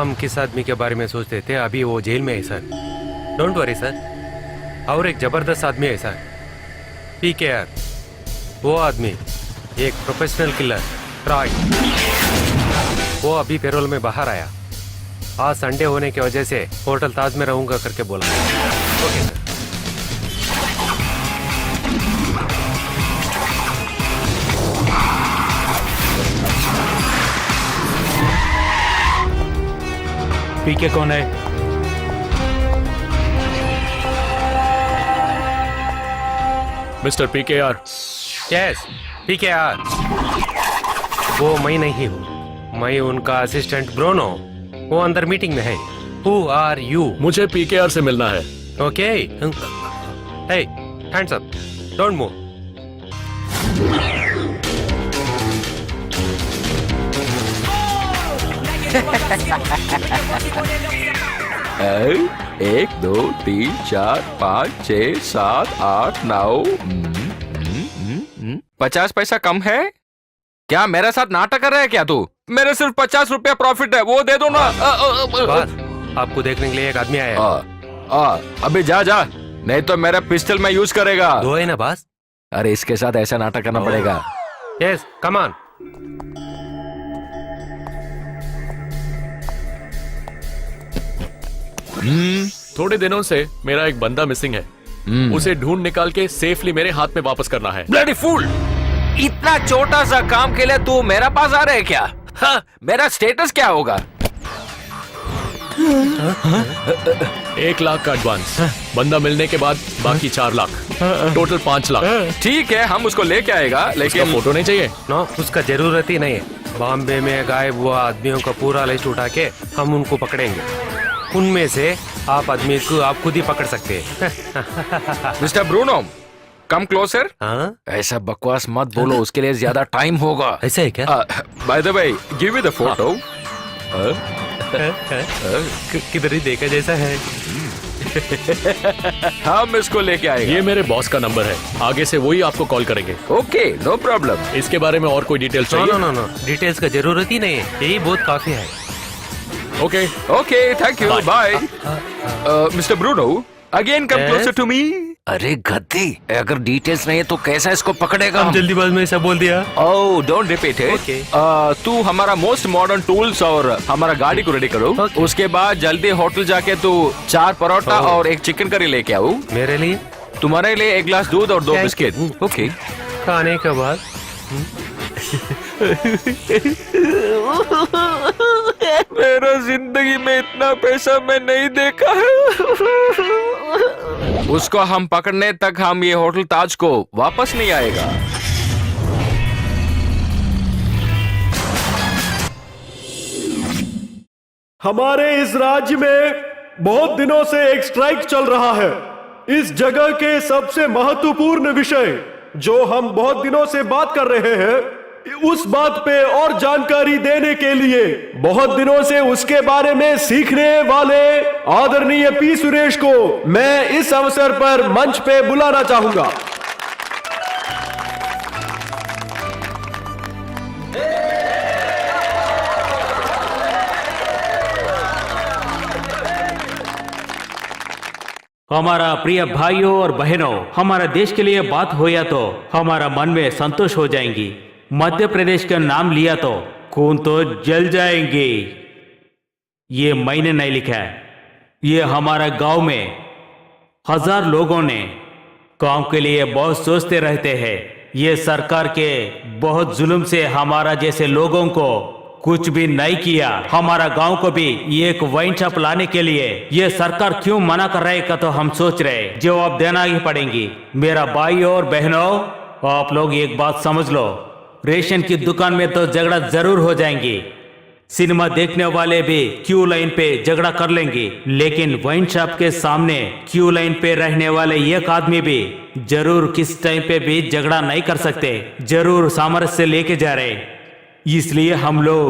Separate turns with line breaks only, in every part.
हम किस आदमी के बारे में सोचते थे, अभी वो जेल में है सर। Don't worry sir. और एक जबरदस्त आदमी है सर, PKR। वो आदमी एक प्रोफेशनल किलर, ट्रॉय। वो अभी पैरोल में बाहर आया। आज संडे होने की वजह से होटल ताज में रहूंगा करके बोला। Okay sir.
पीके कौन है?
Mister PKR।
Yes, PKR। वो मैं नहीं हूँ, मैं उनका असिस्टेंट ब्रोनो। वो अंदर मीटिंग में है। Who are you?
मुझे PKR से मिलना है।
Okay. Hey, hands up. Don't move.
एक, दो, तीन, चार, 5, 6, 7, 8, 9। 50 पैसा कम है क्या? मेरे साथ नाटक कर रहा है क्या तू? मेरे सिर्फ 50 रुपया प्रॉफिट है, वो दे दो ना।
बस, आपको देखने के लिए एक आदमी आया है।
अबे जा जा, नहीं तो मेरा पिस्टल में यूज करेगा।
दो है ना बस?
अरे इसके साथ ऐसा नाटक करना पड़ेगा।
Yes, come on.
थोड़े दिनों से मेरा एक बंदा मिसिंग है। उसे ढूंढ निकाल के सेफली मेरे हाथ में वापस करना है।
Bloody fool! इतना छोटा सा काम के लिए तू मेरा पास आ रहा है क्या? हाँ, मेरा स्टेटस क्या होगा?
1 लाख का एडवांस, बंदा मिलने के बाद बाकी 4 लाख, टोटल 5 लाख।
ठीक है, हम उसको लेके आएगा,
उसका
लेकिन
फोटो नहीं चाहिए?
नो, उसका जरूरत ही नहीं है। बॉम्बे में गायब हुआ आदमियों का पूरा लिस्ट उठा के हम उनको पकड़ेंगे। उनमें से आप आदमी को आप खुद ही पकड़ सकते हैं।
Mister Bruno, come closer.
हाँ?
ऐसा बकवास मत बोलो, उसके लिए ज्यादा टाइम होगा।
ऐसा है क्या?
Bye the way, give me the photo.
किधर ही देखा जैसा है।
हम इसको लेके आएंगे।
ये मेरे बॉस का नंबर है, आगे से वही आपको कॉल करेंगे।
Okay, no problem.
इसके बारे में और कोई डिटेल्स चाहिए?
नो, डिटेल्स का जरूरत ही नहीं है, यही बहुत काफी है।
Okay
okay, thank you, bye. Mister Bruno, again come closer to me. अरे गद्दी, अगर डिटेल्स नहीं है तो कैसा इसको पकड़ेगा?
हम जल्दीबाज में ऐसा बोल दिया।
ओह, डोंट रिपीट इट।
Okay.
तू हमारा मोस्ट मॉडर्न टूल्स और हमारा गाड़ी को रेडी करो।
Okay.
उसके बाद जल्दी होटल जाके तू 4 परोठा और एक चिकन करी लेके आओ।
मेरे लिए?
तुम्हारे लिए 1 ग्लास दूध और 2 बिस्किट। ओके।
खाने के बाद
मेरा जिंदगी में इतना पैसा मैं नहीं देखा है। उसको हम पकड़ने तक हम ये होटल ताज को वापस नहीं आएगा।
हमारे इस राज्य में बहुत दिनों से एक स्ट्राइक चल रहा है। इस जगह के सबसे महत्वपूर्ण विषय जो हम बहुत दिनों से बात कर रहे हैं, उस बात पे और जानकारी देने के लिए बहुत दिनों से उसके बारे में सीखने वाले आदरणीय P सुरेश को मैं इस अवसर पर मंच पे बुलाना चाहूंगा।
हमारा प्रिय भाइयों और बहनों, हमारा देश के लिए बात हो या तो हमारा मन में संतोष हो जाएंगी। मध्य प्रदेश का नाम लिया तो खून तो जल जाएंगे। ये मैंने नहीं लिखा है, ये हमारा गांव में 1000 लोगों ने काम के लिए बहुत सोचते रहते हैं। ये सरकार के बहुत जुल्म से हमारा जैसे लोगों को कुछ भी नहीं किया। हमारा गांव को भी एक वाइन शॉप लाने के लिए ये सरकार क्यों मना कर रहे का तो हम सोच रहे, जवाब देना ही पड़ेंगी। मेरा भाई और बहनों, आप लोग एक बात समझ लो, रेशन की दुकान में तो झगड़ा जरूर हो जाएंगी। सिनेमा देखने वाले भी क्यू लाइन पे झगड़ा कर लेंगे, लेकिन वाइन शॉप के सामने क्यू लाइन पे रहने वाले एक आदमी भी जरूर किस टाइम पे भी झगड़ा नहीं कर सकते, जरूर सामरस्य से लेके जा रहे। इसलिए हम लोग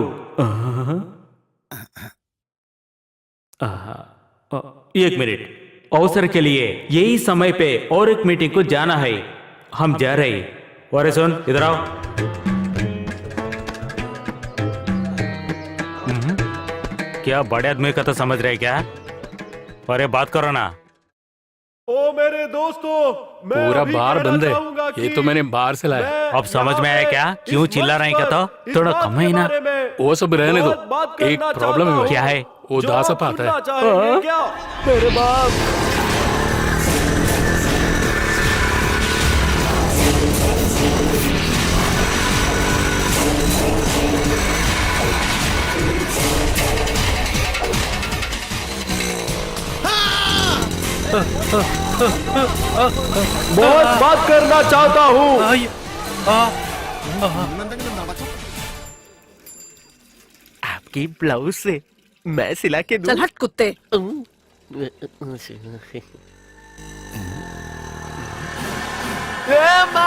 एक मिनट, अवसर के लिए यही समय पे और एक मीटिंग को जाना है, हम जा रहे। अरे सुन, इधर आओ। क्या बड़े आदमी का तो समझ रहे क्या? अरे बात करो ना।
ओ मेरे दोस्तों, मैं
पूरा
अभी
बार
कहना
बंद है।
चाहूंगा
ये
कि
तो मैंने बाहर से लाया।
मैं
अब समझ में आया
यहाँ
क्या?
पे
क्यों
इस
चिल्ला रहे हैं क्या?
मंच
तो
पर
थोड़ा
इस
कम
बात
है
के
ना?
बारे में
वो सब रहने दो।
बहुत बात
एक
करना
प्रॉब्लम
चाहता
है।
हूँ।
क्या है?
वो
जो
दास
आप
आता
सुनना
है।
चाहेंगे क्या?
मेरे बाप।
बहुत बात करना चाहता हूँ।
आपकी ब्लाउज से मैं सिला के दूं?
चल हट कुत्ते।
माय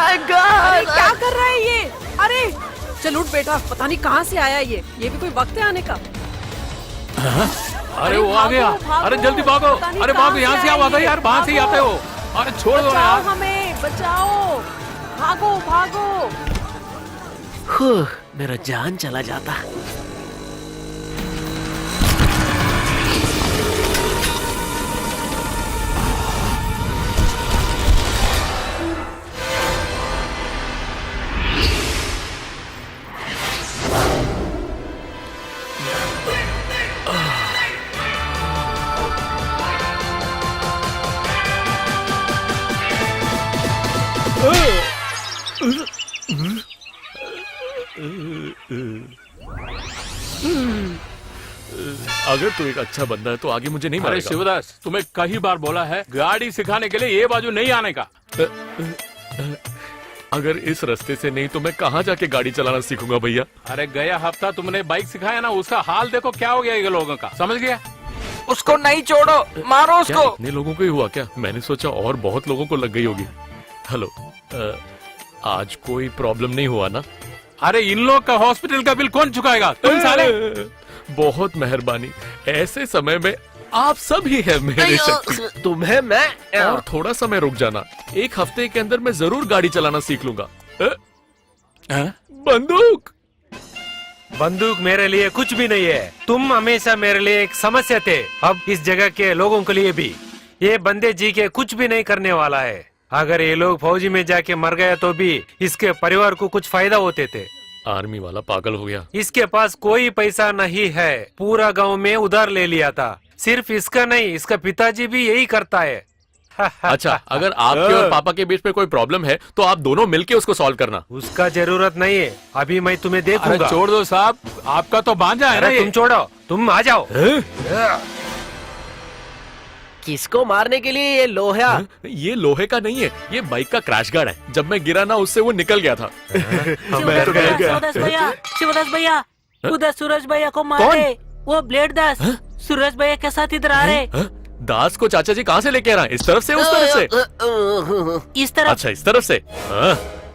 अरे
गॉड!
क्या कर रहा है ये? अरे चल उठ बेटा, पता नहीं कहाँ से आया ये भी कोई वक्त है आने का।
अरे वो आ गया।
भागो,
अरे जल्दी भागो।
पता नहीं
अरे भागो,
कहाँ
यहाँ से
आया
आओ
ये।
यार, वहां से ही आते हो। अरे छोड़ दो ना
बचाओ
यार।
हमें, बचाओ, भागो भागो।
मेरा जान चला जाता।
अगर तू एक अच्छा बंदा है तो आगे मुझे नहीं
अरे
मारेगा।
शिवदास, तुम्हें कई बार बोला है गाड़ी सिखाने के लिए ये बाजू नहीं आने का।
अगर इस रास्ते से नहीं तो मैं कहाँ जाके गाड़ी चलाना सीखूंगा भैया?
अरे गया हफ्ता तुमने बाइक सिखाया ना, उसका हाल देखो क्या हो गया ये लोगों का, समझ गया?
उसको नहीं छोड़ो, मारो
क्या
उसको।
इतने लोगों को ही हुआ क्या? मैंने सोचा और बहुत लोगों को लग गई होगी। हेलो, आज कोई प्रॉब्लम नहीं हुआ ना?
अरे इन लोग का हॉस्पिटल का बिल कौन चुकाएगा? तुम साले।
बहुत मेहरबानी। ऐसे समय में आप सब ही है मेरे शक्ति।
तुम्हें मैं
और थोड़ा समय रुक जाना, एक हफ्ते के अंदर मैं जरूर गाड़ी चलाना सीख लूंगा। बंदूक।
बंदूक मेरे लिए कुछ भी नहीं है। तुम हमेशा मेरे लिए एक समस्या थे, अब इस जगह के लोगों के लिए भी। ये बंदे जी के कुछ भी नहीं करने वाला है। अगर ये लोग फौजी में जाके मर गए तो भी इसके परिवार को कुछ फायदा होते थे।
आर्मी वाला पागल हो गया।
इसके पास कोई पैसा नहीं है, पूरा गांव में उधार ले लिया था। सिर्फ इसका नहीं, इसका पिताजी भी यही करता है।
अच्छा, अगर आपके और पापा के बीच में कोई प्रॉब्लम है तो आप दोनों मिलके उसको सॉल्व करना।
उसका जरूरत नहीं है, अभी मैं तुम्हें
अरे
देखूंगा।
छोड़ दो साहब, आपका तो भांजा है ना
अरे
ये।
तुम छोड़ो, तुम आ जाओ।
किसको मारने के लिए ये लोहा?
ये लोहे का नहीं है, ये बाइक का क्रैश गार्ड है। जब मैं गिरा ना उससे वो निकल गया था। मैं तो डर गया।
शिवदास भैया, उधर सूरज भैया को मारे। वो ब्लेड दास सूरज भैया के साथ इधर आ रहे।
दास को चाचा जी कहाँ से लेके आ रहा है? इस तरफ से उस तरफ से?
इस तरफ।
अच्छा, इस तरफ से।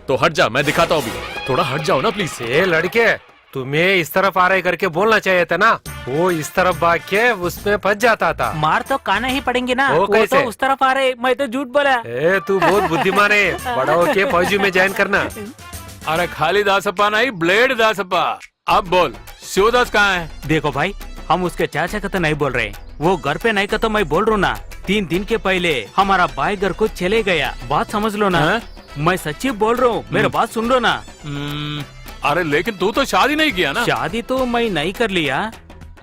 तो हट जा, मैं दिखाता हूँ अभी। थोड़ा हट जाओ ना प्लीज।
ये लड़के, तुम्हें इस तरफ आ रहे करके बोलना चाहिए था ना। वो इस तरफ भाग के उसमें फंस जाता था।
मार तो खाना ही पड़ेंगे ना।
वो
वो
कैसे?
तो उस तरफ आ रहे, मैं तो झूठ बोला।
तू बहुत बुद्धिमान है, बड़ा होके फौजी में ज्वाइन करना।
अरे खाली दासप्पा नहीं, ब्लेड दासप्पा। अब बोल, शिवदास कहाँ है?
देखो भाई, हम उसके चाचा का तो नहीं बोल रहे, वो घर पे नहीं का तो मैं बोल रहा हूँ ना। 3 दिन के पहले हमारा भाई घर को चले गया, बात समझ लो ना। मैं सच्ची बोल रहा हूँ, मेरा बात सुन लो ना।
अरे लेकिन तू तो शादी नहीं किया ना।
शादी तो मैं नहीं कर लिया,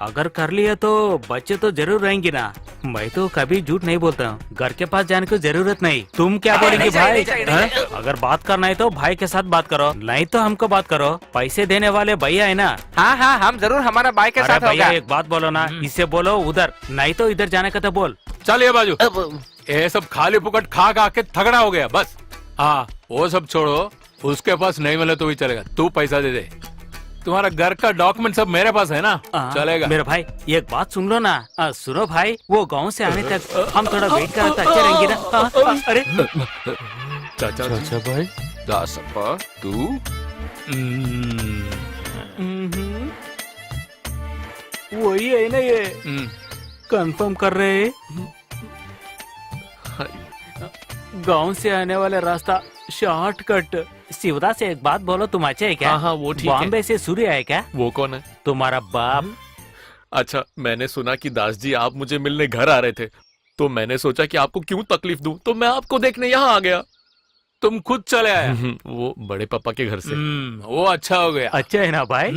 अगर कर लिया तो बच्चे तो जरूर रहेंगे ना। मैं तो कभी झूठ नहीं बोलता हूँ, घर के पास जाने की जरूरत नहीं। तुम क्या बोलेंगे भाई? अगर बात करना है तो भाई के साथ बात करो, नहीं तो हमको बात करो। पैसे देने वाले भैया है ना।
हाँ हाँ, हम जरूर हमारा बाइक के
अरे
साथ
भैया
होगा।
एक बात बोलो ना, इससे बोलो उधर, नहीं तो इधर जाने का तो बोल।
चल ये बाजू। ये सब खाली फुकट खा खा के थगड़ा हो गया बस। हाँ वो सब छोड़ो, उसके पास नहीं मिले तो भी चलेगा, तू पैसा दे दे। तुम्हारा घर का डॉक्यूमेंट सब मेरे पास है ना, चलेगा।
मेरा भाई एक बात सुन लो ना। सुनो भाई, वो गांव से आने तक हम थोड़ा वेट करा तो अच्छे रहेंगे ना। अरे
चाचा भाई।
दासप्पा तू
वही है ना ये, कंफर्म कर रहे हैं। गांव से आने वाला रास्ता शॉर्टकट। शिवदा से एक बात बोलो, तुम अच्छे है क्या?
हाँ हाँ, वो ठीक है।
बॉम्बे से सूर्य है क्या?
वो कौन है?
तुम्हारा बाप।
अच्छा, मैंने सुना कि दास जी आप मुझे मिलने घर आ रहे थे, तो मैंने सोचा कि आपको क्यों तकलीफ दूं, तो मैं आपको देखने यहाँ आ गया।
तुम खुद चले आए।
वो बड़े पापा के घर से।
वो अच्छा हो गया।
अच्छा है ना भाई?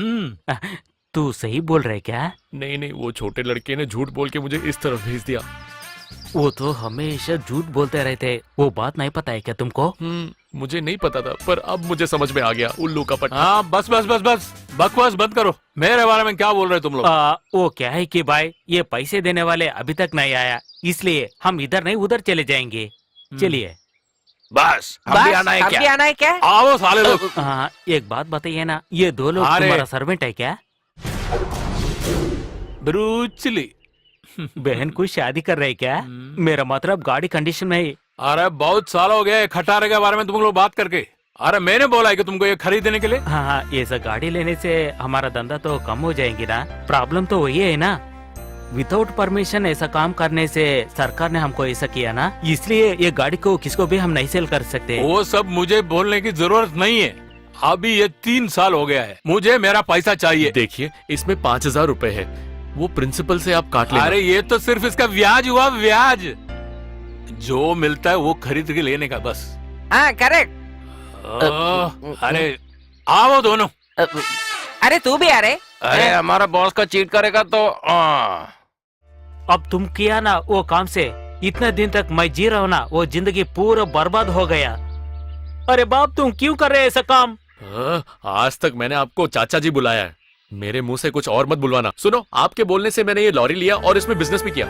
तू सही बोल रहे क्या?
नहीं नहीं, वो छोटे लड़के ने झूठ बोल के मुझे इस तरफ भेज दिया।
वो तो हमेशा झूठ बोलते रहते, वो बात नहीं पता है क्या तुमको?
मुझे नहीं पता था, पर अब मुझे समझ में आ गया, उल्लू का पट्टा।
हाँ, बस बस बस बस, बकवास बंद करो। मेरे बारे में क्या बोल रहे तुम लोग?
वो क्या है कि भाई ये पैसे देने वाले अभी तक नहीं आया, इसलिए हम इधर नहीं उधर चले जाएंगे। चलिए।
बस हम भी आना है
अब भी
क्या?
आना है क्या?
आओ साले लोग।
एक बात बताइए ना, ये दो लोग
अरे।
तुम्हारा सर्वेंट है क्या?
ब्रूचली।
बहन कोई शादी कर रहे क्या? मेरा मतलब गाड़ी कंडीशन में है।
अरे बहुत साल हो गए खटारे के बारे में तुम लोग बात करके। अरे मैंने बोला है कि तुमको ये खरीदने के लिए।
हाँ, ये सब गाड़ी लेने से हमारा धंधा तो कम हो जाएगी ना। प्रॉब्लम तो वही है ना, विदाउट परमिशन ऐसा काम करने से सरकार ने हमको ऐसा किया ना, इसलिए ये गाड़ी को किसको भी हम नहीं सेल कर सकते।
वो सब मुझे बोलने की जरूरत नहीं है। अभी ये 3 साल हो गया है, मुझे मेरा पैसा चाहिए।
देखिए, इसमें 5,000 रुपए है, वो प्रिंसिपल से आप काट लेना।
अरे ये तो सिर्फ इसका ब्याज हुआ, ब्याज। जो मिलता है वो खरीद के लेने का बस।
हाँ करेक्ट।
अरे आओ दोनों।
अरे तू भी आ रहे?
अरे हमारा बॉस का चीट करेगा तो
अब तुम किया ना वो काम से, इतने दिन तक मैं जी रहा हूँ ना, वो जिंदगी पूरा बर्बाद हो गया। अरे बाप तुम क्यों कर रहे ऐसा काम?
आज तक मैंने आपको चाचा जी बुलाया है, मेरे मुंह से कुछ और मत बुलवाना। सुनो, आपके बोलने से मैंने ये लॉरी लिया और इसमें बिजनेस भी किया।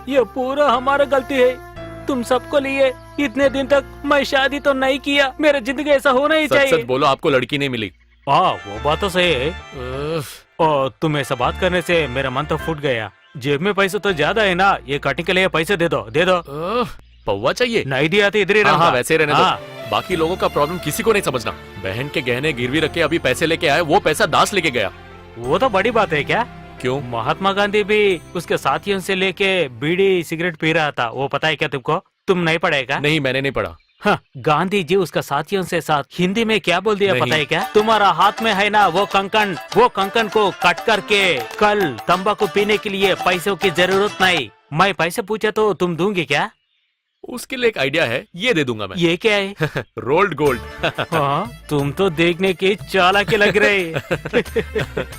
ये पूरा हमारा गलती है, तुम सबको लिए। इतने दिन तक मैं शादी तो नहीं किया, मेरा जिंदगी ऐसा होना ही
सच
चाहिए।
सच बोलो, आपको लड़की नहीं मिली।
वो बात तो सही है। और तुम ऐसा बात करने से मेरा मन तो फूट गया। जेब में पैसे तो ज्यादा है ना, ये कटिंग के लिए पैसे दे दो, दे दो।
पौवा चाहिए?
नहीं दिया तो इधर ही
हाँ,
रहूंगा।
वैसे रहने
हाँ।
दो। बाकी लोगों का प्रॉब्लम किसी को नहीं समझना। बहन के गहने गिरवी रख के अभी पैसे लेके आए, वो पैसा दास लेके गया।
वो तो बड़ी बात है क्या?
क्यों?
महात्मा गांधी भी उसके साथियों से लेके बीड़ी सिगरेट पी रहा था, वो पता है क्या तुमको? तुम नहीं पढ़ेगा?
नहीं, मैंने नहीं पढ़ा।
हाँ, गांधी जी उसका साथियों से साथ हिंदी में क्या बोल दिया
नहीं।
पता है क्या? तुम्हारा हाथ में है ना वो कंकन को कट करके कल तंबाकू पीने के लिए पैसों की जरूरत नहीं। मैं पैसे पूछा तो तुम दूंगी क्या?
उसके लिए एक आइडिया है, ये दे दूंगा मैं।
ये क्या है?
Rolled gold.
हाँ, तुम तो देखने के चालाक लग रहे।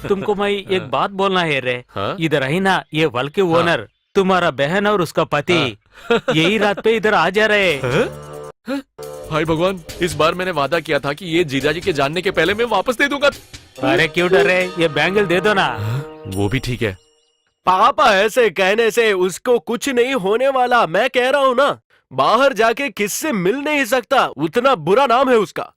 तुमको मैं एक बात बोलना है रे।
हाँ?
इधर ही ना ये वल के ओनर, तुम्हारा बहन और उसका पति यही रात पे इधर आ जा रहे।
हाय भगवान, इस बार मैंने वादा किया था कि ये जीजाजी के जानने के पहले मैं वापस दे दूंगा।
अरे क्यों डर रहे? ये बैंगल दे दो ना।
वो भी ठीक है।
पापा ऐसे कहने से उसको कुछ नहीं होने वाला, मैं कह रहा हूँ ना। बाहर जाके किससे मिल नहीं सकता, उतना बुरा नाम है उसका।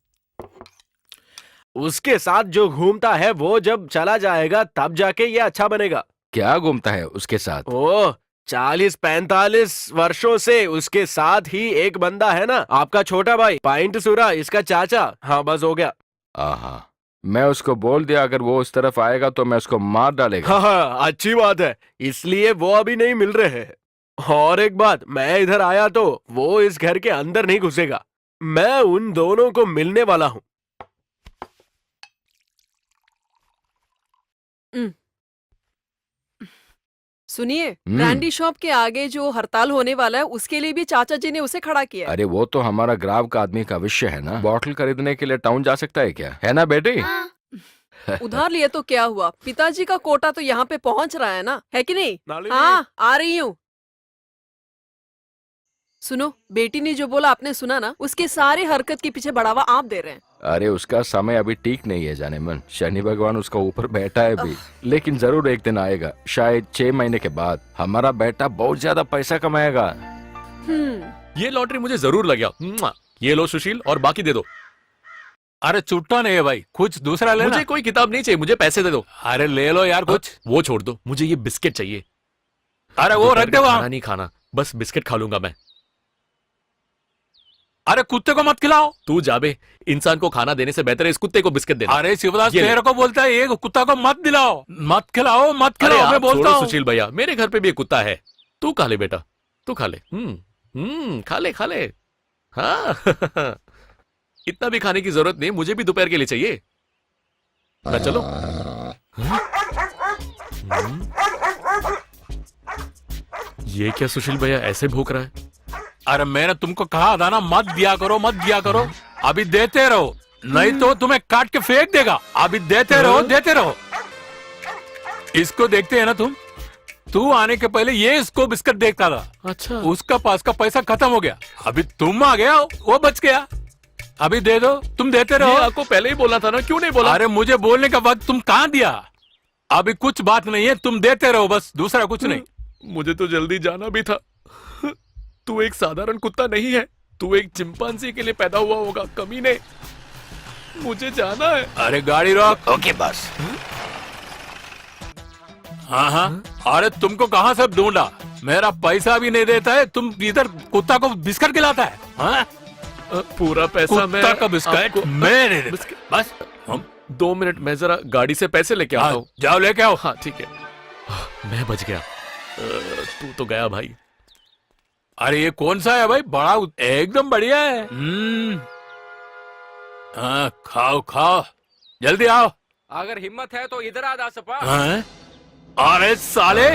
उसके साथ जो घूमता है वो जब चला जाएगा तब जाके ये अच्छा बनेगा।
क्या घूमता है उसके साथ?
ओह, 40-45 वर्षों से उसके साथ ही एक बंदा है ना, आपका छोटा भाई पाइंट सुरा, इसका चाचा। हाँ बस हो गया।
आहा, मैं उसको बोल दिया अगर वो उस तरफ आएगा तो मैं उसको मार डालेगा।
हाँ, अच्छी बात है, इसलिए वो अभी नहीं मिल रहे हैं। और एक बात, मैं इधर आया तो वो इस घर के अंदर नहीं घुसेगा। मैं उन दोनों को मिलने वाला हूँ।
सुनिए, ब्रांडी शॉप के आगे जो हड़ताल होने वाला है उसके लिए भी चाचा जी ने उसे खड़ा किया है।
अरे वो तो हमारा ग्राहक आदमी का विषय है ना। बॉटल खरीदने के लिए टाउन जा सकता है क्या? है ना बेटी?
उधार लिए तो क्या हुआ, पिताजी का कोटा तो यहाँ पे पहुँच रहा है ना, है कि नहीं?
नाली
हाँ, आ रही हूँ। सुनो, बेटी ने जो बोला आपने सुना ना, उसके सारे हरकत के पीछे बढ़ावा आप दे रहे हैं।
अरे उसका समय अभी ठीक नहीं है जाने मन, शनि भगवान उसका ऊपर बैठा है भी, लेकिन जरूर एक दिन आएगा, शायद 6 महीने के बाद हमारा बेटा बहुत ज्यादा पैसा कमाएगा।
ये लॉटरी मुझे जरूर लग गया। ये लो सुशील, और बाकी दे दो।
अरे चुट्टा नहीं है भाई, कुछ दूसरा लेना।
मुझे कोई किताब नहीं चाहिए, मुझे पैसे दे दो।
अरे ले लो यार कुछ।
वो छोड़ दो, मुझे ये बिस्किट चाहिए।
अरे वो रख दे
खाना
वहाँ।
नहीं खाना, बस बिस्किट खा लूंगा मैं।
अरे कुत्ते को मत खिलाओ।
तू जाबे, इंसान को खाना देने से बेहतर है इस कुत्ते को बिस्किट देना।
अरे शिवदास
ये ले।
तेरे को बोलता है, ये कुत्ता को मत दिलाओ, मत खिलाओ, मत
अरे
खिलाओ,
आप
मैं बोलता
छोड़ो
हूँ।
सुशील भैया, मेरे घर पे भी एक कुत्ता है। तू खा ले बेटा, तू खा ले। खा ले खा ले। हाँ इतना भी खाने की जरूरत नहीं, मुझे भी दोपहर के लिए चाहिए। मैं चलो। ये क्या सुशील भैया ऐसे भूख रहा है?
अरे मैंने तुमको कहा था ना, मत दिया करो, मत दिया करो। अभी देते रहो, नहीं तो तुम्हें काट के फेंक देगा। अभी देते रहो, देते रहो। इसको देखते है ना तुम? तू आने के पहले ये इसको बिस्किट देखता था।
अच्छा।
उसका पास का पैसा खत्म हो गया, अभी तुम आ गया, वो बच गया। अभी दे दो, तुम देते
ये
रहो।
आपको पहले ही बोलना था ना, क्यों नहीं बोला?
अरे मुझे बोलने का वक्त तुम कहाँ दिया? अभी कुछ बात नहीं है, तुम देते रहो बस, दूसरा कुछ नहीं।
मुझे तो जल्दी जाना भी था। तू एक साधारण कुत्ता नहीं है, तू एक चिंपांजी के लिए पैदा हुआ होगा, कमीने। मुझे जाना है।
अरे गाड़ी रोक।
Okay boss.
हाँ हाँ, अरे तुमको कहाँ से ढूंढा? मेरा पैसा भी नहीं देता है, तुम इधर कुत्ता को बिस्किट खिलाता है? हाँ?
पूरा पैसा मैं
कुत्ता का बिस्किट
आपको-
मैं नहीं देता। बस हम
2 मिनट, मैं जरा गाड़ी से पैसे लेके आता हूँ।
जाओ लेके आओ।
हाँ ठीक है। मैं बच गया। तू तो गया भाई।
अरे ये कौन सा है भाई? बड़ा एकदम बढ़िया है। हाँ, खाओ खाओ, जल्दी आओ।
अगर हिम्मत है तो इधर आ दासप्पा।
हाँ? अरे साले,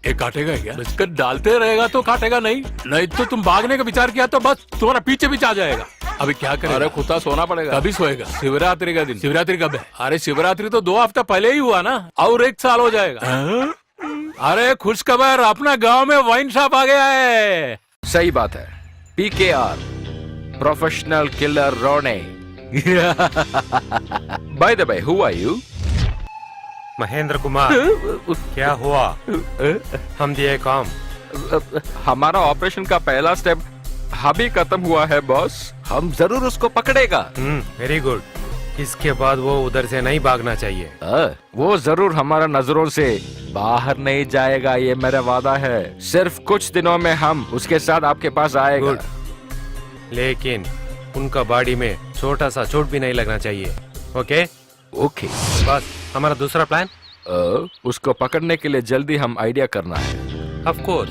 ये काटेगा क्या? बिस्किट डालते रहेगा तो काटेगा नहीं, नहीं तो तुम भागने का विचार किया तो बस तुम्हारा पीछे पीछे आ जाएगा। अभी क्या करेगा?
अरे कुत्ता सोना पड़ेगा।
कभी सोएगा? शिवरात्रि का दिन। शिवरात्रि कब है? अरे शिवरात्रि तो 2 हफ्ता पहले ही हुआ ना, और 1 साल हो जाएगा। हाँ? अरे खुशखबर, अपना गांव में वाइन शॉप आ गया है।
सही बात है। PKR, प्रोफेशनल किलर रोने। By the way, who are you?
Mahendra Kumar, क्या हुआ? हम दिए काम।
हमारा ऑपरेशन का पहला स्टेप अभी खत्म हुआ है बॉस। हम जरूर उसको पकड़ेगा।
Very good. इसके बाद वो उधर से नहीं भागना चाहिए।
वो जरूर हमारा नजरों से बाहर नहीं जाएगा, ये मेरा वादा है। सिर्फ कुछ दिनों में हम उसके साथ आपके पास आएगा।
गुड। लेकिन उनका बॉडी में छोटा सा चोट भी नहीं लगना चाहिए। Okay
okay.
बस हमारा दूसरा प्लान?
उसको पकड़ने के लिए जल्दी हम आइडिया करना है।
Of course.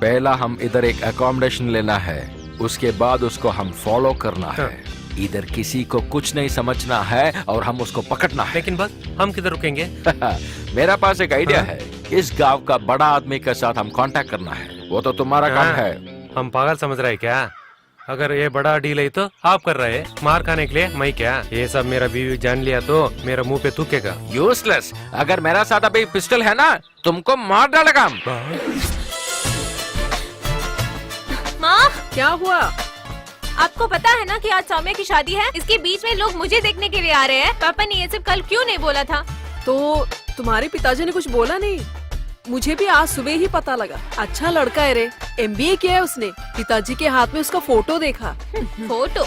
पहला हम इधर एक अकोमोडेशन लेना है, उसके बाद उसको हम फॉलो करना है। इधर किसी को कुछ नहीं समझना है और हम उसको पकड़ना है।
लेकिन बस हम किधर रुकेंगे?
मेरा पास एक आइडिया है। इस गांव का बड़ा आदमी के साथ हम कांटेक्ट करना है। वो तो तुम्हारा काम है।
हम पागल समझ रहे हैं क्या? अगर ये बड़ा डील है तो आप कर रहे हैं, मार खाने के लिए मैं क्या? ये सब मेरा बीवी जान लिया तो मेरा मुंह पे थूकेगा।
यूजलेस। अगर मेरा साथ अभी पिस्टल है ना, तुमको मार डालेगा।
माँ,
क्या हुआ?
आपको पता है ना कि आज सौम्या की शादी है? इसके बीच में लोग मुझे देखने के लिए आ रहे हैं। पापा ने ये सब कल क्यों नहीं बोला था?
तो तुम्हारे पिताजी ने कुछ बोला नहीं? मुझे भी आज सुबह ही पता लगा। अच्छा लड़का है रे, MBA किया है उसने। पिताजी के हाथ में उसका फोटो देखा।
फोटो?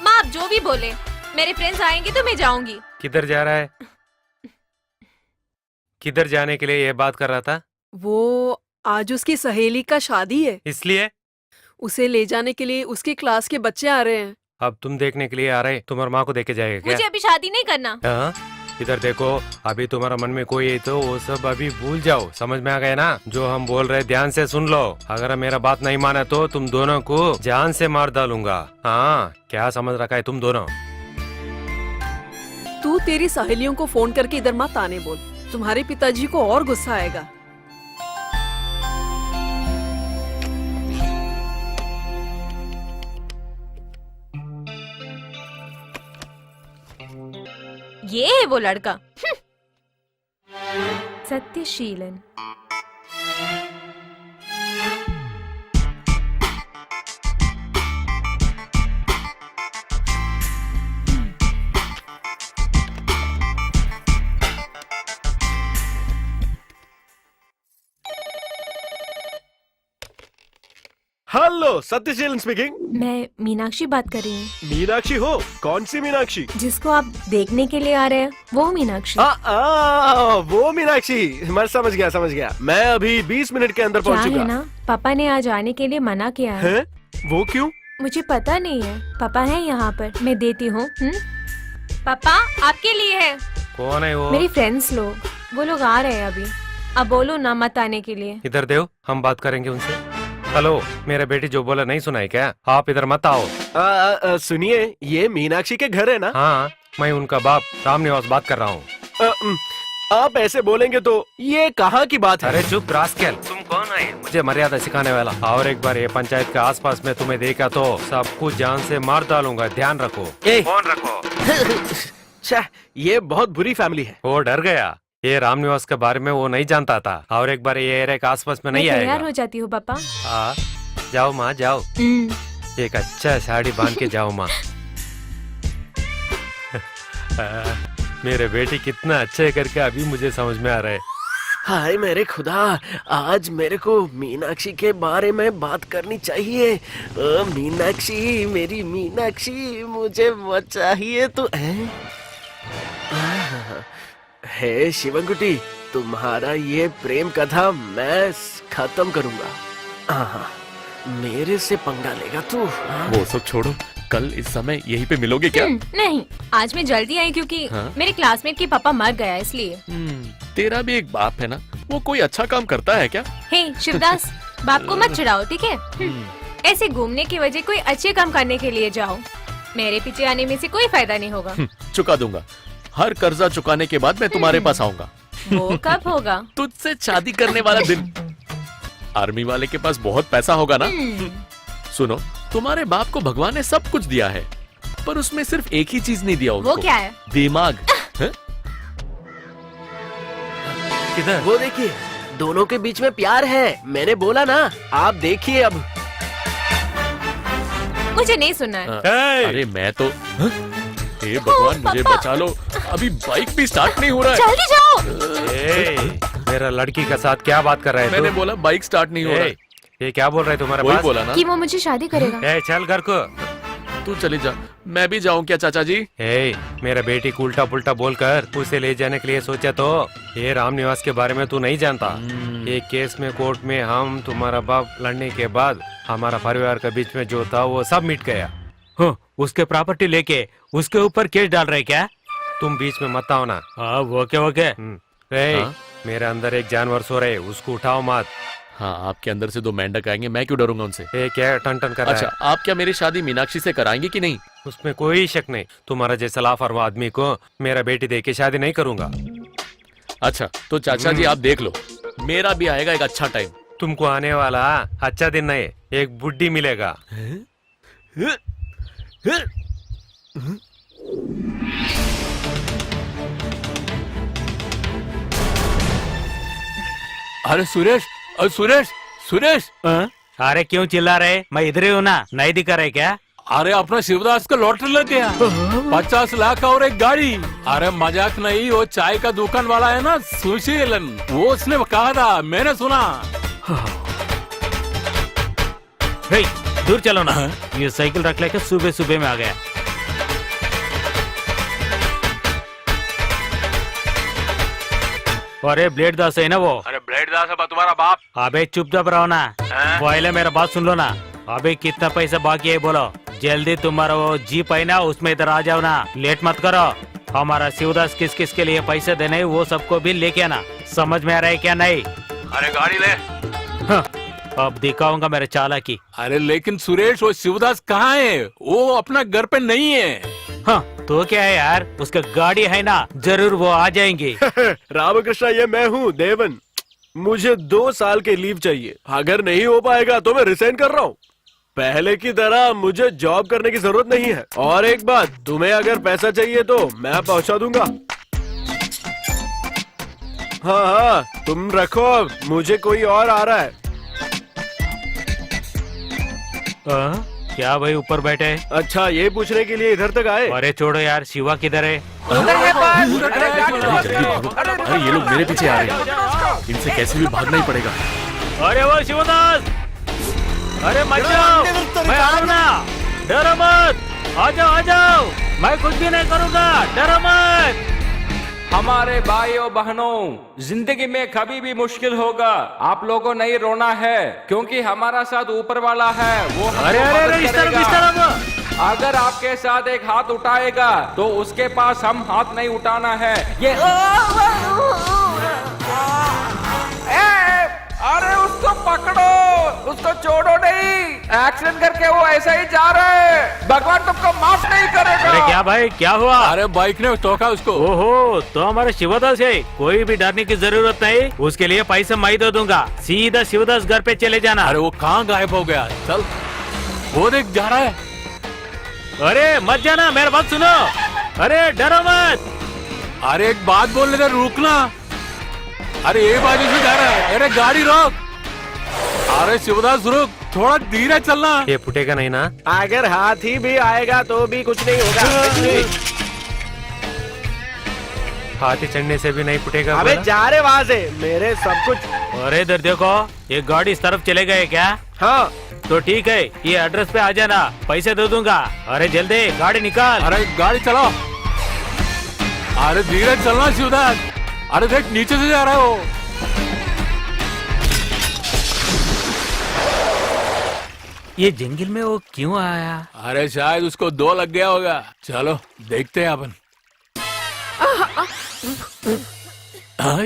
माँ आप जो भी बोले, मेरे फ्रेंड्स आएंगे तो मैं जाऊंगी।
किधर जा रहा है? किधर जाने के लिए ये बात कर रहा था?
वो आज उसकी सहेली का शादी है,
इसलिए
उसे ले जाने के लिए उसके क्लास के बच्चे आ रहे हैं।
अब तुम देखने के लिए आ रहे, तुम्हारी माँ को देखे जाएगा क्या?
मुझे अभी शादी नहीं करना।
हाँ? इधर देखो, अभी तुम्हारा मन में कोई है तो वो सब अभी भूल जाओ। समझ में आ गया ना? जो हम बोल रहे ध्यान से सुन लो। अगर मेरा बात नहीं माना तो तुम दोनों को जान से मार डालूंगा। हाँ, क्या समझ रखा है तुम दोनों?
तू तेरी सहेलियों को फोन करके इधर मत आने बोल, तुम्हारे पिताजी को और गुस्सा आएगा।
ये है वो लड़का, सत्यशीलन।
Hello, Satyasheelan speaking.
मैं मीनाक्षी बात कर रही हूँ।
मीनाक्षी हो? कौन सी मीनाक्षी?
जिसको आप देखने के लिए आ रहे हैं वो मीनाक्षी।
वो मीनाक्षी। मैं समझ गया। मैं अभी 20 मिनट के अंदर
क्या
पहुंचूंगा।
है ना, पापा ने आज आने के लिए मना किया है।
हैं? वो क्यों?
मुझे पता नहीं है, पापा है यहाँ पर, मैं देती हूँ। पापा आपके लिए है।
कौन है वो?
मेरी फ्रेंड्स लोग, वो लोग आ रहे हैं अभी। अब बोलो ना मत आने के लिए।
इधर देव, हम बात करेंगे उनसे। हेलो, मेरे बेटी जो बोला नहीं सुना है क्या? आप इधर मत आओ।
सुनिए, ये मीनाक्षी के घर है ना?
हाँ, मैं उनका बाप रामनिवास बात कर रहा हूँ।
आप ऐसे बोलेंगे तो ये कहाँ की बात है?
अरे चुप रास्केल, तुम कौन है मुझे मर्यादा सिखाने वाला? और एक बार ये पंचायत के आसपास में तुम्हें देखा तो सब कुछ जान से मार डालूंगा, ध्यान रखो। फोन रखो।
ये बहुत बुरी फैमिली है।
वो डर गया, ये रामनिवास के बारे में वो नहीं जानता था। और एक बार ये एरिया के आसपास में नहीं आएगा।
तैयार हो जाती हूँ पापा।
हाँ, जाओ माँ जाओ, एक अच्छा साड़ी बांध के जाओ माँ। मेरे बेटी कितना अच्छा है करके अभी मुझे समझ में आ रहा है।
हाय मेरे खुदा, आज मेरे को मीनाक्षी के बारे में बात करनी चाहिए। मीनाक्षी, मेरी मीनाक्षी, मुझे वो चाहिए तो हे शिवंकुटी, तुम्हारा ये प्रेम कथा मैं खत्म करूंगा। मेरे से पंगा लेगा तू?
वो सब छोड़ो, कल इस समय यहीं पे मिलोगे क्या?
नहीं, आज मैं जल्दी आई क्योंकि मेरे क्लासमेट के पापा मर गया इसलिए।
तेरा भी एक बाप है ना, वो कोई अच्छा काम करता है क्या?
हे शिवदास, बाप को मत चिढ़ाओ, ठीक है? ऐसे घूमने की वजह कोई अच्छे काम करने के लिए जाओ, मेरे पीछे आने में से कोई फायदा नहीं होगा।
चुका दूंगा, हर कर्जा चुकाने के बाद मैं तुम्हारे पास आऊंगा।
वो कब होगा?
तुझसे शादी करने वाला दिन। आर्मी वाले के पास बहुत पैसा होगा ना? सुनो, तुम्हारे बाप को भगवान ने सब कुछ दिया है, पर उसमें सिर्फ एक ही चीज नहीं दिया उनको।
वो क्या है?
दिमाग।
किधर?
वो देखिए, दोनों के बीच में प्यार है, मैंने बोला ना। आप देखिए अब।
मुझे नहीं सुनना है।
अरे मैं तो हे भगवान, मुझे बचा लो, अभी बाइक भी स्टार्ट नहीं हो रहा है।
जल्दी जाओ।
मेरा लड़की के साथ क्या बात कर रहा है?
मैंने बोला बाइक स्टार्ट नहीं हो रहा है।
ये क्या बोल रहा है तुम्हारे
वही
पास?
बोला ना
कि वो मुझे शादी करेगा।
चल घर को।
तू चली जा, मैं भी जाऊं क्या चाचा जी?
मेरा बेटी को उल्टा पुल्टा बोलकर उसे ले जाने के लिए सोचा तो ये रामनिवास के बारे में तू नहीं जानता। एक केस में कोर्ट में हम तुम्हारा बाप लड़ने के बाद हमारा परिवार के बीच में जो था वो सब मिट गया।
उसके प्रॉपर्टी लेके उसके ऊपर केस डाल रहे क्या?
तुम बीच में मत आओ ना।
ओके।
मेरे अंदर एक जानवर सो रहे, उसको उठाओ मत।
हाँ, आपके अंदर से 2 मेंढक आएंगे, मैं क्यों डरूंगा उनसे?
क्या टन टन कर रहा
अच्छा, आप क्या मेरी शादी मीनाक्षी से कराएंगे कि नहीं?
उसमें कोई शक नहीं, तुम्हारा जैसा लाफरवा आदमी को मेरा बेटी दे के शादी नहीं करूंगा।
अच्छा, तो चाचा जी आप देख लो, मेरा भी आएगा एक अच्छा टाइम।
तुमको आने वाला अच्छा दिन नहीं, एक बुड्ढी मिलेगा।
अरे सुरेश, सुरेश, सुरेश।
अरे क्यों चिल्ला रहे? मैं इधर ही हूँ ना, नहीं दिखा रहे क्या?
अरे अपना शिवदास का लॉटरी लग गया, 50 लाख और एक गाड़ी। अरे मजाक नहीं, वो चाय का दुकान वाला है ना सुशीलन, वो उसने कहा था, मैंने सुना।
दूर चलो ना, ये साइकिल रख लेकर सुबह सुबह में आ गया। अरे ब्लेड दास है ना वो?
अरे ब्लेड दास है तुम्हारा बाप।
अबे चुपचाप रहो ना, पहले मेरा बात सुन लो ना। अबे कितना पैसा बाकी है बोलो, जल्दी तुम्हारा वो जीप है ना उसमें इधर आ जाओ ना, लेट मत करो। हमारा शिवदास किस किस के लिए पैसे देने वो सबको भी लेके आना, समझ में आ रहा है क्या? नहीं?
अरे गाड़ी ले।
अब दिखाऊंगा मेरे चालाकी।
अरे लेकिन सुरेश, वो शिवदास कहाँ है? वो अपना घर पे नहीं है।
हाँ तो क्या है यार, उसका गाड़ी है ना, जरूर वो आ जाएंगे।
रामकृष्णा, ये मैं हूँ देवन। मुझे 2 साल के लीव चाहिए, अगर नहीं हो पाएगा तो मैं रिजाइन कर रहा हूँ। पहले की तरह मुझे जॉब करने की जरूरत नहीं है। और एक बात, तुम्हें अगर पैसा चाहिए तो मैं पहुँचा दूंगा। हाँ, तुम रखो, मुझे कोई और आ रहा है।
क्या भाई ऊपर बैठे?
अच्छा, ये पूछने के लिए इधर तक आए?
अरे छोड़ो यार, शिवा किधर है?
अरे ये लोग मेरे पीछे आ रहे हैं, इनसे कैसे भी भागना ही पड़ेगा।
अरे वो शिवदास, अरे मत जाओ, मैं आ रहा हूं ना, डरो मत, आ जाओ, मैं कुछ भी नहीं करूंगा, डरो मत।
हमारे भाइयों बहनों, जिंदगी में कभी भी मुश्किल होगा, आप लोगों नहीं रोना है, क्योंकि हमारा साथ ऊपर वाला है, वो
अरे इस तरफ
अगर आपके साथ एक हाथ उठाएगा तो उसके पास हम हाथ नहीं उठाना है। ये अरे उसको पकड़ो, उसको उसको छोड़ो नहीं, एक्सीडेंट करके वो ऐसा ही जा रहा है, भगवान तुमको माफ नहीं करेगा।
अरे क्या भाई, क्या हुआ?
अरे बाइक ने ठोका उसको।
ओहो, तो हमारे शिवदास है, कोई भी डरने की जरूरत नहीं, उसके लिए पैसे मैं दे दूंगा, सीधा शिवदास घर पे चले जाना।
अरे वो कहाँ गायब हो गया? चल वो देख जा रहा है।
अरे मत जाना, मेरी बात सुनो, अरे डरो मत।
अरे एक बात बोलने का रुकना। अरे ये बाजू से जा रहा है, अरे गाड़ी रोक। अरे शिवदास रुक, थोड़ा धीरे चलना।
ये फुटेगा नहीं ना?
अगर हाथी भी आएगा तो भी कुछ नहीं होगा।
हाथी चढ़ने से भी नहीं फुटेगा?
अबे
बोला?
जा रहे वहाँ से, मेरे सब कुछ।
अरे इधर देखो, ये गाड़ी इस तरफ चले गए क्या?
हाँ
तो ठीक है, ये एड्रेस पे आ जाना, पैसे दे दूंगा। अरे जल्दी गाड़ी निकाल।
अरे गाड़ी चलाओ। अरे धीरे चलना शिवदास। अरे देख नीचे से जा रहा है वो।
ये जंगल में वो क्यों आया?
अरे शायद उसको 2 लग गया होगा। चलो देखते हैं अपन।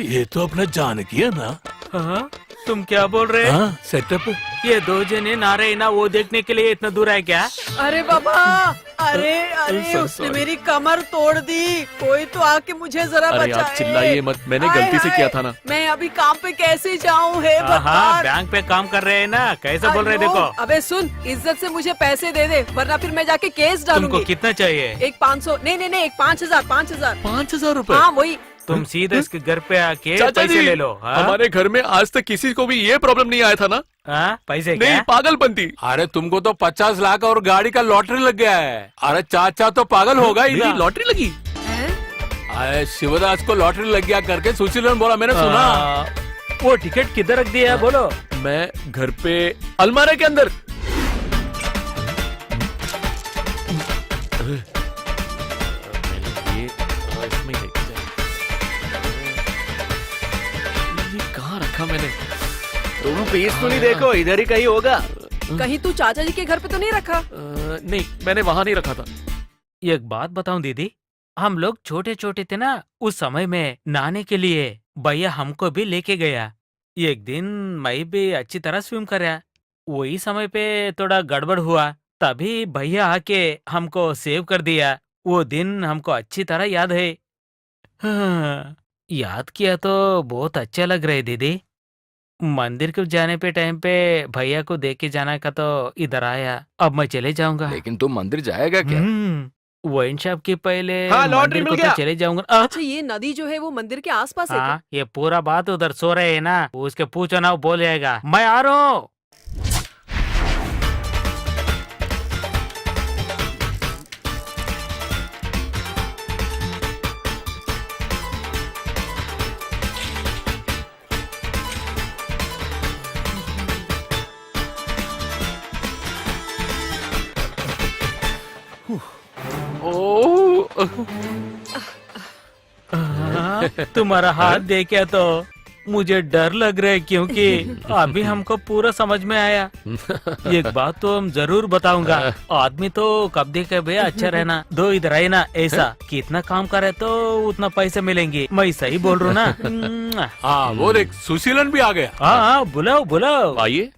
ये तो अपना जानकी है ना?
हाँ? तुम क्या बोल रहे?
हाँ, सेटअप।
ये 2 जने ना रहे ना, वो देखने के लिए इतना दूर है क्या?
अरे बाबा, अरे उसने मेरी कमर तोड़ दी, कोई तो आके मुझे जरा
अरे
बचाए।
आप चिल्लाइए मत, मैंने
हाय,
गलती से
हाय,
किया था ना।
मैं अभी काम पे कैसे जाऊँ? हे
हाँ,
भगवान।
बैंक पे काम कर रहे हैं ना, कैसे बोल रहे हैं?
अयो,
देखो,
अबे सुन, इज्जत से मुझे पैसे दे दे, वरना फिर मैं जाके केस
तुमको
डालूंगी।
कितना चाहिए?
एक 500, नहीं, एक 5000।
5,000 रुपए?
हाँ वही।
तुम सीधे इसके घर पे आके
चाचा
पैसे
जी,
ले लो। हाँ?
हमारे घर में आज तक किसी को भी ये प्रॉब्लम नहीं आया था ना?
हाँ? पैसे
नहीं,
क्या?
पागलपंती।
अरे तुमको तो 50 लाख और गाड़ी का लॉटरी लग गया है। अरे चाचा तो पागल होगा ही ना।
मेरी लॉटरी लगी?
हैं?
अरे शिवदास को लॉटरी लग गया करके सुशीलन बोला, मैंने सुना।
वो टिकट किधर रख दिया है बोलो?
मैं घर पे अलमारी के अंदर। इसमें ही लेके जाए। ये कहाँ रखा मैंने?
तुम पीसफुली देखो, इधर ही कहीं होगा।
कहीं तू चाचा जी के घर पे तो नहीं रखा?
नहीं, मैंने वहां नहीं रखा था।
एक बात बताऊं दीदी, हम लोग छोटे छोटे थे ना, उस समय में नहाने के लिए भैया हमको भी लेके गया। एक दिन मैं भी अच्छी तरह स्विम कराया, वही समय पे थोड़ा गड़बड़ हुआ, तभी भैया आके हमको सेव कर दिया। वो दिन हमको अच्छी तरह याद है। हाँ, याद किया तो बहुत अच्छा लग रहा है दीदी। मंदिर को जाने पे टाइम पे भैया को देख के जाना का तो इधर आया, अब मैं चले जाऊंगा।
लेकिन तुम मंदिर जाएगा क्या?
वाइन शॉप के पहले
हाँ, लॉटरी
मंदिर
मिल
को
गया।
तो चले जाऊंगा।
अच्छा, ये नदी जो है वो मंदिर के आसपास है क्या?
हाँ, ये पूरा बात उधर सो रहे है ना, उसके पूछो ना, वो बोल जाएगा मैं आ रहा हूँ। तुम्हारा हाथ देखे तो मुझे डर लग रहा है, क्योंकि अभी हमको पूरा समझ में आया। एक बात तो हम जरूर बताऊंगा, आदमी तो कब देखे भैया अच्छा रहना, दो इधर आए ना, ऐसा कितना काम करे तो उतना पैसे मिलेंगे। मैं सही बोल रहा हूँ ना?
हाँ वो देख, सुशीलन भी आ गया।
हाँ, बुलाओ बुलाओ।
आइए।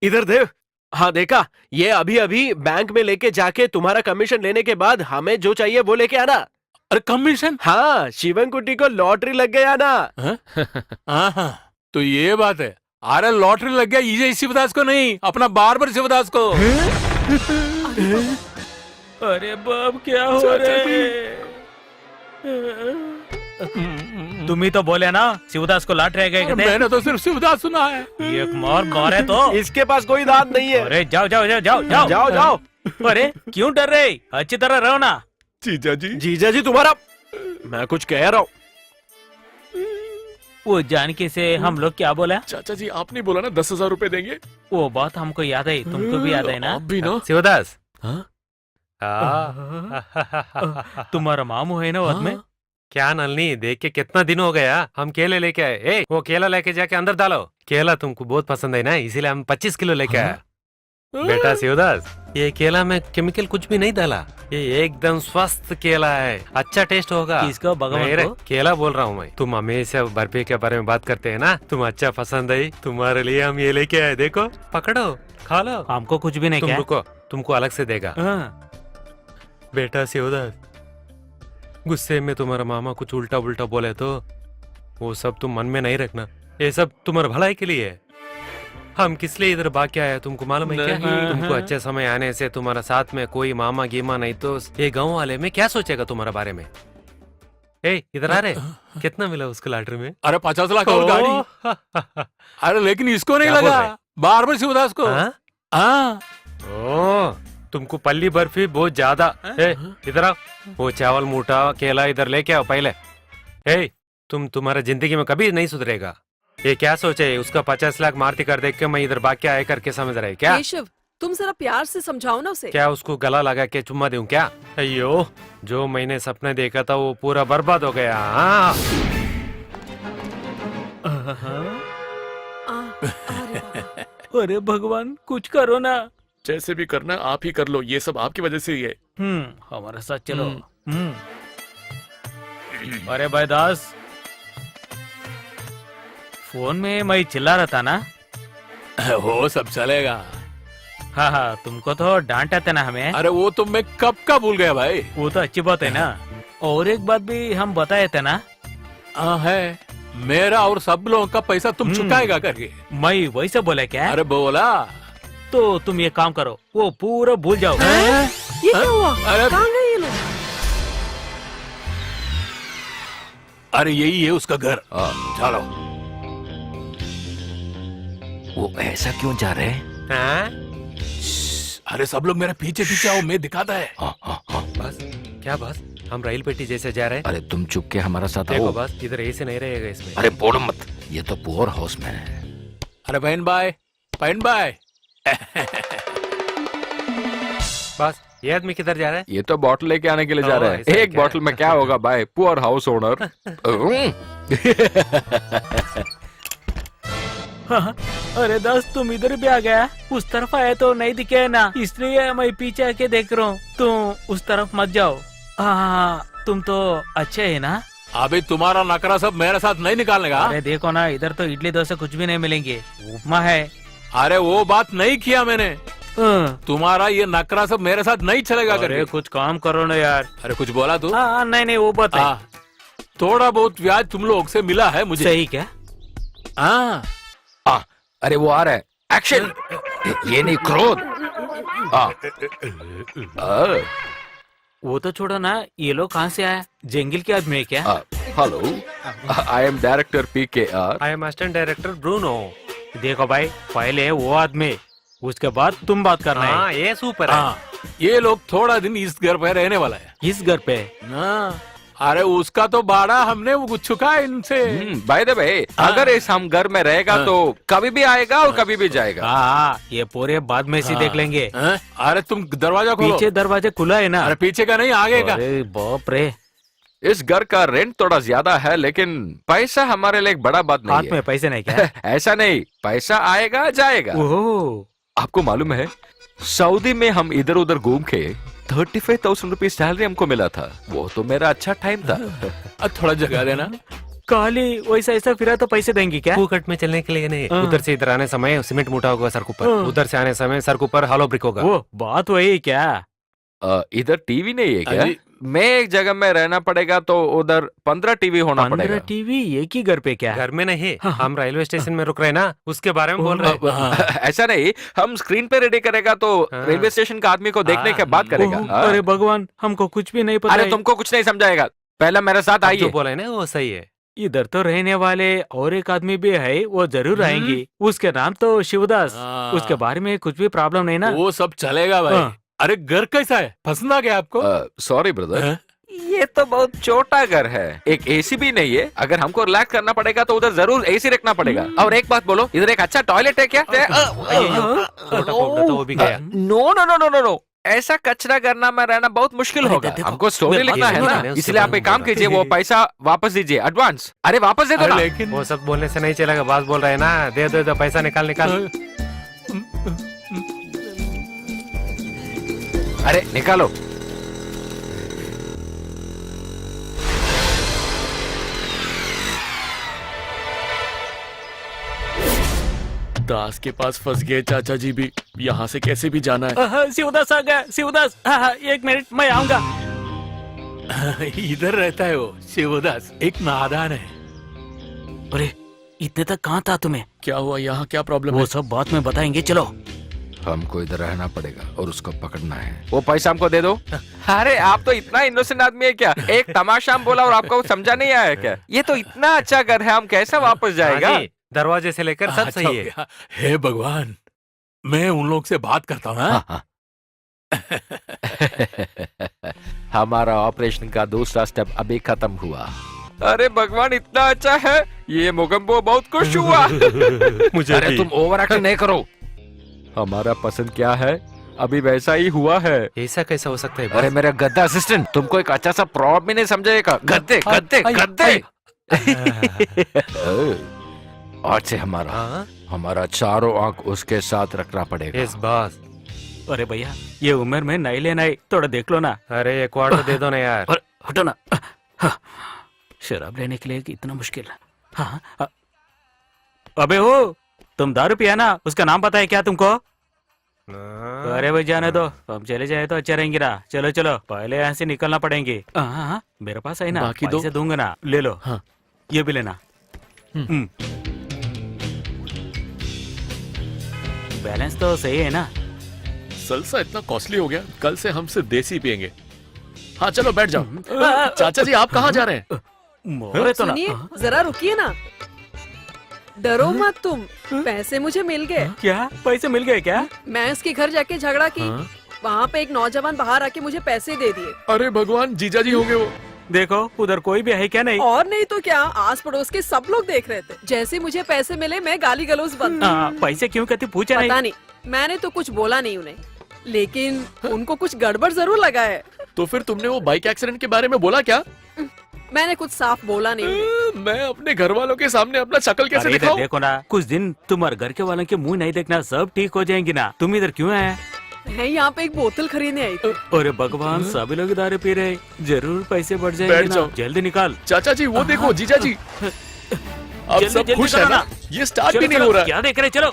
इधर देव। हाँ देखा, ये अभी अभी बैंक में लेके जाके तुम्हारा कमीशन लेने के बाद हमें जो चाहिए वो लेके आना।
अरे कमीशन?
हाँ, शिवन कुटी को लॉटरी लग गया ना।
हाँ, तो ये बात है। अरे लॉटरी लग गया ये शिवदास को नहीं, अपना बार शिवदास को।
अरे बाप, क्या हो रहा है? तुम ही तो बोले ना शिवदास को लॉटरी आ गए।
मैंने तो सिर्फ शिवदास सुना है।
एक मार मारे तो
इसके पास कोई दांत नहीं है।
अरे जाओ जाओ जाओ जाओ जाओ
जाओ जाओ।
अरे क्यों डर रहे? अच्छी तरह रहो ना।
जीजा जी।
जीजा जी तुम्हारा, मैं कुछ कह रहा हूँ।
वो जानकी से हम लोग क्या बोला?
चाचा जी, आपने बोला ना 10,000 रुपए देंगे।
वो बात हमको याद है, तुमको भी याद है ना?
आप भी ना।
शिवदास।
हाँ?
तुम्हारा मामू है ना बाद में?
क्या नलनी, देख के कितना दिन हो गया। हम केले लेके आए। ए, वो केला लेके जाके अंदर डालो। केला तुमको बहुत पसंद है ना, इसीलिए हम 25 किलो लेके आए। बेटा शिवदास, ये केला में केमिकल कुछ भी नहीं डाला, ये एकदम स्वस्थ केला है, अच्छा टेस्ट होगा।
किसको, भगवान
मेरे
को?
केला बोल रहा हूँ मैं। तुम हमेशा बर्फी के बारे में बात करते हैं ना, तुम अच्छा पसंद आई, तुम्हारे लिए हम ये लेके आए, देखो पकड़ो खा लो।
हमको कुछ भी नहीं
तुम
क्या?
रुको, तुमको अलग से देगा।
हाँ।
बेटा शिवदास, गुस्से में तुम्हारा मामा कुछ उल्टा उल्टा बोले तो वो सब तुम मन में नहीं रखना, ये सब तुम्हारे भलाई के लिए है। हम किस लिए इधर भाग के आए तुमको मालूम है क्या?
नहीं।
तुमको अच्छे समय आने से तुम्हारा साथ में कोई मामा गीमा नहीं तो ये गांव वाले में क्या सोचेगा तुम्हारे बारे में? ए इधर आ रहे, कितना मिला उसको लॉटरी में?
अरे 50 लाख और गाड़ी। अरे लेकिन इसको नहीं
क्या बोल
लगा,
रहे?
बार शिवदास को।
हाँ?
हाँ।
ओ, तुमको पल्ली बर्फी बहुत ज्यादा। ए इधर आओ, वो चावल मोटा केला इधर लेके आओ पहले। ए तुम्हारा जिंदगी में कभी नहीं सुधरेगा। ये क्या सोचे, उसका 50 लाख मारती कर देख के मैं इधर भाग के आए करके समझ रहे क्या?
केशव, तुम जरा प्यार से समझाओ ना उसे।
क्या उसको गला लगा के चुम्मा दूं क्या? अयो, जो मैंने सपने देखा था वो पूरा बर्बाद हो गया। हाँ।
अरे बाबा।
अरे भगवान, कुछ करो ना।
जैसे भी करना आप ही कर लो, ये सब आपकी वजह से ही है।
हमारे साथ चलो। अरे भाई दास, फोन में मैं चिल्ला रहा था ना।
वो सब चलेगा।
हाँ हाँ, तुमको तो डांटा था ना हमें।
अरे वो तो मैं कब का भूल गया भाई।
वो तो अच्छी बात है ना। और एक बात भी हम बताए थे ना।
हाँ है, मेरा और सब लोगों का पैसा तुम चुकाएगा करके।
मैं वैसे बोला क्या?
अरे बोला
तो तुम ये काम करो, वो पूरा भूल जाओ।
ये क्या हुआ?
अरे-
कहाँ गए ये लोग?
अरे यही है उसका घर। चलो।
वो ऐसा क्यों जा रहे हैं?
हाँ?
अरे सब लोग मेरे पीछे पीछे आओ, मैं दिखाता है।
बस क्या बस, हम रेल पेटी जैसे जा रहे हैं।
अरे तुम चुप के हमारा साथ
देखो
आओ।
बस, इधर ऐसे नहीं रहेगा इसमें।
अरे बोलो मत, ये तो पुअर हाउस में है।
अरे बहन भाई।
बस ये आदमी किधर जा रहा है?
ये तो बॉटल लेके आने के लिए जा
ओह,
रहे हैं।
ऐसा है
एक
क्या?
बॉटल में क्या होगा भाई, पुअर हाउस ओनर।
अरे दास, तुम इधर भी आ गया। उस तरफ आए तो नहीं दिखे ना, इसलिए मैं पीछे आके देख रहा हूँ। तुम उस तरफ मत जाओ। हाँ, तुम तो अच्छे है ना?
अभी तुम्हारा नखरा सब मेरे साथ नहीं निकालने का।
अरे देखो ना, इधर तो इडली डोसा कुछ भी नहीं मिलेंगे, उपमा है।
अरे वो बात नहीं किया मैंने। तुम्हारा ये नखरा सब मेरे साथ नहीं चलेगा
अरे
करके।
कुछ काम करो ना यार।
अरे कुछ बोला तू?
हाँ नहीं, वो बात है।
हाँ, थोड़ा बहुत ब्याज तुम लोग से मिला है मुझे।
सही क्या?
हाँ।
अरे वो आ रहा है, एक्शन। ये नहीं, क्रोध।
वो तो छोड़ो ना, ये लोग कहाँ से आया? जंगल के आदमी है क्या?
Hello, I am director PKR।
I am assistant director Bruno.
देखो भाई, पहले वो आदमी, उसके बाद तुम बात करना है।
हाँ ये सुपर है।
हाँ, ये लोग थोड़ा दिन इस घर पे रहने वाला है।
इस घर पे?
हाँ। अरे उसका तो बाड़ा हमने वो चुका है इनसे।
बाय द वे, अगर इस हम घर में रहेगा तो कभी भी आएगा और कभी भी जाएगा।
हाँ, ये पूरे बाद में से देख लेंगे।
हाँ? अरे तुम दरवाजा खोलो।
पीछे दरवाजा खुला है ना?
अरे पीछे का नहीं, आगे का।
अरे बाप रे,
इस घर का रेंट थोड़ा ज्यादा है, लेकिन पैसा हमारे लिए एक बड़ा बात
हाथ
नहीं
में
है।
पैसे नहीं क्या?
ऐसा नहीं, पैसा आएगा जाएगा।
ओह,
आपको मालूम है, सऊदी में हम इधर उधर घूम के 35,000 रुपीज सैलरी हमको मिला था। वो तो मेरा अच्छा टाइम था।
थोड़ा जगह देना।
काली वैसा ऐसा फिरा तो पैसे देंगे क्या?
फूकट में चलने के लिए नहीं। उधर से इधर आने समय सीमेंट मोटा होगा सर के ऊपर, उधर से आने समय सर के ऊपर हॉलो ब्रिक होगा।
वो बात वही क्या?
इधर टीवी नहीं है क्या?
अजी-
मैं एक जगह में रहना पड़ेगा तो उधर 15 टीवी होना
15
पड़ेगा।
टीवी एक ही घर पे क्या?
घर में नहीं, हम रेलवे स्टेशन में रुक रहे हैं ना, उसके बारे में बोल रहे हैं।
हाँ।
ऐसा नहीं, हम स्क्रीन पे रेडी करेगा तो
हाँ।
रेलवे स्टेशन का आदमी को देखने के बाद करेगा।
ओह,
हाँ।
अरे भगवान, हमको कुछ भी नहीं पता
अरे
है।
तुमको कुछ नहीं समझाएगा, पहले मेरे साथ
जो
आइए।
बोला है ना वो सही है।
इधर तो रहने वाले और एक आदमी भी है, वो जरूर आएंगे। उसके नाम तो शिवदास।
हाँ।
उसके बारे में कुछ भी प्रॉब्लम नहीं ना?
वो सब चलेगा भाई।
हाँ।
अरे घर कैसा है, पसंद आ गया आपको?
सॉरी ब्रदर,
हाँ?
ये तो बहुत छोटा घर है, एक एसी भी नहीं है। अगर हमको रिलैक्स करना पड़ेगा तो उधर जरूर एसी रखना पड़ेगा। और एक बात बोलो, इधर एक अच्छा टॉयलेट है क्या?
छोटा पोपटा तो वो भी गया।
No no no no no no, ऐसा कचरा करना में रहना बहुत मुश्किल होगा। हमको स्टोरी लिखना है ना, इसलिए आप एक काम कीजिए, वो पैसा वापस दीजिए, एडवांस। अरे वापस दे दो
अरे
ना।
लेकिन
वो सब बोलने से नहीं चलेगा, बात बोल रहे हैं ना, दे दो पैसा निकाल।
अरे निकालो।
दास के पास फंस गए चाचा जी भी। यहाँ से कैसे भी जाना है।
शिवदास आ गया। शिवदास, एक मिनट, मैं आऊंगा।
इधर रहता है वो शिवदास, एक नादान है।
अरे इतने तक कहाँ था तुम्हें?
क्या हुआ यहाँ, क्या प्रॉब्लम
वो
है?
सब बात में बताएंगे, चलो।
हमको इधर रहना पड़ेगा और उसको पकड़ना है। वो पैसा हमको दे दो।
अरे आप तो इतना इनोसेंट आदमी है क्या? एक तमाशा बोला और आपको समझा नहीं आया क्या? ये तो इतना अच्छा घर है, हम कैसे वापस जाएगा?
हाँ जी, दरवाजे से लेकर सब
अच्छा
सही
हो
है।
गया। हे भगवान, मैं उन लोग से बात करता हूँ। हाँ?
हाँ। हमारा ऑपरेशन का दूसरा स्टेप अभी खत्म हुआ।
अरे भगवान इतना अच्छा है, ये मोगम्बो बहुत खुश हुआ।
मुझे
अरे
भी।
तुम ओवर एक्टिंग नहीं करो। हमारा पसंद क्या है अभी वैसा ही हुआ है।
ऐसा कैसा हो सकता है?
अरे मेरा गद्दा असिस्टेंट, तुमको एक अच्छा सा प्रॉप भी नहीं समझेगा। गद्दे गद्दे गद्दे। आज से हमारा चारों आंख उसके साथ रखना पड़ेगा।
इस बात।
अरे भैया, ये उम्र में नहीं लेना है, थोड़ा देख लो ना।
अरे एक क्वार्टर दे दो ना यार।
और हटो ना। शराब लेने के लिए इतना मुश्किल है। हाँ, अबे हो, तुम दारू पिया ना, उसका नाम पता है क्या तुमको? अरे भाई जाने दो, हम चले जाए तो अच्छा रहेंगे ना। चलो चलो, पहले यहाँ से निकलना पड़ेंगे। हाँ, मेरे पास है ना,
बाकी दो
पैसे दूंगा ना, ले लो।
हाँ।
ये भी लेना। बैलेंस तो सही है ना?
सलसा इतना कॉस्टली हो गया, कल से हम सिर्फ देसी पियेंगे। हाँ चलो बैठ जाओ। चाचा जी आप कहाँ जा रहे हैं?
मोरे तो ना।
सुनिए, जरा रुकिए ना। डरो मत तुम, पैसे मुझे मिल गए।
क्या पैसे मिल गए क्या?
मैं उसके घर जाके झगड़ा की, वहाँ पे एक नौजवान बाहर आके मुझे पैसे दे दिए।
अरे भगवान, जीजा जी होंगे वो।
देखो उधर कोई भी है क्या? नहीं।
और नहीं तो क्या, आस पड़ोस के सब लोग देख रहे थे। जैसे मुझे पैसे मिले मैं गाली गलौज बंद।
पैसे क्यों कहती, पूछा
पता
नहीं।
मैंने तो कुछ बोला नहीं उन्हें, लेकिन उनको कुछ गड़बड़ जरूर लगा है।
तो फिर तुमने वो बाइक एक्सीडेंट के बारे में बोला क्या?
मैंने कुछ साफ बोला नहीं उन्हें।
मैं अपने घर वालों के सामने अपना शक्ल कैसे
अरे इधर
दिखाऊं?
देखो ना, कुछ दिन तुम्हारे घर के वालों के मुंह नहीं देखना, सब ठीक हो जाएंगे ना। तुम इधर क्यों आए?
मैं यहाँ पे एक बोतल खरीदने आई थी।
अरे भगवान, सभी लोग दारू पी रहे, जरूर पैसे बढ़ जाएंगे
बैठ
ना।
जाओ।
जल्दी निकाल।
चाचा जी वो देखो, जीजा जी अब
जल्दी
सब
जल्दी
खुश
करो
है ना?
ना।
ये स्टार्ट
चलो,
भी नहीं
चलो,
हो रहा।
क्या देख रहे, चलो।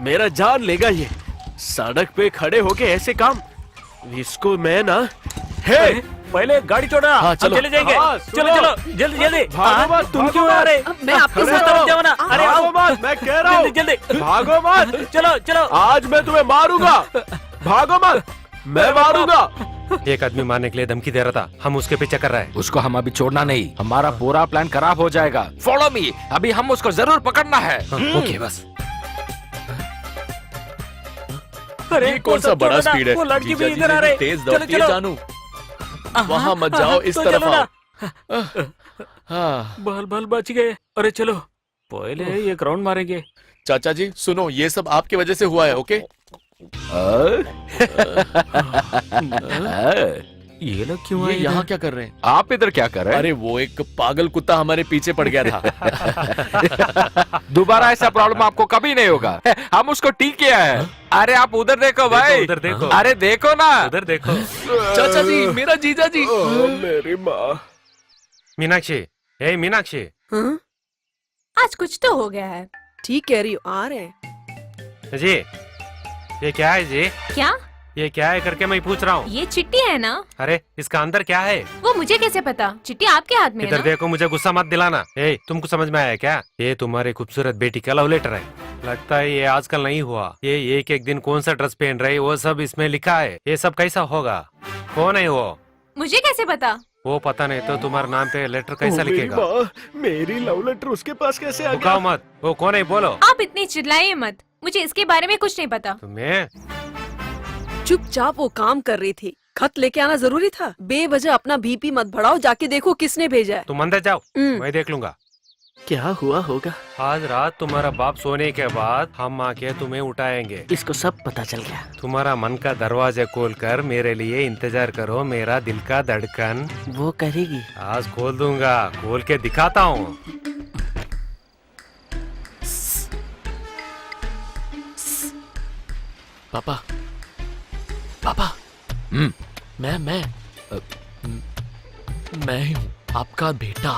मेरा जान लेगा ये। सड़क पे खड़े होके ऐसे काम, इसको मैं ना।
हे, पहले गाड़ी छोड़ना।
हाँ,
हम
चलो।
चले जाएंगे।
हाँ,
चलो
सुनो।
चलो, जल्दी जल्दी।
भागो मत,
तुम
भागो
क्यों आ
मत।
रहे?
मैं आपके
अरे
साथ
तरफ जाओ ना। अरे आओ,
भागो मत, मैं कह रहा हूँ।
जल्दी जल्दी।
भागो मत,
चलो चलो।
आज मैं तुम्हें मारूंगा। भागो मत, मैं मारूंगा।
एक आदमी मारने के लिए धमकी दे रहा था, हम उसके पीछे कर रहे हैं।
उसको हम अभी छोड़ना नहीं, हमारा पूरा प्लान खराब हो जाएगा। फॉलो मी, अभी हम उसको जरूर पकड़ना है।
ओके बस।
अरे
ये कौन सा बड़ा स्पीड है?
वो लड़की
जीजा
भी
जी
इधर आ
ने
रहे।
तेज
चलो
दौड़ती है
चलो।
जानू। वहाँ मत जाओ, इस
तो
तरफ
चलो ना।
आओ। हाँ
बाल बाल बच गए। अरे चलो, पहले एक राउंड मारेंगे।
चाचा जी सुनो, ये सब आपकी वजह से हुआ है। ओके
ये लोग क्यों
ये
आए
यहाँ
इधर?
क्या कर रहे हैं?
आप इधर क्या कर रहे हैं?
अरे वो एक पागल कुत्ता हमारे पीछे पड़ गया था।
दोबारा ऐसा प्रॉब्लम आपको कभी नहीं होगा। हम उसको ठीक किया है। अरे आप उधर देखो भाई,
उधर देखो।
अरे देखो ना।
उधर देखो।
चाचा जी, मेरा जीजा जी।
मेरी माँ।
मीनाक्षी, हे मीनाक्षी।
हाँ?
आज कुछ तो हो गया है।
ठीक कह रही हो, आ रहे हैं।
जी, ये क्या है जी?
क्या?
ये क्या है करके मैं पूछ रहा हूँ।
ये चिट्ठी है ना?
अरे इसका अंदर क्या है?
वो मुझे कैसे पता? चिट्ठी आपके हाथ में है
इधर
ना?
देखो, मुझे गुस्सा मत दिलाना। ए, तुमको समझ में आया क्या? ये तुम्हारी खूबसूरत बेटी का लव लेटर है। लगता है ये आजकल नहीं हुआ। ये एक एक दिन कौन सा ड्रेस पहन रही, वो सब इसमें लिखा है। ये सब कैसा होगा? कौन है वो?
मुझे कैसे पता?
वो पता नहीं तो तुम्हारे नाम पे लेटर कैसा
मेरी
लिखेगा?
माँ, मेरी लव लेटर उसके पास कैसे आ गया?
रुकाओ मत। वो कौन है बोलो।
आप इतनी चिल्लाइए मत, मुझे इसके बारे में कुछ नहीं पता।
तुम्हें
चुपचाप वो काम कर रही थी। खत लेके आना जरूरी था। बेवजह अपना बीपी मत बढ़ाओ, जाके देखो किसने भेजा है।
तुम अंदर जाओ, मैं देख लूंगा।
क्या हुआ होगा?
आज रात तुम्हारा बाप सोने के बाद हम आके तुम्हें उठाएंगे।
इसको सब पता चल गया।
तुम्हारा मन का दरवाजा खोलकर मेरे लिए इंतजार करो। मेरा दिल का धड़कन
वो करेगी।
आज खोल दूंगा, खोल के दिखाता हूँ।
पापा पापा मैं ही हूँ आपका बेटा।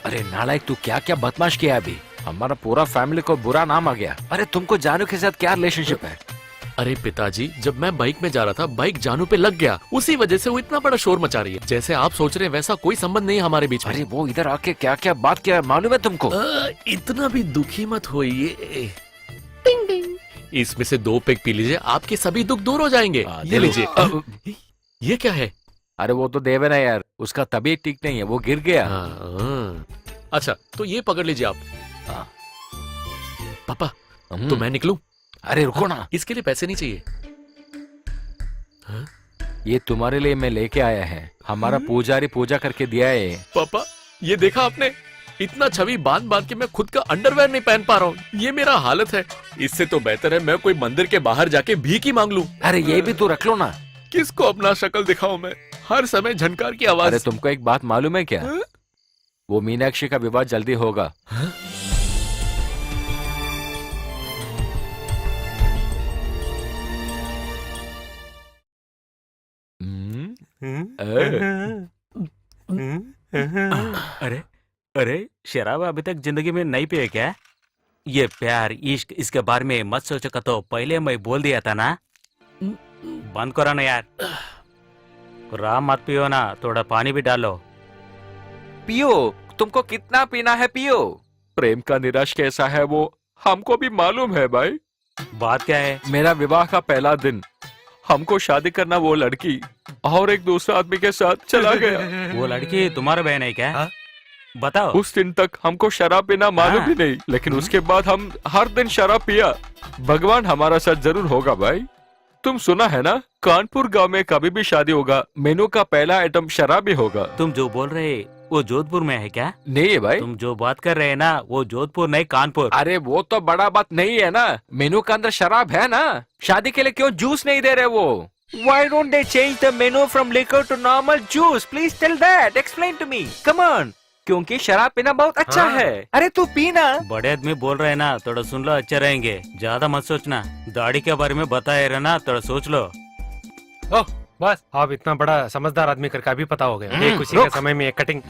अरे नालायक, तू क्या क्या बदमाश किया अभी। हमारा पूरा फैमिली को बुरा नाम आ गया। अरे तुमको जानू के साथ क्या रिलेशनशिप है?
अरे पिताजी, जब मैं बाइक में जा रहा था, बाइक जानू पे लग गया, उसी वजह से वो इतना बड़ा शोर मचा रही है। जैसे आप सोच रहे हैं वैसा कोई संबंध नहीं है हमारे बीच में।
अरे वो इधर आके क्या क्या बात किया मालूम है तुमको?
इतना भी दुखी मत होइए। इसमें से 2 पेग पी लीजिए, आपके सभी दुख दूर हो जाएंगे। ये लीजिए। ये क्या है?
अरे वो तो देवे ना यार, उसका तबीयत ठीक नहीं है, वो गिर गया।
अच्छा तो ये पकड़ लीजिए आप। पापा तो मैं निकलूं?
अरे रुको ना,
इसके लिए पैसे नहीं चाहिए।
ये तुम्हारे लिए मैं लेके आया है। हमारा पुजारी पूजा करके दिया है।
पापा ये देखा आपने, इतना छवि बांध बांध के मैं खुद का अंडरवेयर नहीं पहन पा रहा हूँ। ये मेरा हालत है। इससे तो बेहतर है मैं कोई मंदिर के बाहर जाके भीख ही मांग लूं।
अरे ये भी तो रख लो ना।
किसको अपना शक्ल दिखाऊं मैं? हर समय झनकार की आवाज।
अरे तुमको एक बात मालूम है क्या? वो मीनाक्षी का विवाह जल्दी होगा।
अरे अरे, शराब अभी तक जिंदगी में नहीं पिए क्या? ये प्यार इश्क इसके बारे में मत सोचो का, तो पहले मैं बोल दिया था ना। बंद करो ना यार। राम मत पियो ना, थोड़ा पानी भी डालो।
पियो, तुमको कितना पीना है पियो। प्रेम का निराश कैसा है वो हमको भी मालूम है भाई।
बात क्या है?
मेरा विवाह का पहला दिन, हमको शादी करना वो लड़की और एक दूसरा आदमी के साथ चला गया।
वो लड़की तुम्हारा बहन है क्या? बताओ।
उस दिन तक हमको शराब पीना मालूम भी नहीं, लेकिन उसके बाद हम हर दिन शराब पिया। भगवान हमारा साथ जरूर होगा भाई। तुम सुना है ना, कानपुर गांव में कभी भी शादी होगा, मेनू का पहला आइटम शराब ही होगा।
तुम जो बोल रहे वो जोधपुर में है क्या?
नहीं है भाई।
तुम जो बात कर रहे हैं ना, वो जोधपुर नहीं कानपुर।
अरे वो तो बड़ा बात नहीं है ना, मेनू के अंदर शराब है ना। शादी के लिए क्यों जूस नहीं दे रहे वो? Why don't they change the menu from liquor to normal juice? Please tell that. Explain to me. Come on. क्योंकि शराब पीना बहुत अच्छा है। अरे तू पीना।
बड़े आदमी बोल रहे हैं ना, थोड़ा सुन लो, अच्छे रहेंगे। ज्यादा मत सोचना। दाढ़ी के बारे में बताए रहे ना, थोड़ा सोच लो।
ओह बस, आप इतना बड़ा समझदार आदमी करके अभी पता हो गया। एक खुशी के समय में एक कटिंग।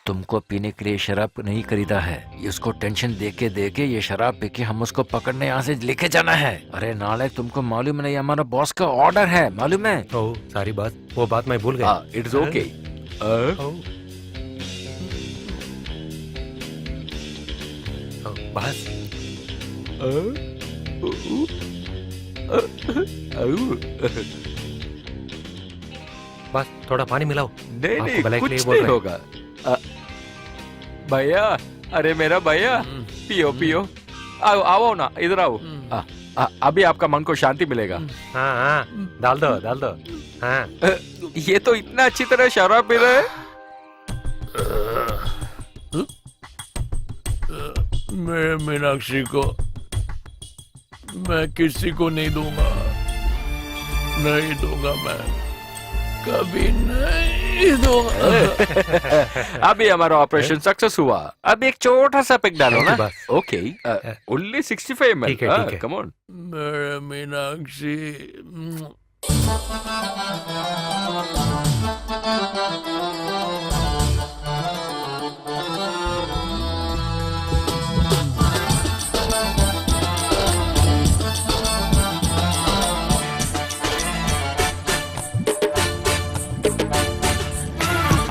तुमको पीने के लिए शराब नहीं खरीदा है, इसको टेंशन देके ये शराब पी के हम उसको पकड़ने यहाँ से लेके जाना है। अरे नालायक, तुमको मालूम नहीं हमारा बॉस का ऑर्डर है, मालूम है?
ओह सारी बात, वो बात मैं भूल गया।
It's okay.
बस बस थोड़ा पानी मिलाओ।
नहीं कुछ नहीं होगा भैया। अरे मेरा भैया, पियो पियो। आओ आओ ना, इधर आओ। अभी आपका मन को शांति मिलेगा।
हाँ, डाल दो। हाँ।
ये तो इतना अच्छी तरह शराब पी रहे हैं।
मैं मीनाक्षी को मैं किसी को नहीं दूंगा मैं कभी नहीं दूंगा।
अभी हमारा ऑपरेशन सक्सेस हुआ। अब एक छोटा सा पिक डालो ना। Okay, only 65 ml।
ठीक है।
कम ऑन
मेरे मीनाक्षी।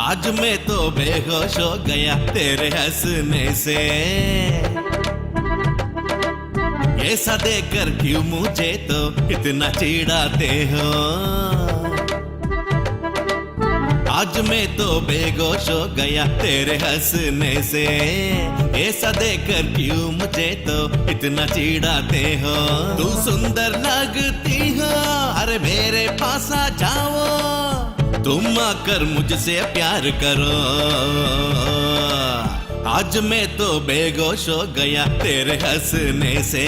आज मैं तो बेहोश हो गया तेरे हंसने से। ऐसा देखकर क्यों मुझे तो इतना चिढ़ाते हो? आज मैं तो बेहोश हो गया तेरे हंसने से। ऐसा देखकर क्यों मुझे तो इतना चिढ़ाते हो? तू सुंदर लगती हो, अरे मेरे पास आ जाओ। तुम आकर मुझसे प्यार करो। आज मैं तो बेहोश हो गया तेरे हंसने से।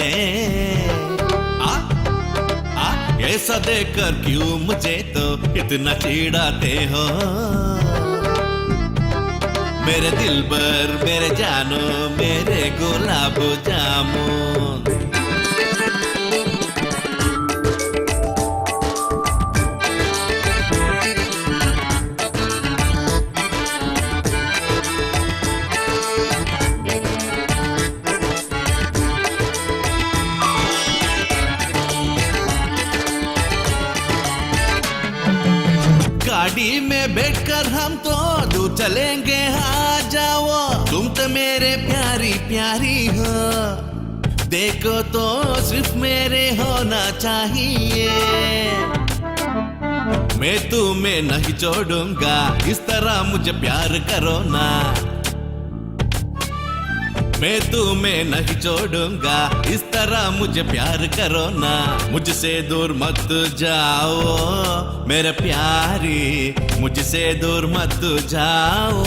ऐसा देखकर क्यों मुझे तो इतना चिढ़ाते हो? मेरे दिलबर, मेरे जानो, मेरे गुलाब जामुन। गाड़ी में बैठकर हम तो दूर चलेंगे, आ जाओ तुम तो मेरे प्यारी प्यारी हो, देखो तो सिर्फ मेरे होना चाहिए, मैं तुम्हें नहीं छोड़ूंगा, इस तरह मुझे प्यार करो ना, मैं तुम्हें नहीं छोड़ूंगा, इस तरह मुझे प्यार करो ना, मुझसे दूर मत जाओ मेरे प्यारी, मुझसे दूर मत जाओ,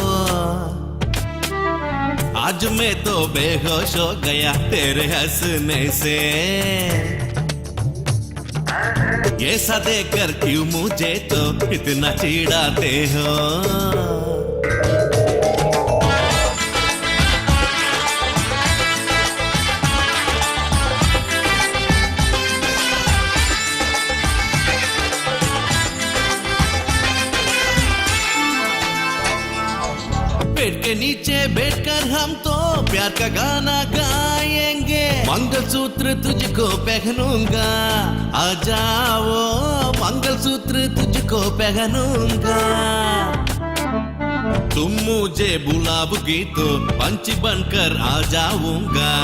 आज मैं तो बेहोश हो गया तेरे हंसने से, ऐसा देखकर क्यों मुझे तो इतना चिढ़ाते हो। पेड़ के नीचे बैठकर हम तो प्यार का गाना गाएंगे, मंगलसूत्र तुझको पहनूंगा, आ जाओ मंगलसूत्र तुझको पहनूंगा, तुम मुझे बुलाओगी तो पंछी बनकर आ जाऊंगा,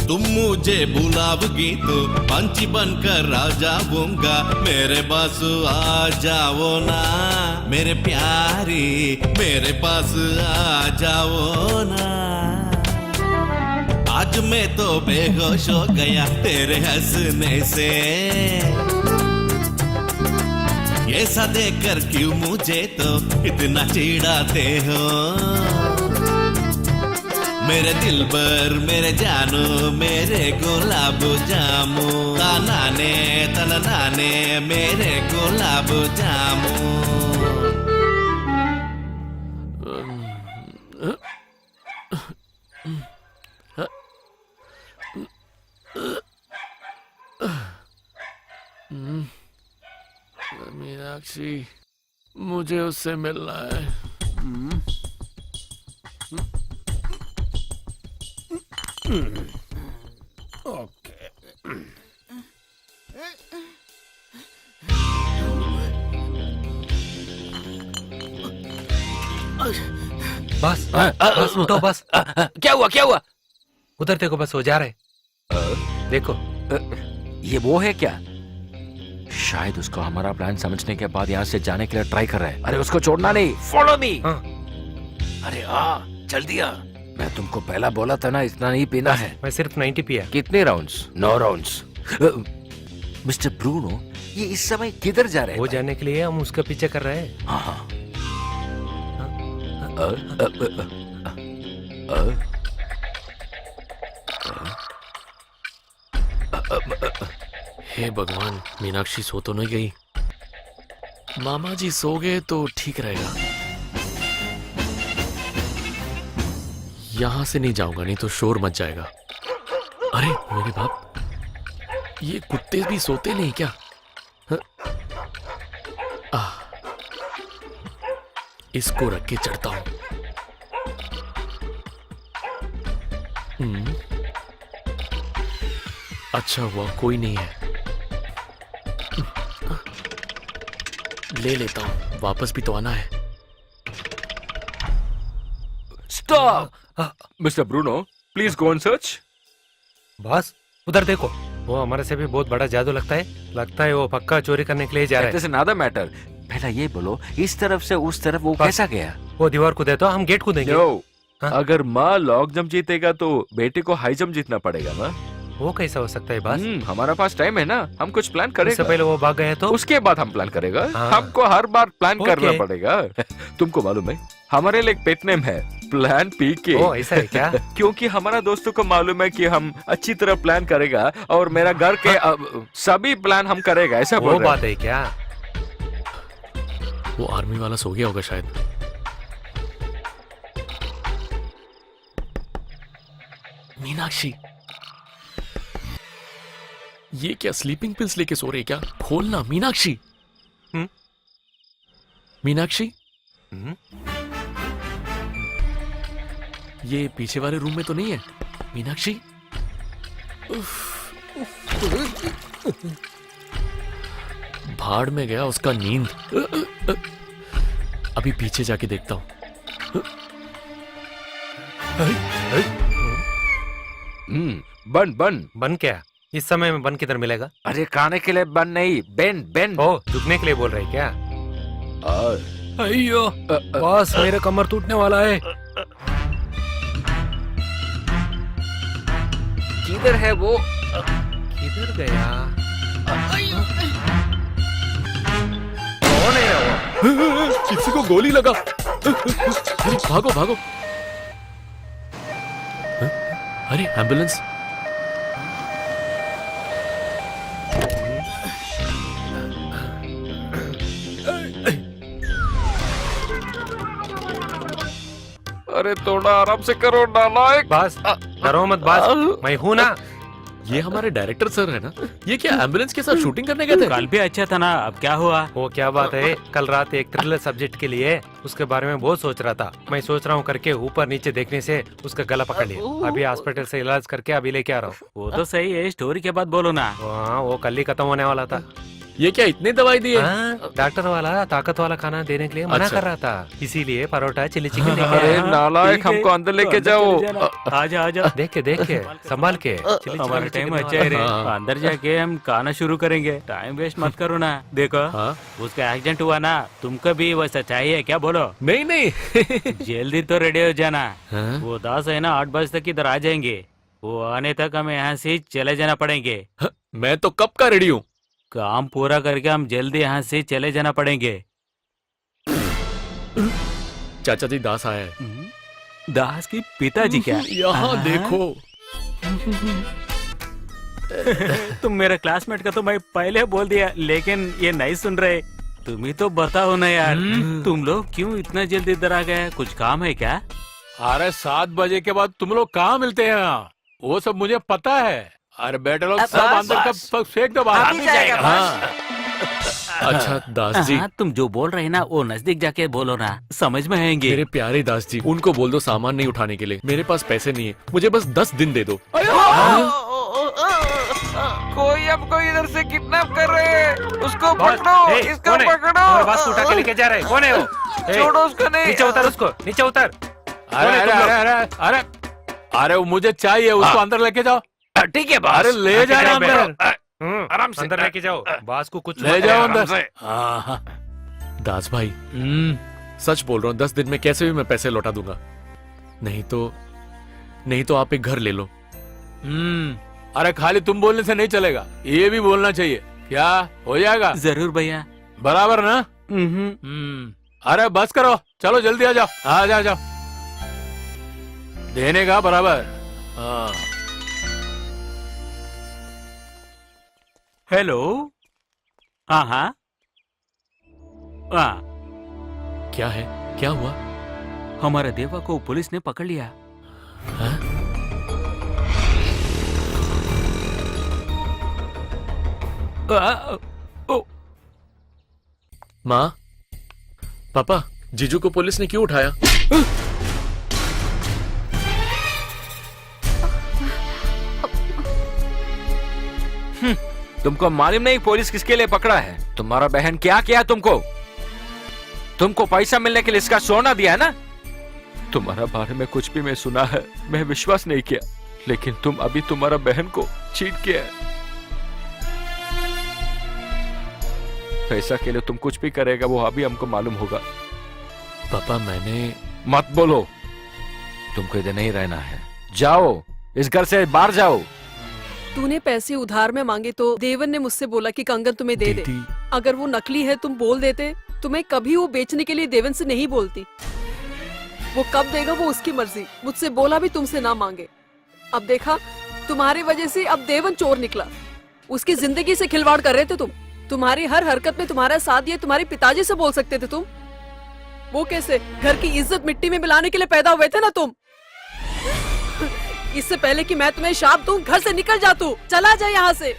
तुम मुझे बुलाओगी तो पंछी बनकर आ जाऊंगा, मेरे पास आ जाओ ना मेरे प्यारी, मेरे पास आ जाओ ना, आज मैं तो बेहोश हो गया तेरे हंसने से, ऐसा देखकर क्यों मुझे तो इतना चिढ़ाते हो, मेरे दिल पर मेरे जानो मेरे गुलाब जामू, तानाने तननाने मेरे गुलाब जामू।
मीनाक्षी, मुझे उससे मिलना है।
ओके,
बस बस उठो बस।
क्या हुआ क्या हुआ?
उधर देखो, बस हो जा रहे। देखो
ये वो है क्या? शायद उसको हमारा प्लान समझने के बाद यहाँ से जाने के लिए ट्राई कर रहा है। अरे उसको छोड़ना नहीं, फॉलो मी। अरे जल्दी आ। मैं तुमको पहला बोला था ना, इतना नहीं पीना है।
मैं सिर्फ 90 पिया।
कितने राउंड्स? 9 राउंड्स। मिस्टर ब्रूनो, ये इस समय किधर जा रहे हैं?
वो जाने के लिए हम उसका पीछे कर रहे हैं।
हाँ।
हे भगवान, मीनाक्षी सो तो नहीं गई? मामा जी सो गए तो ठीक रहेगा। यहां से नहीं जाऊंगा, नहीं तो शोर मच जाएगा। अरे मेरे बाप, ये कुत्ते भी सोते नहीं क्या? इसको रख के चढ़ता हूं। अच्छा हुआ कोई नहीं है, ले लेता हूं। वापस भी तो आना है।
Stop! Mister Bruno, please go and search.
Boss उधर देखो, वो हमारे से भी बहुत बड़ा जादू लगता है वो पक्का चोरी करने के लिए जा रहा है।
That is another matter. पहला ये बोलो, इस तरफ से उस तरफ वो कैसा गया?
वो दीवार को दे तो हम गेट को देंगे।
अगर माँ लॉन्ग जंप जीतेगा तो बेटे को हाई जंप जीतना पड़ेगा ना।
वो कैसा हो सकता है बॉस?
हमारा पास टाइम है ना, हम कुछ प्लान करेंगे।
इससे पहले वो भाग गए तो
उसके बाद हम प्लान करेगा। हमको हर बार प्लान करना पड़ेगा। तुमको मालूम है, हमारे लिए एक पेट नेम है, प्लान पीके।
ऐसा है क्या?
क्योंकि हमारा दोस्तों को मालूम है कि हम अच्छी तरह प्लान करेगा और मेरा घर के सभी प्लान हम करेगा, ऐसा
वो बात है क्या?
वो आर्मी वाला सो गया होगा शायद। मीनाक्षी, ये क्या स्लीपिंग पिल्स लेके सो रही क्या? खोलना मीनाक्षी। मीनाक्षी, ये पीछे वाले रूम में तो नहीं है? मीनाक्षी, भाड़ में गया उसका नींद। अभी पीछे जाके देखता हूँ।
बन बन
बन क्या? इस समय में बन किधर मिलेगा?
अरे खाने के लिए बन नहीं, बेन बेन।
ओ, झुकने के लिए बोल रहे क्या?
अयो बॉस, मेरे कमर टूटने वाला है।
किधर है वो?
किधर गया? कौन है वो?
किसी को गोली लगा। अरे भागो भागो। अरे एम्बुलेंस।
अरे थोड़ा आराम से करो नालायक।
बस डरो मत बस, मैं हूं ना।
ये हमारे डायरेक्टर सर है ना? ये क्या एम्बुलेंस के साथ शूटिंग करने गए थे?
कल भी अच्छा था ना, अब क्या हुआ?
वो क्या बात है, कल रात एक थ्रिलर सब्जेक्ट के लिए उसके बारे में बहुत सोच रहा था। मैं सोच रहा हूँ करके ऊपर नीचे देखने से उसका गला पकड़ लिया। अभी हॉस्पिटल से इलाज करके अभी लेके आ रहा हूँ।
वो तो सही है, स्टोरी के बाद बोलो ना।
हाँ, वो कल ही खत्म होने वाला था।
ये क्या इतनी दवाई दी है?
डॉक्टर वाला ताकत वाला खाना देने के लिए मना कर रहा था, इसीलिए परोठा चिली चिकन लेके
अरे
आया।
नालायक, हमको अंदर लेके जाओ।
आजा आजा,
देख के संभाल के। चिली
हमारा
चिकन
टाइम अच्छा है रे। अंदर जाके हम खाना शुरू करेंगे, टाइम वेस्ट मत करो ना। देखो उसका एक्सीडेंट हुआ ना, तुमको भी वैसा चाहिए क्या? बोलो।
नहीं नहीं।
जल्दी तो रेडी हो जाना। वो दास है ना 8 बजे तक इधर आ जाएंगे। वो आने तक हमें यहाँ से चले जाना पड़ेंगे।
मैं तो कब का रेडी हूँ।
काम पूरा करके हम जल्दी यहाँ से चले जाना पड़ेंगे।
चाचा जी दास आया है।
दास की पिताजी क्या?
यहाँ देखो।
तुम मेरे क्लासमेट का तो मैं पहले बोल दिया, लेकिन ये नहीं सुन रहे। तुम ही तो बताओ ना यार, तुम लोग क्यों इतना जल्दी इधर आ गए? कुछ काम है क्या?
अरे 7 बजे के बाद तुम लोग कहाँ मिलते हैं यहाँ? वो सब मुझे पता है। अरे बेटे लोग सब अंदर कब सब फेंक दो बाहर।
हाँ। अच्छा दास जी,
तुम जो बोल रहे हैं ना वो नजदीक जाके बोलो ना, समझ में आएंगे।
मेरे प्यारे दास जी, उनको बोल दो सामान नहीं उठाने के लिए। मेरे पास पैसे नहीं है, मुझे बस 10 दिन दे दो।
कोई हमको इधर से किडनैप कर रहे हैं। उसको पकड़ो, इसको पकड़ो।
बस उठा के लेके जा रहे। कौन है वो?
छोड़ो उसको नहीं।
नीचे उतर, उसको नीचे उतर।
अरे अरे अरे अरे अरे वो मुझे चाहिए, उसको अंदर लेके जाओ।
ठीक है बॉस।
अरे ले जा रहा अंदर,
आराम से
अंदर लेके जाओ। बास को कुछ
ले जाओ अंदर।
दास भाई सच बोल रहा हूँ, 10 दिन में कैसे भी मैं पैसे लौटा दूंगा। नहीं तो आप एक घर ले लो।
अरे खाली तुम बोलने से नहीं चलेगा, ये भी बोलना चाहिए। क्या हो जाएगा?
जरूर भैया।
बराबर ना? अरे बस करो, चलो जल्दी आ जाओ। आ जाओ देने का बराबर। हाँ।
हेलो। हाँ।
क्या है? क्या हुआ?
हमारे देवा को पुलिस ने पकड़ लिया।
माँ, पापा, जीजू को पुलिस ने क्यों उठाया?
तुमको मालूम नहीं पुलिस किसके लिए पकड़ा है? तुम्हारा बहन क्या किया तुमको पैसा मिलने के लिए इसका सोना दिया है ना? तुम्हारा बारे में कुछ भी मैं सुना है, मैं विश्वास नहीं किया, लेकिन तुम अभी तुम्हारा बहन को चीट किया है। पैसा के लिए तुम कुछ भी करेगा, वो अभी हमको मालूम होगा।
पापा मैंने।
मत बोलो, तुमको इधर नहीं रहना है। जाओ, इस घर से बाहर जाओ।
तूने पैसे उधार में मांगे तो देवन ने मुझसे बोला कि कंगन तुम्हें दे दे। अगर वो नकली है तुम बोल देते तो मैं कभी वो बेचने के लिए देवन से नहीं बोलती। वो कब देगा वो उसकी मर्जी। मुझसे बोला भी तुमसे ना मांगे। अब देखा, तुम्हारी वजह से अब देवन चोर निकला। उसकी जिंदगी से खिलवाड़ कर रहे थे तुम। तुम्हारी हर हरकत में तुम्हारा साथ ये तुम्हारे पिताजी से बोल सकते थे तुम। वो कैसे? घर की इज्जत मिट्टी में मिलाने के लिए पैदा हुए थे ना तुम। इससे पहले कि मैं तुम्हें शाप दूं, घर से निकल जा तू। चला जा यहाँ से।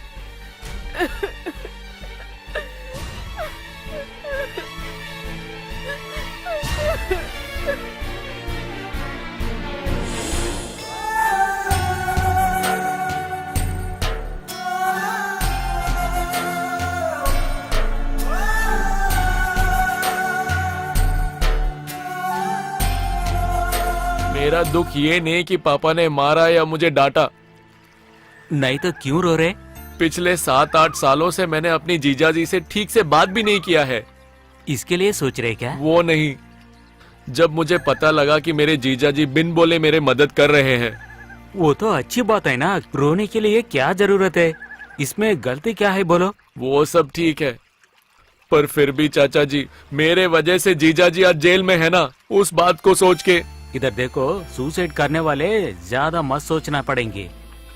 मेरा दुख ये नहीं कि पापा ने मारा या मुझे डांटा।
नहीं तो क्यों रो रहे?
पिछले 7-8 सालों से मैंने अपनी जीजाजी से ठीक से बात भी नहीं किया है।
इसके लिए सोच रहे क्या?
वो नहीं, जब मुझे पता लगा कि मेरे जीजाजी बिन बोले मेरे मदद कर रहे हैं।
वो तो अच्छी बात है ना, रोने के लिए क्या जरूरत है? इसमें गलती क्या है बोलो?
वो सब ठीक है, पर फिर भी चाचा जी, मेरे वजह से जीजाजी आज जेल में है ना, उस बात को सोच के।
इधर देखो, सुसाइड करने वाले ज्यादा मत सोचना पड़ेंगे,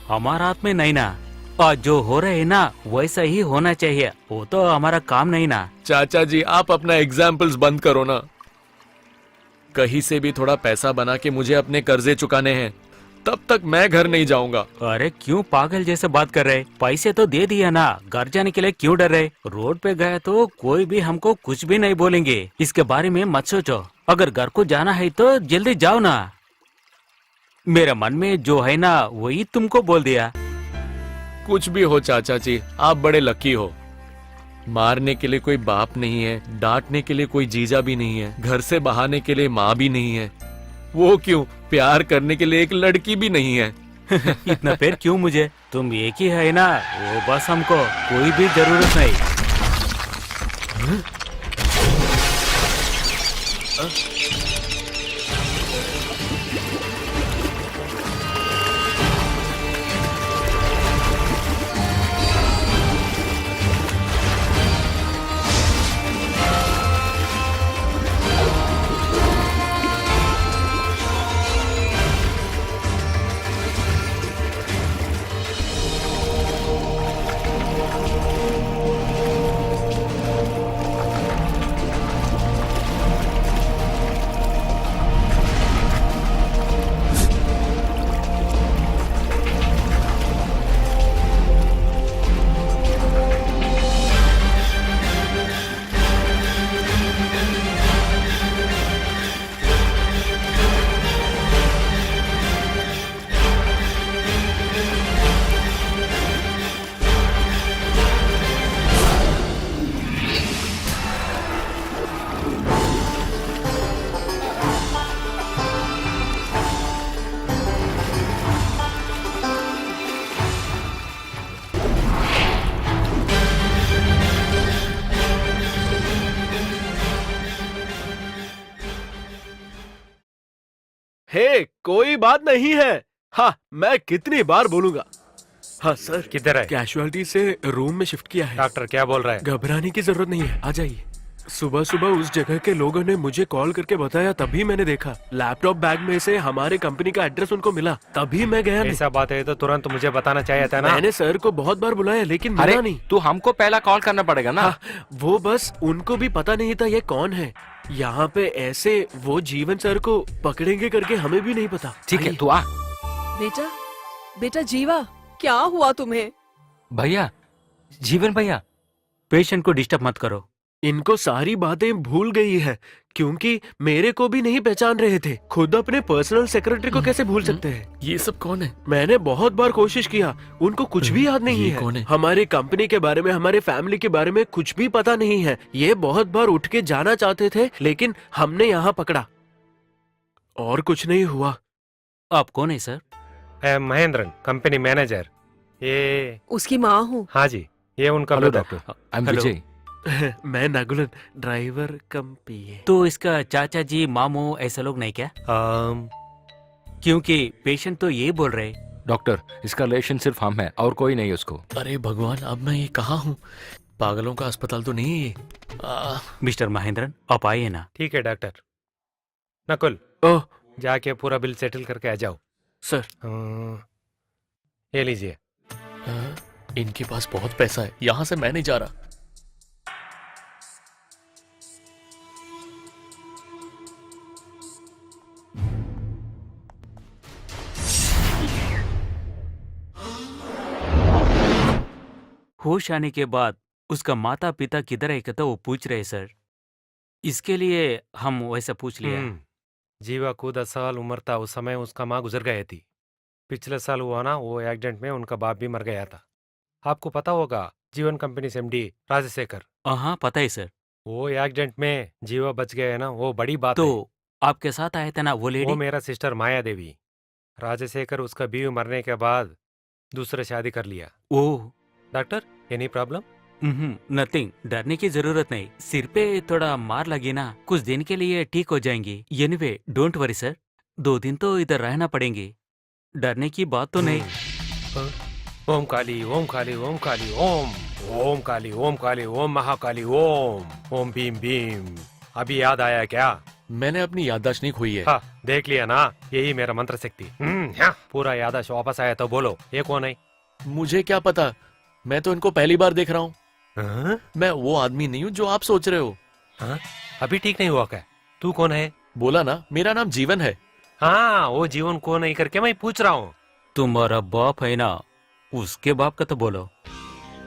हमारा हाथ में नहीं ना। और जो हो रहे है ना वैसा ही होना चाहिए, वो तो हमारा काम नहीं ना।
चाचा जी, आप अपना एग्जाम्पल्स बंद करो ना। कहीं से भी थोड़ा पैसा बना के मुझे अपने कर्जे चुकाने हैं, तब तक मैं घर नहीं जाऊंगा।
अरे क्यों पागल जैसे बात कर रहे? पैसे तो दे दिया ना, घर जाने के लिए क्यों डर रहे? रोड पे गए तो कोई भी हमको कुछ भी नहीं बोलेंगे, इसके बारे में मत सोचो। अगर घर को जाना है तो जल्दी जाओ ना। मेरे मन में जो है ना वही तुमको बोल दिया।
कुछ भी हो चाचा जी, आप बड़े लकी हो। मारने के लिए कोई बाप नहीं है, डांटने के लिए कोई जीजा भी नहीं है, घर से बहाने के लिए माँ भी नहीं है, वो क्यों, प्यार करने के लिए एक लड़की भी नहीं है।
इतना प्यार क्यों मुझे? तुम एक ही है ना, वो बस हमको कोई भी जरूरत नहीं।
हे, कोई बात नहीं है। हाँ, मैं कितनी बार बोलूंगा। हाँ सर,
किधर है?
कैजुअलिटी से रूम में शिफ्ट किया है।
डॉक्टर क्या बोल रहा है?
घबराने की जरूरत नहीं है, आ जाइए। सुबह सुबह उस जगह के लोगों ने मुझे कॉल करके बताया, तभी मैंने देखा। लैपटॉप बैग में से हमारे कंपनी का एड्रेस उनको मिला, तभी मैं गया। नहीं,
ऐसा बात है तो तुरंत मुझे बताना चाहिए था ना।
मैंने सर को बहुत बार बुलाया लेकिन
अरे
मिला नहीं।
तू हमको पहला कॉल करना पड़ेगा ना।
हाँ, वो बस उनको भी पता नहीं था ये कौन है। यहाँ पे ऐसे वो जीवन सर को पकड़ेंगे करके हमें भी नहीं पता।
ठीक है,
आइए।
तू आ।
बेटा, बेटा जीवा, क्या हुआ तुम्हें?
भैया, जीवन भैया,
पेशेंट को डिस्टर्ब मत करो।
इनको सारी बातें भूल गई है, क्योंकि मेरे को भी नहीं पहचान रहे थे। खुद अपने पर्सनल सेक्रेटरी को कैसे भूल सकते हैं?
ये सब कौन है?
मैंने बहुत बार कोशिश किया, उनको कुछ भी याद नहीं
ये
है।
कौन है?
हमारी कंपनी के बारे में, हमारे फैमिली के बारे में कुछ भी पता नहीं है। ये बहुत बार उठ के जाना चाहते थे, लेकिन हमने यहाँ पकड़ा और कुछ नहीं हुआ।
आप कौन है सर?
Mahendran, company manager. ये
उसकी माँ हूँ।
हाँ जी, ये उनका
hello
brother.
Doctor, I am
hello.
Vijay.
मैं नगुलन, ड्राइवर कम पीए।
तो इसका चाचा जी, मामू ऐसे लोग नहीं क्या? क्योंकि पेशेंट तो ये बोल रहे।
डॉक्टर, इसका रिलेशन सिर्फ हम है और कोई नहीं उसको।
अरे भगवान, अब मैं ये कहाँ हूँ? पागलों का अस्पताल तो नहीं है ये।
मिस्टर महेंद्रन, आप आइए ना।
ठीक है डॉक्टर। नकुल,
ओह
जाके पूरा बिल सेटल करके आ जाओ।
सर,
ये लीजिए।
इनके पास बहुत पैसा है, यहाँ से मैं नहीं जा रहा।
होश आने के बाद उसका माता पिता किधर है तो वो पूछ रहे सर। इसके लिए हम वैसा पूछ लिया।
जीवा को 10 साल उम्र था, उस समय उसका माँ गुजर गई थी। पिछले साल हुआ ना, वो एक्सीडेंट में उनका बाप भी मर गया था। आपको पता होगा, जीवन कंपनी से MD राजशेखर।
हाँ पता है सर।
वो एक्सीडेंट में जीवा बच गया है ना, वो बड़ी बात है।
तो आपके साथ आए थे ना वो
वो
लेडी?
मेरा सिस्टर माया देवी। राजशेखर उसका बीवी मरने के बाद दूसरा शादी कर लिया।
ओह,
डॉक्टर, एनी प्रॉब्लम?
नथिंग, डरने की जरूरत नहीं। सिर पे थोड़ा मार लगी ना, कुछ दिन के लिए ठीक हो जाएंगी। एनीवे डोंट वरी सर, 2 दिन तो इधर रहना पड़ेंगे। डरने की बात तो नहीं।
ओम काली ओम काली ओम काली ओम ओम काली ओम काली ओम महाकाली ओम ओम भीम भीम। अभी याद आया क्या?
मैंने अपनी याददाश्त नहीं खोई है।
हाँ, देख लिया ना, यही मेरा मंत्र शक्ति। हाँ, पूरा याददाश्त वापस आया तो बोलो ये कौन है?
मुझे क्या पता, मैं तो इनको पहली बार देख रहा हूँ।
हाँ?
मैं वो आदमी नहीं हूँ जो आप सोच रहे हो।
हाँ? अभी ठीक नहीं हुआ क्या? तू कौन है?
बोला ना, मेरा नाम जीवन है।
हाँ, वो जीवन कौन नहीं करके मैं पूछ रहा हूँ।
तुम्हारा बाप है ना, उसके बाप का तो बोलो।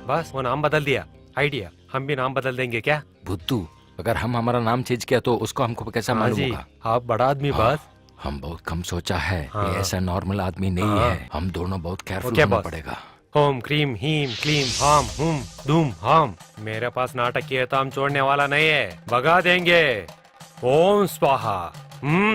बस वो नाम बदल दिया। आइडिया, हम भी नाम बदल देंगे क्या?
बुद्धू, अगर हम हमारा नाम चेंज किया तो उसको हमको कैसा
हाँ
मालूम
जी,
होगा?
आप बड़ा आदमी
हाँ,
बस।
हम बहुत कम सोचा है।
हाँ।
ये ऐसा नॉर्मल आदमी नहीं
हाँ।
है। हम दोनों बहुत केयरफुल
ओके
होना
बॉस।
पड़ेगा।
ओम क्रीम हीम क्लीम हाम हुम धूम हाम। मेरे पास नाटक किए तो हम छोड़ने वाला नहीं है, भगा देंगे। ओम स्वाहा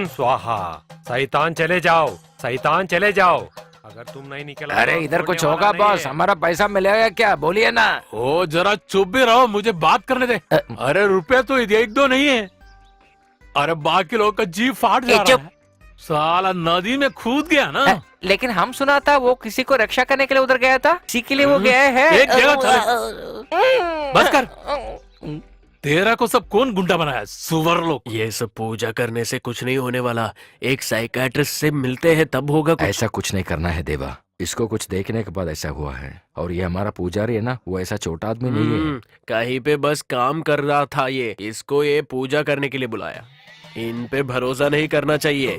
स्वाहा। शैतान चले जाओ, शैतान चले जाओ। अगर तुम नहीं निकला
अरे
तो
इधर
छोड़ने
कुछ
वाला
होगा
नहीं
बॉस,
है।
हमारा पैसा मिलेगा क्या? बोलिए ना।
ओ जरा चुप भी रहो, मुझे बात करने दे। अरे रुपए तो 1-2 नहीं है। अरे बाकी लोग का जी फाट जा रहा है। साला नदी में कूद गया ना।
लेकिन हम सुना था वो किसी को रक्षा करने के लिए उधर गया था, इसी के लिए वो गया है।
एक जगह चले। बस कर। तेरा को सब कौन गुंडा बनाया? सुवर लोग।
ये सब पूजा करने से कुछ नहीं होने वाला। एक साइकाट्रिस्ट से मिलते हैं तब होगा कुछ।
ऐसा कुछ नहीं करना है देवा, इसको कुछ देखने के बाद ऐसा हुआ है। और ये हमारा पुजारी है ना, वो ऐसा छोटा आदमी नहीं है।
कहीं पे बस काम कर रहा था ये, इसको ये पूजा करने के लिए बुलाया। इन पे भरोसा नहीं करना चाहिए।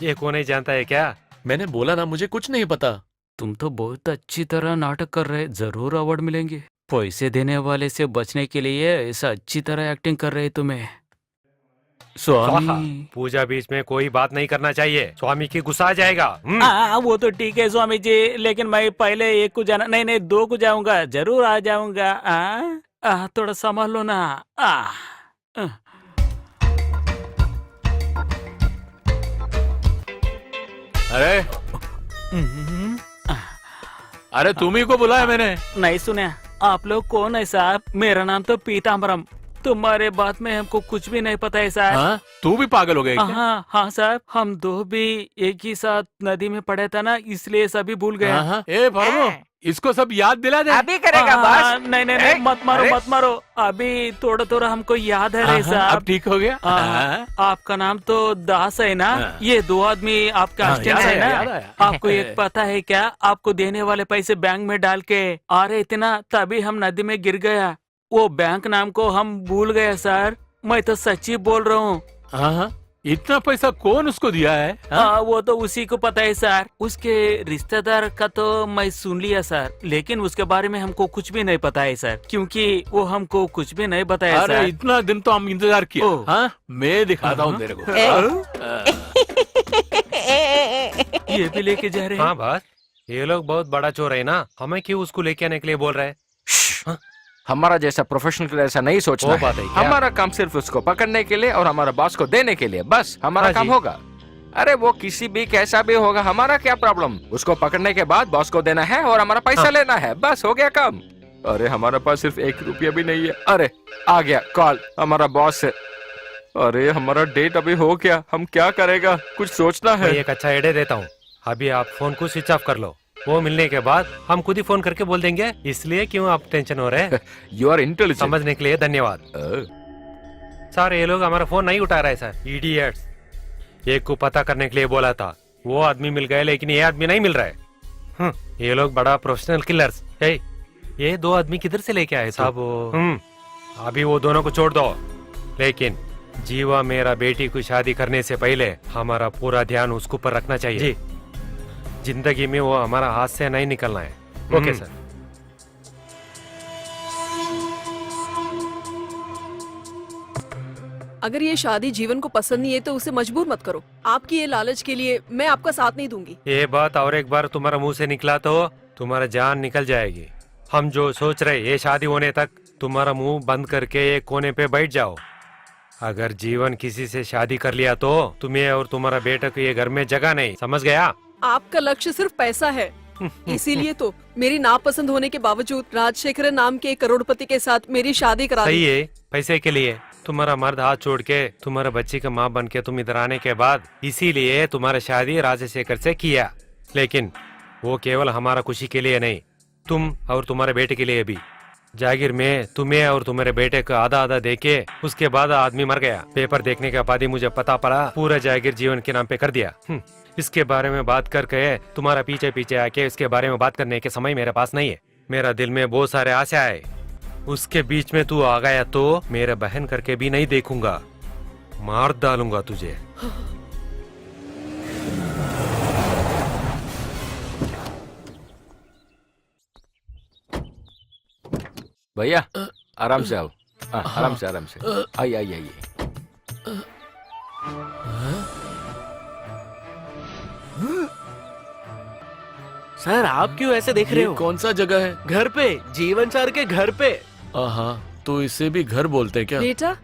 ये कौन नहीं जानता है क्या?
मैंने बोला ना, मुझे कुछ नहीं पता।
तुम तो बहुत अच्छी तरह नाटक कर रहे, जरूर अवार्ड मिलेंगे। पैसे देने वाले से बचने के लिए ऐसा अच्छी तरह एक्टिंग कर रहे तुम्हें।
स्वाहा,
स्वामी।
पूजा बीच में कोई बात नहीं करना चाहिए, स्वामी की गुस्सा आ जाएगा।
वो तो ठीक है स्वामी जी, लेकिन मैं पहले 1 को जाना, नहीं 2 को जाऊंगा, जरूर आ जाऊंगा। थोड़ा संभाल लो ना।
अरे अरे तुम्ही को बुलाया मैंने।
नहीं सुने? आप लोग कौन है साहब? मेरा नाम तो पीताम्बरम। तुम्हारे बात में हमको कुछ भी नहीं पता है साहब।
हाँ? तू भी पागल हो गया क्या?
हाँ साहब, हम 2 भी एक ही साथ नदी में पड़े था ना, इसलिए सभी भूल गए।
हाँ? ए फर्मो, इसको सब याद दिला दे।
अभी करेगा बॉस।
नहीं मत मारो मत मारो, अभी थोड़ा हमको याद है रे
अब
साहब।
ठीक हो गया।
आपका नाम तो दास है ना? ये 2 आदमी आपका
हाँ,
असिस्टेंट
याद
है
आया, याद
ना?
आया।
आपको एक पता है क्या? आपको देने वाले पैसे बैंक में डाल के आ रहे थे ना, तभी हम नदी में गिर गया। वो बैंक नाम को हम भूल गए सर, मैं तो सच्ची बोल रहा हूँ।
हाँ? इतना पैसा कौन उसको दिया है? हाँ?
वो तो उसी को पता है सर। उसके रिश्तेदार का तो मैं सुन लिया सर, लेकिन उसके बारे में हमको कुछ भी नहीं पता है सर, क्योंकि वो हमको कुछ भी नहीं बताया
अरे
सर।
इतना दिन तो हम इंतजार किया।
ओह।
हाँ? मैं दिखाता हूँ तेरे को।
ये भी लेके जा रहे हैं।
हाँ बस, ये लोग बहुत बड़ा चोर है ना, हमें क्यों उसको लेके आने के लिए बोल रहे हैं?
हमारा जैसा प्रोफेशनल के लिए ऐसा नहीं सोचना
वो
है।
बात है क्या?
हमारा काम सिर्फ उसको पकड़ने के लिए और हमारा बॉस को देने के लिए, बस हमारा
हाँ
काम
जी।
होगा। अरे वो किसी भी कैसा भी होगा, हमारा क्या प्रॉब्लम? उसको पकड़ने के बाद बॉस को देना है और हमारा पैसा लेना है, बस हो गया काम। अरे हमारे पास सिर्फ 1 रुपया भी नहीं है। अरे आ गया कॉल हमारा बॉस से। अरे हमारा डेट अभी हो गया, हम क्या करेगा? कुछ सोचना
मैं
है।
एक अच्छा आइडिया देता हूँ, अभी आप फोन को स्विच ऑफ कर लो, वो मिलने के बाद हम खुद ही फोन करके बोल देंगे, इसलिए क्यों आप टेंशन हो रहे हैं?
You are intelligent.
समझने के लिए धन्यवाद। सर ये लोग हमारा फोन नहीं उठा रहे सर, इडियट्स। एक को पता करने के लिए बोला था, वो आदमी मिल गए, लेकिन ये आदमी नहीं मिल रहा है। ये लोग बड़ा प्रोफेशनल किलर्स है। ये 2 आदमी किधर से लेके आए साहब? अभी वो दोनों को छोड़ दो, लेकिन जीवा मेरा बेटी को शादी करने से पहले हमारा पूरा ध्यान उसके ऊपर रखना चाहिए जी। जिंदगी में वो हमारा हाथ से नहीं निकलना है। Okay sir.
अगर ये शादी जीवन को पसंद नहीं है तो उसे मजबूर मत करो। आपकी ये लालच के लिए मैं आपका साथ नहीं दूंगी।
ये बात और एक बार तुम्हारा मुंह से निकला तो तुम्हारा जान निकल जाएगी। हम जो सोच रहे ये शादी होने तक तुम्हारा मुंह बंद करके एक कोने पे बैठ जाओ। अगर जीवन किसी से शादी कर लिया तो तुम्हें और तुम्हारा बेटा को ये घर में जगह नहीं, समझ गया?
आपका लक्ष्य सिर्फ पैसा है, इसीलिए तो मेरी नापसंद होने के बावजूद राजशेखरन नाम के एक करोड़पति के साथ मेरी शादी करा दी।
सही है, पैसे के लिए तुम्हारा मर्द हाथ छोड़ के तुम्हारे बच्ची का माँ बन के तुम इधर आने के बाद इसीलिए तुम्हारा शादी राजशेखर से किया, लेकिन वो केवल हमारा खुशी के लिए नहीं, तुम और तुम्हारे बेटे के लिए भी। जागीर में तुम्हें और तुम्हारे बेटे को आधा आधा देके उसके बाद आदमी मर गया। पेपर देखने के बाद ही मुझे पता पड़ा पूरा जागीर जीवन के नाम पे कर दिया। इसके बारे में बात करके तुम्हारा पीछे पीछे आके इसके बारे में बात करने के समय मेरे पास नहीं है। मेरा दिल में बहुत सारे आशा है, उसके बीच में तू आ गया तो मेरे बहन करके भी नहीं देखूंगा, मार डालूंगा तुझे।
भैया आराम से आओ, आराम से आइए आइए आइए।
सर आप क्यों ऐसे देख रहे
ये
हो?
कौन सा जगह है?
घर पे, जीवन सर के घर पे।
हाँ, तो इसे भी घर बोलते हैं क्या?
बेटा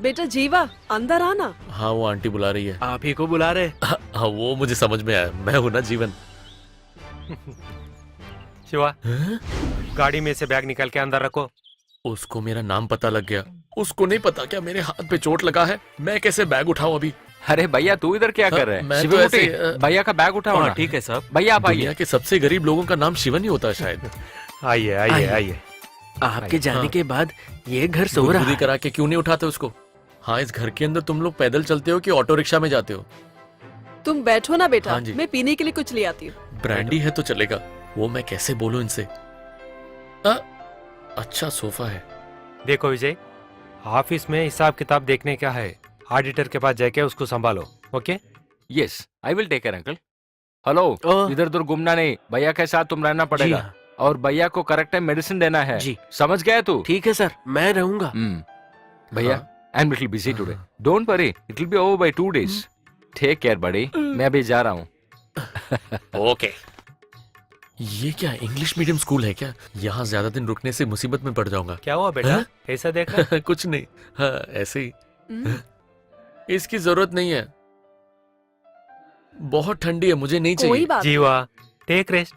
बेटा जीवा, अंदर आना।
हाँ, वो आंटी बुला रही है।
आप ही को बुला रहे।
हाँ, वो मुझे समझ में आया, मैं हूँ ना जीवन।
शिवा, गाड़ी में से बैग निकाल के अंदर रखो।
उसको मेरा नाम पता लग गया, उसको नहीं पता क्या मेरे हाथ पे चोट लगा है? मैं कैसे बैग उठाऊं अभी?
अरे भैया तू इधर क्या कर रहे हैं?
मैं तो
शिवमूर्ति,
ऐसे,
भैया का बैग उठाओ ना।
ठीक है साहब।
भैया आप आइए।
दुनिया के सबसे गरीब लोगों का नाम शिवन ही होता है शायद।
आइए आइए आइए।
आपके जाने के बाद ये घर सो रहा
गुदगुदी
है।
करा के क्यों नहीं उठाते उसको? हाँ, इस घर के अंदर तुम लोग पैदल चलते हो कि ऑटो रिक्शा में जाते हो?
तुम बैठो ना बेटा,
हाँ जी।
मैं पीने के लिए कुछ ले आती हूँ।
ब्रांडी है तो चलेगा, वो मैं कैसे बोलूं इनसे? अच्छा सोफा है।
देखो विजय, ऑफिस में हिसाब किताब देखने का है, ऑडिटर के पास जाके उसको संभालो। Okay?
Yes I will take care uncle. Hello, इधर उधर घूमना नहीं, भैया के साथ तुम रहना
जी
पड़ेगा।
हाँ।
और भैया को करेक्ट टाइम मेडिसिन देना है।
जी।
समझ गया तू?
ठीक है सर, मैं रहूंगा।
भैया I am little busy today, don't worry, it will be over by 2 days। Take care बड़ी, मैं अभी जा रहा हूँ।
ओके। ये क्या इंग्लिश मीडियम स्कूल है क्या? यहाँ ज्यादा दिन रुकने से मुसीबत में पड़ जाऊंगा।
क्या हुआ बेटा?
हाँ?
ऐसा देख रहा?
कुछ नहीं, हाँ ऐसे ही। इसकी जरूरत नहीं है, बहुत ठंडी है, मुझे नहीं
कोई
चाहिए।
बात
Jeeva, take rest,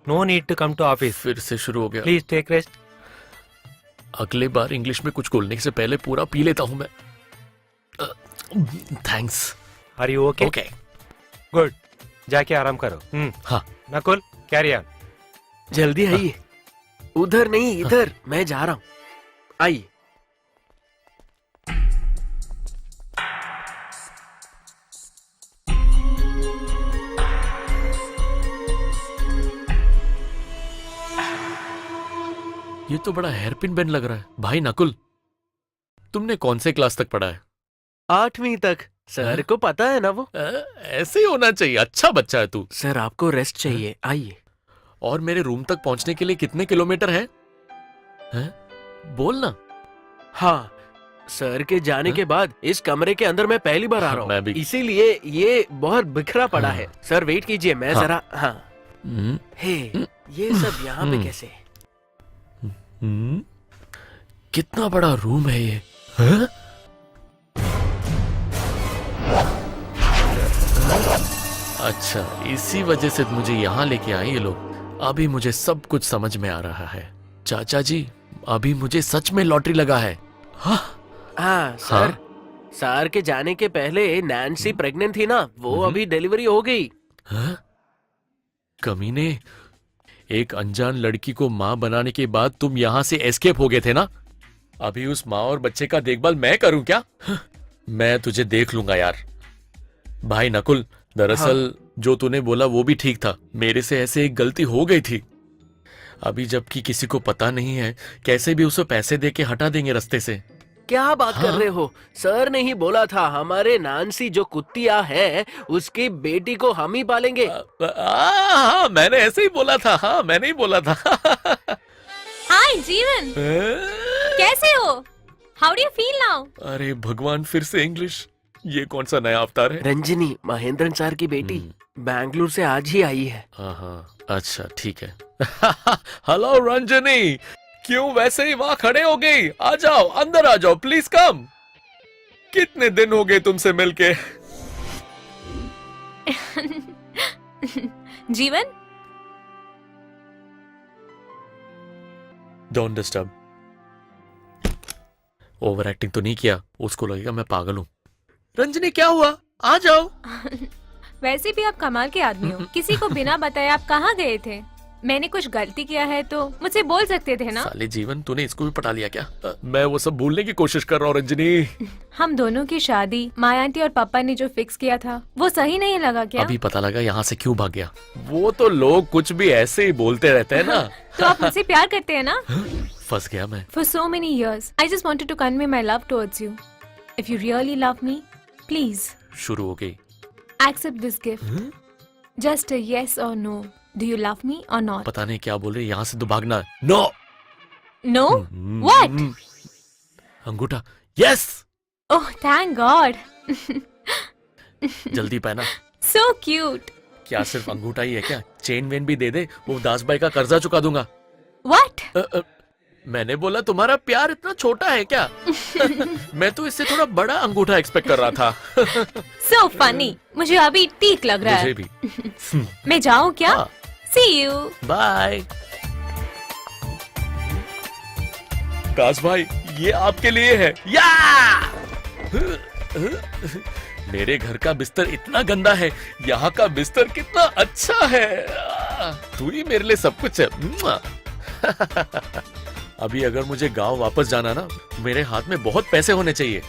no need to come to office.
फिर से शुरू हो गया।
Please take rest.
अगले बार इंग्लिश में कुछ बोलने से पहले पूरा पी लेता हूँ मैं। Thanks.
Are you okay?
Okay.
Good, जाके आराम करो।
हाँ।
Nakul, carry on.
जल्दी आइए। उधर नहीं, इधर। मैं जा रहा हूँ, आइए।
ये तो बड़ा हेयरपिन बेन लग रहा है। भाई नकुल, तुमने कौन से क्लास तक पढ़ा है?
8वीं तक। सर को पता है ना वो।
ऐसे ही होना चाहिए, अच्छा बच्चा है तू।
सर आपको रेस्ट चाहिए, आइए।
और मेरे रूम तक पहुंचने के लिए कितने किलोमीटर है? बोल ना।
हाँ, सर के जाने के बाद इस कमरे के अंदर मैं पहली बार आ रहा
मैं
हूँ,
भी।
इसीलिए ये बहुत बिखरा पड़ा है। सर वेट कीजिए, मैं
हाँ।
जरा। हाँ। हे, ये सब यहाँ पे कैसे?
कितना बड़ा रूम है ये? हाँ? अच्छा, इसी वजह से मुझे यहाँ लेके आए ये लोग। अभी मुझे सब कुछ समझ में आ रहा है। चाचा जी, अभी मुझे सच में लॉटरी लगा है। हाँ
सर।
हाँ?
सर के जाने के पहले नैन्सी प्रेग्नेंट थी ना, वो अभी डिलीवरी हो गई।
हाँ? कमीने, एक अनजान लड़की को माँ बनाने के बाद तुम यहाँ से एस्केप हो गए थे ना? अभी उस माँ और बच्चे का देखभाल मैं करूं क्या? मैं तुझे देख लूंगा यार। भाई नकुल, दरअसल जो तूने बोला वो भी ठीक था, मेरे से ऐसे एक गलती हो गई थी। अभी जबकि किसी को पता नहीं है, कैसे भी उसे पैसे दे के हटा देंगे रास्ते से।
क्या बात कर रहे हो? सर ने ही बोला था हमारे नानसी जो कुत्तिया है उसकी बेटी को हम ही पालेंगे।
हाँ, मैंने ऐसे ही बोला था। हाँ, मैंने ही बोला था।
हाय जीवन, कैसे हो? How do you feel now?
अरे भगवान, फिर से इंग्लिश। ये कौन सा नया अवतार है?
रंजनी, महेंद्रन सर की बेटी, बैंगलोर से आज ही आई है।
हाँ, अच्छा ठीक है। हेलो रंजनी, क्यों वैसे ही वहाँ खड़े हो गई? आ जाओ, अंदर आ जाओ, प्लीज कम। कितने दिन हो गए तुमसे मिलके।
जीवन,
डोंट डिस्टर्ब। ओवर एक्टिंग तो नहीं किया, उसको लगेगा मैं पागल हूं। रंजनी क्या हुआ, आ जाओ।
वैसे भी आप कमाल के आदमी हो। किसी को बिना बताए आप कहाँ गए थे? मैंने कुछ गलती किया है तो मुझसे बोल सकते थे ना।
साले जीवन, तूने इसको भी पटा लिया क्या? मैं वो सब भूलने की कोशिश कर रहा हूँ रंजनी।
हम दोनों की शादी माया आंटी और पापा ने जो फिक्स किया था वो सही नहीं लगा क्या?
अभी पता लगा यहाँ से क्यों भाग गया। वो तो लोग कुछ भी ऐसे ही बोलते रहते हैं ना।
तो आप मुझसे प्यार करते हैं ना?
फंस गया मैं।
For so many years, I just wanted to convey my love towards you. If you really love me, please
शुरू हो गई।
accept this gift. Just a yes or no. Do you love me or not?
पता नहीं क्या बोल रहे, यहाँ से तो भागना। नो।
No? What?
अंगूठा। यस।
Oh, thank God.
जल्दी पहना।
So cute.
क्या सिर्फ अंगूठा ही है क्या? चेन वेन भी दे दे, वो दास भाई का कर्जा चुका दूंगा।
What?
मैंने बोला तुम्हारा प्यार इतना छोटा है क्या? मैं तो इससे थोड़ा बड़ा अंगूठा एक्सपेक्ट कर रहा था।
So funny. मुझे अभी ठीक लग रहा
मुझे
है।
भी।
मैं जाऊँ क्या?
हाँ।
See you.
बाय। दास भाई, ये आपके लिए है। या! मेरे घर का बिस्तर इतना गंदा है, यहाँ का बिस्तर कितना अच्छा है। तू ही मेरे लिए सब कुछ है। अभी अगर मुझे गांव वापस जाना ना, मेरे हाथ में बहुत पैसे होने चाहिए।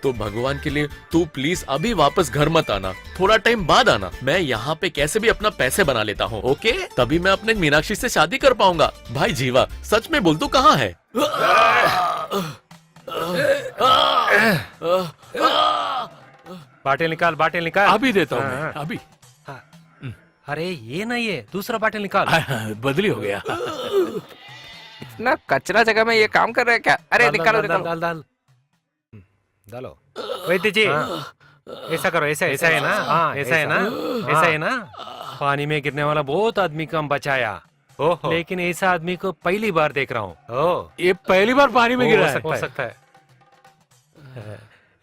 तो भगवान के लिए तू प्लीज अभी वापस घर मत आना, थोड़ा टाइम बाद आना। मैं यहाँ पे कैसे भी अपना पैसे बना लेता हूँ, ओके? तभी मैं अपने मीनाक्षी से शादी कर पाऊंगा। भाई जीवा, सच में बोल, तू कहाँ है?
बाटल निकाल, बाटल निकाल।
अभी देता हूँ
हाँ,
मैं,
हाँ।
अभी।
अरे ये नहीं है, दूसरा बाटल निकाल।
बदली हो गया।
इतना कचरा जगह में ये काम कर रहे हैं क्या? अरे
डाल,
निकालो
डाल, डाल,
निकालो।
डाल, डालो। वैद्य जी, ऐसा करो, ऐसा ऐसा है ना? हाँ, ऐसा है ना? ऐसा है ना? पानी में गिरने वाला बहुत आदमी को हम बचाया, लेकिन ऐसा आदमी को पहली बार देख रहा हूँ।
ये पहली बार पानी में गिरा है।
हो सकता है।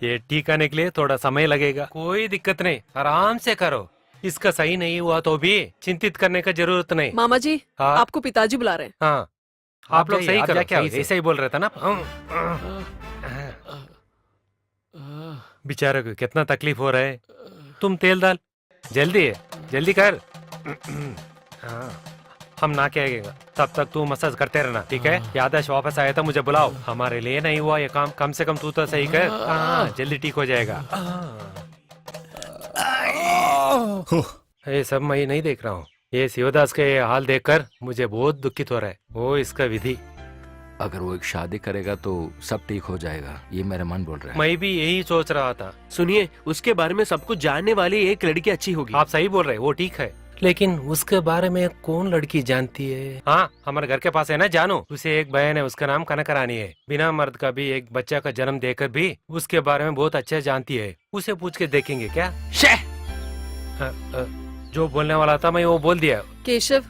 ये ठीक आने के लिए थोड़ा समय लगेगा, कोई दिक्कत नहीं, आराम से करो। इसका सही नहीं हुआ तो भी चिंतित करने का जरूरत नहीं।
मामा जी,
हाँ?
आपको पिताजी बुला रहे हैं।
हाँ, आप लोग सही करो, क्या ऐसा ही बोल रहे थे ना। बेचारे को कितना तकलीफ हो रहा है। तुम तेल डाल, जल्दी है, जल्दी कर। हाँ, हम ना कहेंगे, तब तक तू मसाज करते रहना, ठीक है? याददाश्त वापस आया था मुझे बुलाओ। हमारे लिए नहीं हुआ ये काम, कम से कम तू तो सही कर। हाँ, जल्दी ठीक हो जाएगा। ये सब मैं नहीं देख रहा हूँ, ये शिवदास का ये हाल देखकर मुझे बहुत दुखित हो रहा है। वो इसका विधि।
अगर वो एक शादी करेगा तो सब ठीक हो जाएगा, ये मेरा मन बोल रहा है।
मैं भी यही सोच रहा था।
सुनिए, उसके बारे में सब कुछ जानने वाली एक लड़की अच्छी होगी।
आप सही बोल रहे, वो ठीक है, लेकिन उसके बारे में कौन लड़की जानती है? हाँ, हमारे घर के पास है ना जानू, उसे एक बहन है, उसका नाम कनक रानी है। बिना मर्द का भी एक बच्चा का जन्म देकर भी उसके बारे में बहुत अच्छा जानती है। उसे पूछ के देखेंगे क्या? जो बोलने वाला था मैं वो बोल दिया।
केशव,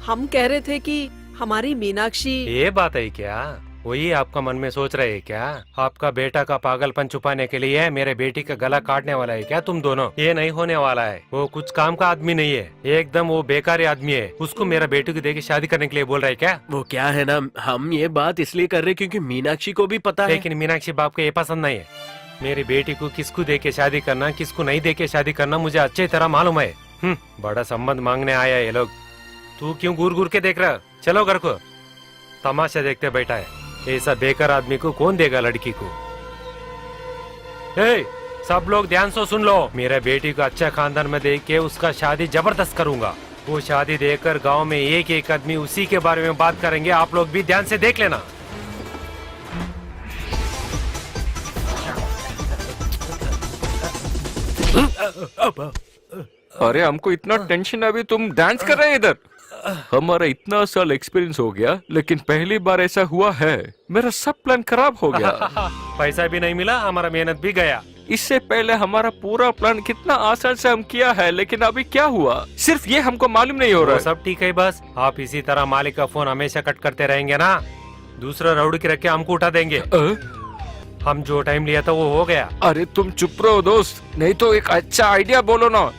हम कह रहे थे कि हमारी मीनाक्षी।
ये बात है क्या? वही आपका मन में सोच रहे हैं क्या? आपका बेटा का पागलपन छुपाने के लिए मेरे बेटी का गला काटने वाला है क्या तुम दोनों? ये नहीं होने वाला है। वो कुछ काम का आदमी नहीं है, एकदम वो बेकार आदमी है। उसको मेरा बेटी को देके शादी करने के लिए बोल रहा है क्या?
वो क्या है ना, हम ये बात इसलिए कर रहे क्योंकि मीनाक्षी को भी पता है।
लेकिन मीनाक्षी बाप को ये पसंद नहीं है। मेरी बेटी को किसको देके शादी करना, किसको नहीं देके शादी करना मुझे अच्छी तरह मालूम है। बड़ा संबंध मांगने आया ये लोग। तू क्यों घूर घूर के देख रहा? चलो घर को, तमाशा देखते बैठा है। ऐसा बेकार आदमी को कौन देगा लड़की को? ए, सब लोग ध्यान से सुन लो, मेरे बेटी को अच्छा खानदान में देख के उसका शादी जबरदस्त करूंगा। वो शादी देखकर गांव में एक एक आदमी उसी के बारे में बात करेंगे। आप लोग भी ध्यान से देख लेना।
अरे हमको इतना टेंशन, अभी तुम डांस कर रहे हैं इधर। हमारा इतना साल एक्सपीरियंस हो गया, लेकिन पहली बार ऐसा हुआ है। मेरा सब प्लान खराब हो गया।
पैसा भी नहीं मिला, हमारा मेहनत भी गया।
इससे पहले हमारा पूरा प्लान कितना आसान से हम किया है, लेकिन अभी क्या हुआ सिर्फ ये हमको मालूम नहीं हो रहा है।
सब ठीक है, बस आप इसी तरह मालिक का फोन हमेशा कट करते रहेंगे ना, दूसरा राउडी के रख के हमको उठा देंगे। हम जो टाइम लिया था वो हो गया।
अरे तुम चुप रहो दोस्त, नहीं तो एक अच्छा आइडिया बोलो ना।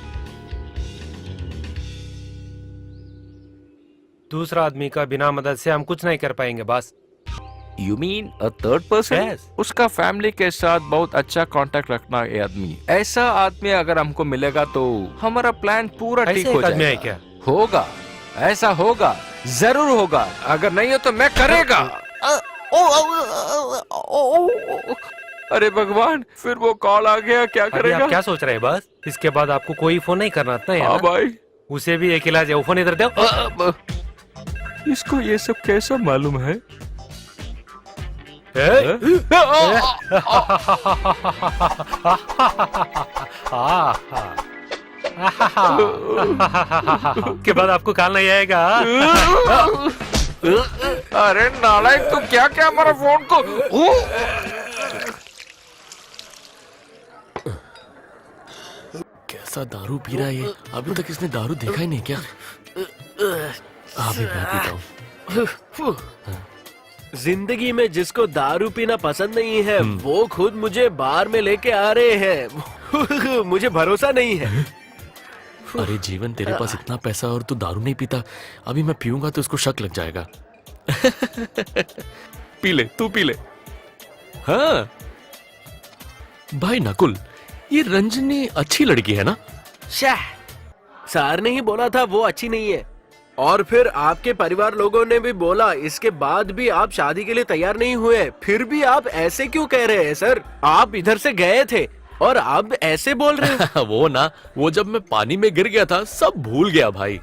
दूसरा आदमी का बिना मदद से हम कुछ नहीं कर पाएंगे बस।
You mean a third person?
Yes.
उसका फैमिली के साथ बहुत अच्छा कांटेक्ट रखना है आदमी। ऐसा आदमी अगर हमको मिलेगा तो हमारा प्लान पूरा ठीक
ऐसे
हो
एक आदमी है
जाएगा।
क्या?
होगा, ऐसा होगा, जरूर होगा। अगर नहीं हो तो मैं करेगा। अरे भगवान, फिर वो कॉल आ गया, क्या
अभी
करेगा?
आप क्या सोच रहे हैं बस? इसके बाद आपको कोई फोन नहीं करना था
हाँ भाई,
उसे भी एक इलाज है, वो फोन इधर दो।
इसको ये सब कैसा मालूम है?
के बाद आपको कॉल नहीं आएगा।
अरे नालायक, तू क्या क्या हमारा फोन को
कैसा दारू पी रहा है ये? अभी तक इसने दारू देखा ही नहीं क्या? अभी मैं पीता हूँ।
जिंदगी में जिसको दारू पीना पसंद नहीं है वो खुद मुझे बार में लेके आ रहे हैं। मुझे भरोसा नहीं है।
अरे जीवन, तेरे पास इतना पैसा और तू दारू नहीं पीता। अभी मैं पीऊंगा तो उसको शक लग जाएगा। पी ले, तू पी ले। हाँ भाई नकुल, ये रंजनी अच्छी लड़की है ना?
शाह, सर ने ही बोला था वो अच्छी नहीं है। और फिर आपके परिवार लोगों ने भी बोला, इसके बाद भी आप शादी के लिए तैयार नहीं हुए। फिर भी आप ऐसे क्यों कह रहे हैं सर? आप इधर से गए थे और अब ऐसे बोल रहे हैं।
वो जब मैं पानी में गिर गया था सब भूल गया भाई।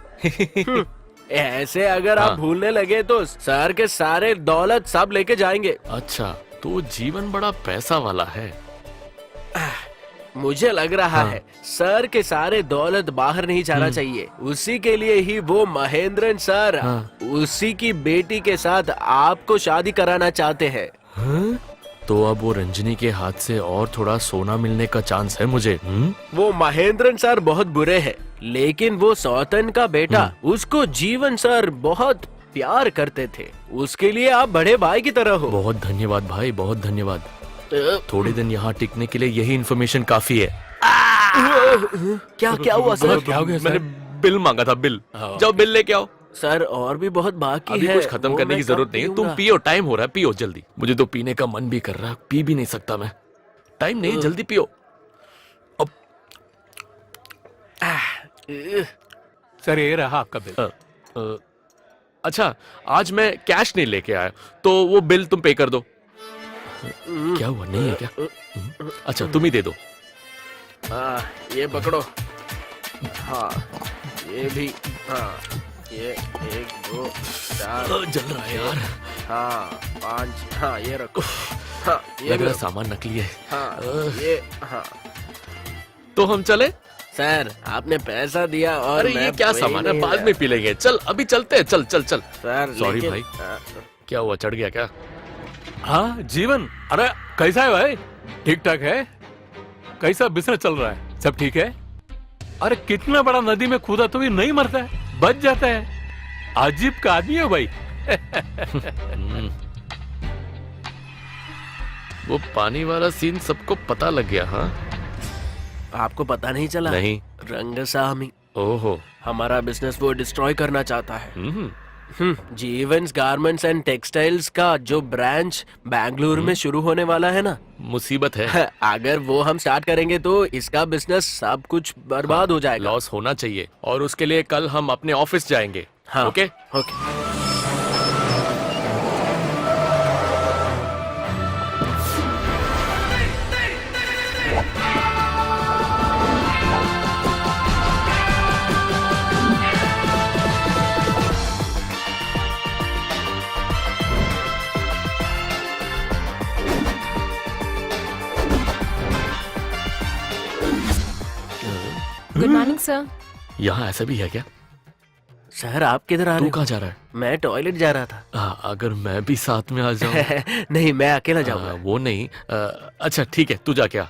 ऐसे अगर आप भूलने लगे तो सर के सारे दौलत सब लेके जाएंगे।
अच्छा, तो जीवन बड़ा पैसा वाला है।
मुझे लग रहा है सर के सारे दौलत बाहर नहीं जाना चाहिए। उसी के लिए ही वो महेंद्रन सर उसी की बेटी के साथ आपको शादी कराना चाहते हैं।
तो अब वो रंजनी के हाथ से और थोड़ा सोना मिलने का चांस है मुझे।
वो महेंद्रन सर बहुत बुरे हैं, लेकिन वो सौतन का बेटा, उसको जीवन सर बहुत प्यार करते थे। उसके लिए आप बड़े भाई की तरह हो।
बहुत धन्यवाद भाई, बहुत धन्यवाद। थोड़े दिन यहाँ टिकने के लिए यही इन्फॉर्मेशन काफी है।
क्या क्या हुआ सर?
क्या हो गया? मैंने बिल मांगा था, बिल। जाओ बिल लेके आओ।
सर और भी बहुत बाकी
अभी
है।
कुछ खत्म करने की जरूरत नहीं है। तुम पियो, टाइम हो रहा है, पियो जल्दी। मुझे तो पीने का मन भी कर रहा है, पी भी नहीं सकता मैं। टाइम नहीं, जल्दी पियो। अब
सर ये रहा आपका बिल।
अच्छा, आज मैं कैश नहीं लेके आया, तो वो बिल तुम पे कर दो। क्या हुआ, नहीं है क्या? अच्छा, तुम ही दे दो।
ये पकड़ो। हाँ, ये भी। हाँ, ये 1 2 4
जल रहा है यार।
हाँ 5। हाँ ये रखो। हाँ ये
लग
भी
रहा
रखो।
सामान नकली है।
हाँ ये। हाँ
तो हम चले?
सर आपने पैसा दिया और
अरे ये क्या सामान है, बाद में पी लेंगे। चल अभी चलते हैं, चल चल चल।
सर
सॉरी भाई। क्या हुआ, चढ़ गया क्या?
हाँ जीवन, अरे कैसा है भाई? ठीक ठाक है? कैसा बिजनेस चल रहा है? सब ठीक है? अरे कितना बड़ा नदी में कूदा तो भी नहीं मरता है, बच जाता है। अजीब का आदमी है भाई।
वो पानी वाला सीन सबको पता लग गया। हाँ,
आपको पता नहीं चला?
नहीं।
रंगसामी
ओहो,
हमारा बिजनेस वो डिस्ट्रॉय करना चाहता है। जीवंस गारमेंट्स एंड टेक्सटाइल्स का जो ब्रांच बैंगलोर में शुरू होने वाला है ना,
मुसीबत है।
अगर वो हम स्टार्ट करेंगे तो इसका बिजनेस सब कुछ बर्बाद हो जाएगा।
लॉस होना चाहिए, और उसके लिए कल हम अपने ऑफिस जाएंगे।
हाँ,
okay
okay.
Good morning sir.
यहाँ ऐसा भी है क्या?
सर आप किधर आ रहे
तू
हो?
कहाँ जा रहा है?
मैं टॉयलेट जा रहा था।
अगर मैं भी साथ में आ जाऊँ?
नहीं, मैं अकेला जाऊंगा।
वो नहीं। अच्छा ठीक है, तू जा क्या?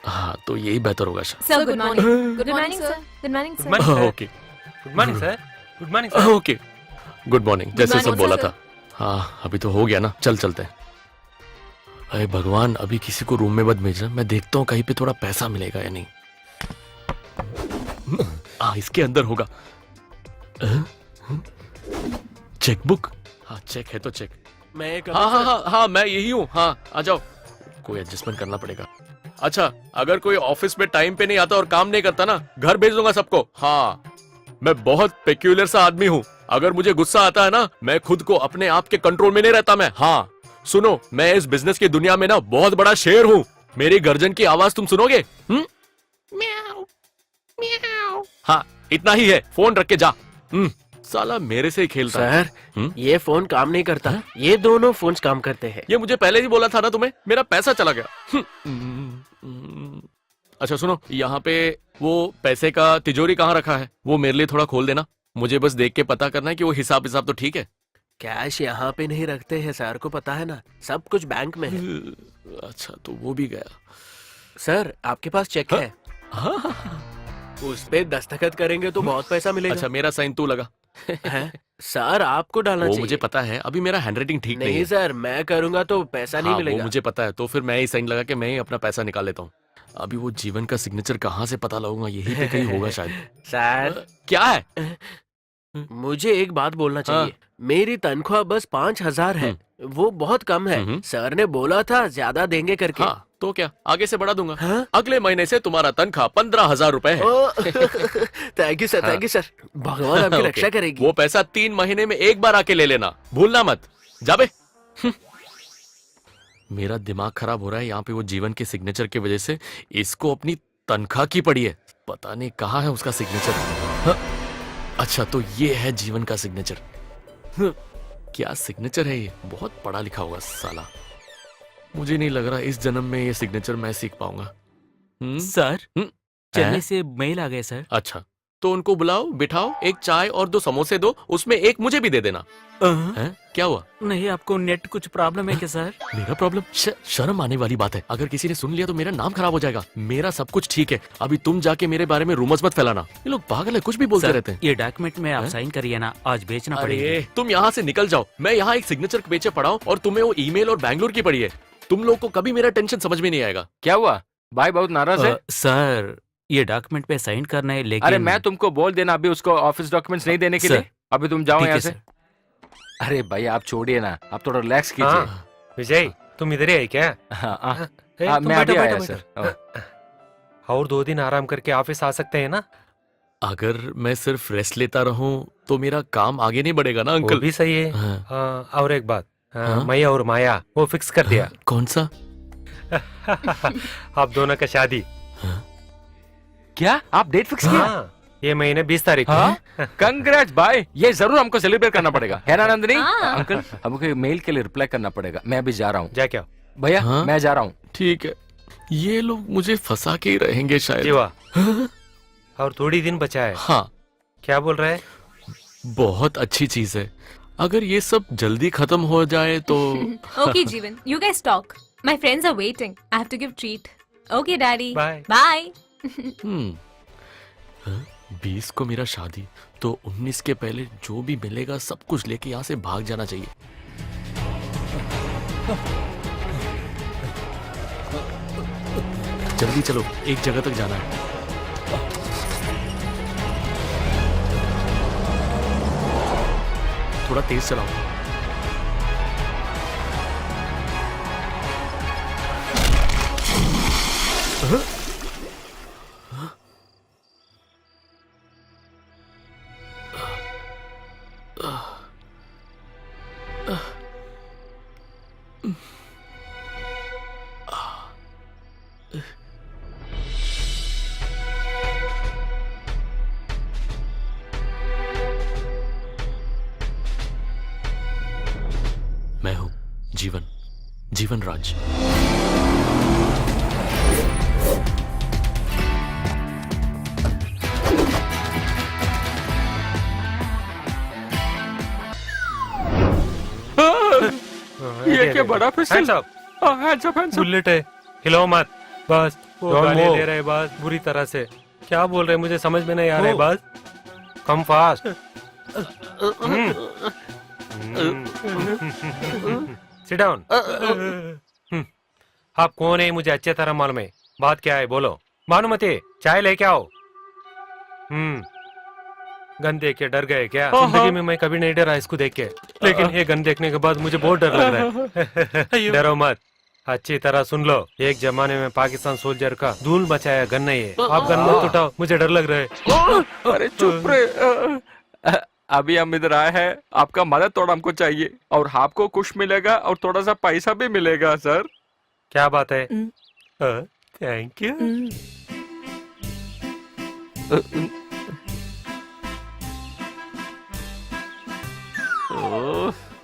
हाँ, तो यही बेहतर होगा।
Sir good morning. Good morning sir. Good morning sir.
Okay,
good morning sir. Good morning sir.
Okay, good morning. जैसे सब
morning,
बोला
sir.
था। हाँ, अभी तो हो गया ना, चल चलते हैं। अरे भगवान, अभी किसी को रूम में मत भेजना, मैं देखता हूँ कहीं पे थोड़ा पैसा मिलेगा या नहीं। इसके अंदर होगा। चेकबुक? हाँ, चेक है तो चेक।
मैं
हाँ, मैं यही हूँ। हाँ, आ जाओ। कोई एडजस्टमेंट करना पड़ेगा। अच्छा, अगर कोई ऑफिस में टाइम पे नहीं आता और काम नहीं करता ना, घर भेज दूंगा सबको। हाँ, मैं बहुत पेक्यूलर सा आदमी हूँ। अगर मुझे गुस्सा आता है ना, मैं खुद को अपने आप के कंट्रोल में नहीं रहता मैं। हाँ, सुनो, मैं इस बिजनेस की दुनिया में ना बहुत बड़ा शेर हूँ। मेरी गर्जन की आवाज तुम सुनोगे? म्याऊ, म्याऊ। हाँ, इतना ही है। फोन रख के जा। साला मेरे से ही खेलता है।
सर, ये फोन काम नहीं करता। ये दोनों फोन्स काम करते हैं।
ये मुझे पहले ही बोला था ना तुम्हें, मेरा पैसा चला गया। अच्छा सुनो, यहाँ पे वो पैसे का तिजोरी कहाँ रखा है, वो मेरे लिए थोड़ा खोल देना। मुझे बस देख के पता करना है कि वो हिसाब तो ठीक है।
कैश यहाँ पे नहीं रखते हैं, सर को पता है ना, सब कुछ बैंक में है।
अच्छा, तो वो भी गया।
सर, आपके पास चेक है? उस पे दस्तखत करेंगे तो बहुत पैसा मिलेगा।
अच्छा, मेरा साइन तू लगा।
है? सर, आपको डालना
वो
चाहिए।
मुझे पता है, अभी मेरा हैंडराइटिंग ठीक नहीं
नहीं
है।
सर, मैं करूंगा तो पैसा नहीं
हाँ,
मिलेगा।
वो मुझे पता है, तो फिर मैं ही साइन लगा के मैं ही अपना पैसा निकाल लेता हूँ। अभी वो जीवन का सिग्नेचर कहाँ से पता लगाऊंगा, यही पे कहीं होगा शायद।
सर,
क्या है?
मुझे एक बात बोलना चाहिए। मेरी तनख्वाह बस 5,000 है, वो बहुत कम है। सर ने बोला था ज्यादा देंगे करके।
हाँ, तो क्या, आगे से बढ़ा दूंगा।
हाँ?
अगले महीने से तुम्हारा तनख्वाह 15,000 रुपए है।
Thank you sir, thank you sir. भगवान आपकी
ओके।
रक्षा करेगी।
वो पैसा 3 महीने में एक बार आके ले लेना, भूलना मत। जाबे। मेरा दिमाग खराब हो रहा है यहाँ पे वो जीवन के सिग्नेचर की वजह से। इसको अपनी तनख्वाह की पड़ी है, पता नहीं कहाँ है उसका सिग्नेचर। हाँ? अच्छा, तो ये है जीवन का सिग्नेचर। क्या सिग्नेचर है ये, बहुत पढ़ा लिखा होगा साला। मुझे नहीं लग रहा इस जन्म में ये सिग्नेचर मैं सीख पाऊंगा।
सर, चेन्नई
हैं?
से मेल आ गए सर।
अच्छा, तो उनको बुलाओ, बिठाओ, एक चाय और 2 समोसे दो, उसमें एक मुझे भी दे देना। हैं? क्या हुआ?
नहीं, आपको नेट कुछ प्रॉब्लम है क्या सर?
मेरा प्रॉब्लम? शर्म आने वाली बात है, अगर किसी ने सुन लिया तो मेरा नाम खराब हो जाएगा। मेरा सब कुछ ठीक है, अभी तुम जाके मेरे बारे में रूमर्स मत फैलाना। ये लोग पागल है, कुछ भी बोलते रहते हैं।
ये डॉक्यूमेंट में आप साइन करिए ना, आज बेचना पड़ेगा।
अरे तुम यहाँ से निकल जाओ, मैं यहाँ एक सिग्नेचर के पीछे पड़ा हूँ और तुम्हें वो ईमेल और बैंगलोर की पड़ी है। तुम लोग को कभी मेरा टेंशन समझ में नहीं आएगा।
क्या हुआ भाई, बहुत नाराज है?
सर, ये डॉक्यूमेंट पे साइन करना है, लेकिन
अरे मैं तुमको बोल देना अभी उसको ऑफिस डॉक्यूमेंट्स नहीं देने के लिए। अभी तुम जाओ
ठीक
यहाँ
है
से।
सर।
अरे भाई आप छोड़िए ना, आप थोड़ा रिलैक्स कीजिए।
हाँ, विजय तुम इधर ही है क्या?
हाँ,
तुम
मैं अभी
बैठो,
आया
बैठो,
सर।
और 2 दिन आराम करके ऑफिस आ सकते हैं ना?
अगर मैं सिर्फ रेस्ट लेता रहूं तो मेरा काम आगे नहीं बढ़ेगा ना
वो
अंकल।
भी सही है।
हाँ।
और एक बात,
हाँ?
मैं और माया वो फिक्स कर दिया।
कौन सा?
आप दोनों का शादी।
क्या आप डेट फिक्स किया?
हाँ, ये महीने 20 तारीख को।
हाँ? कंग्रेट्स भाई, ये जरूर हमको सेलिब्रेट करना पड़ेगा, है ना नंदिनी?
हाँ।
अंकल, हमको मेल के लिए रिप्लाई करना पड़ेगा। मैं अभी जा रहा हूँ।
जा क्या?
भैया
हाँ?
मैं जा रहा हूँ।
ठीक है, ये लोग मुझे फंसा के ही रहेंगे शायद।
जीवा, और थोड़ी दिन बचा है।
हाँ,
क्या बोल रहा है?
बहुत अच्छी चीज है, अगर ये सब जल्दी खत्म हो जाए तो।
Okay, Jeevan, you guys talk. My friends are waiting. I have to give treat. Okay, Daddy.
Bye.
Bye.
20 को मेरा शादी, तो 19 के पहले जो भी मिलेगा सब कुछ लेके यहाँ से भाग जाना चाहिए। जल्दी चलो, एक जगह तक जाना है। थोड़ा तेज चलाओ। मैं हूं जीवन राज।
ये क्या बड़ा फिसल?
Hands up. बुलेट है, हिलो मत बस। वो गाली दे रहे बस बुरी तरह से। क्या बोल रहे मुझे समझ में नहीं आ रहा है बस। Come fast. Sit down. आप कौन है मुझे अच्छे तरह मालूम है। बात क्या है बोलो। भानुमति चाय लेके आओ। गन देख के डर गए क्या? जिंदगी में मैं कभी नहीं डरा इसको देख के, लेकिन ये गन देखने के बाद मुझे बहुत डर लग रहा है। डरो मत, अच्छी तरह सुन लो। एक जमाने में पाकिस्तान सोल्जर का धूल मचाया गन नहीं है। आप गन मत उठाओ, मुझे डर लग रहा है।
अरे चुप रे। अभी हम इधर आए हैं, आपका मदद थोड़ा हमको चाहिए और आपको कुछ मिलेगा और थोड़ा सा पैसा भी मिलेगा सर।
क्या बात है? Thank you.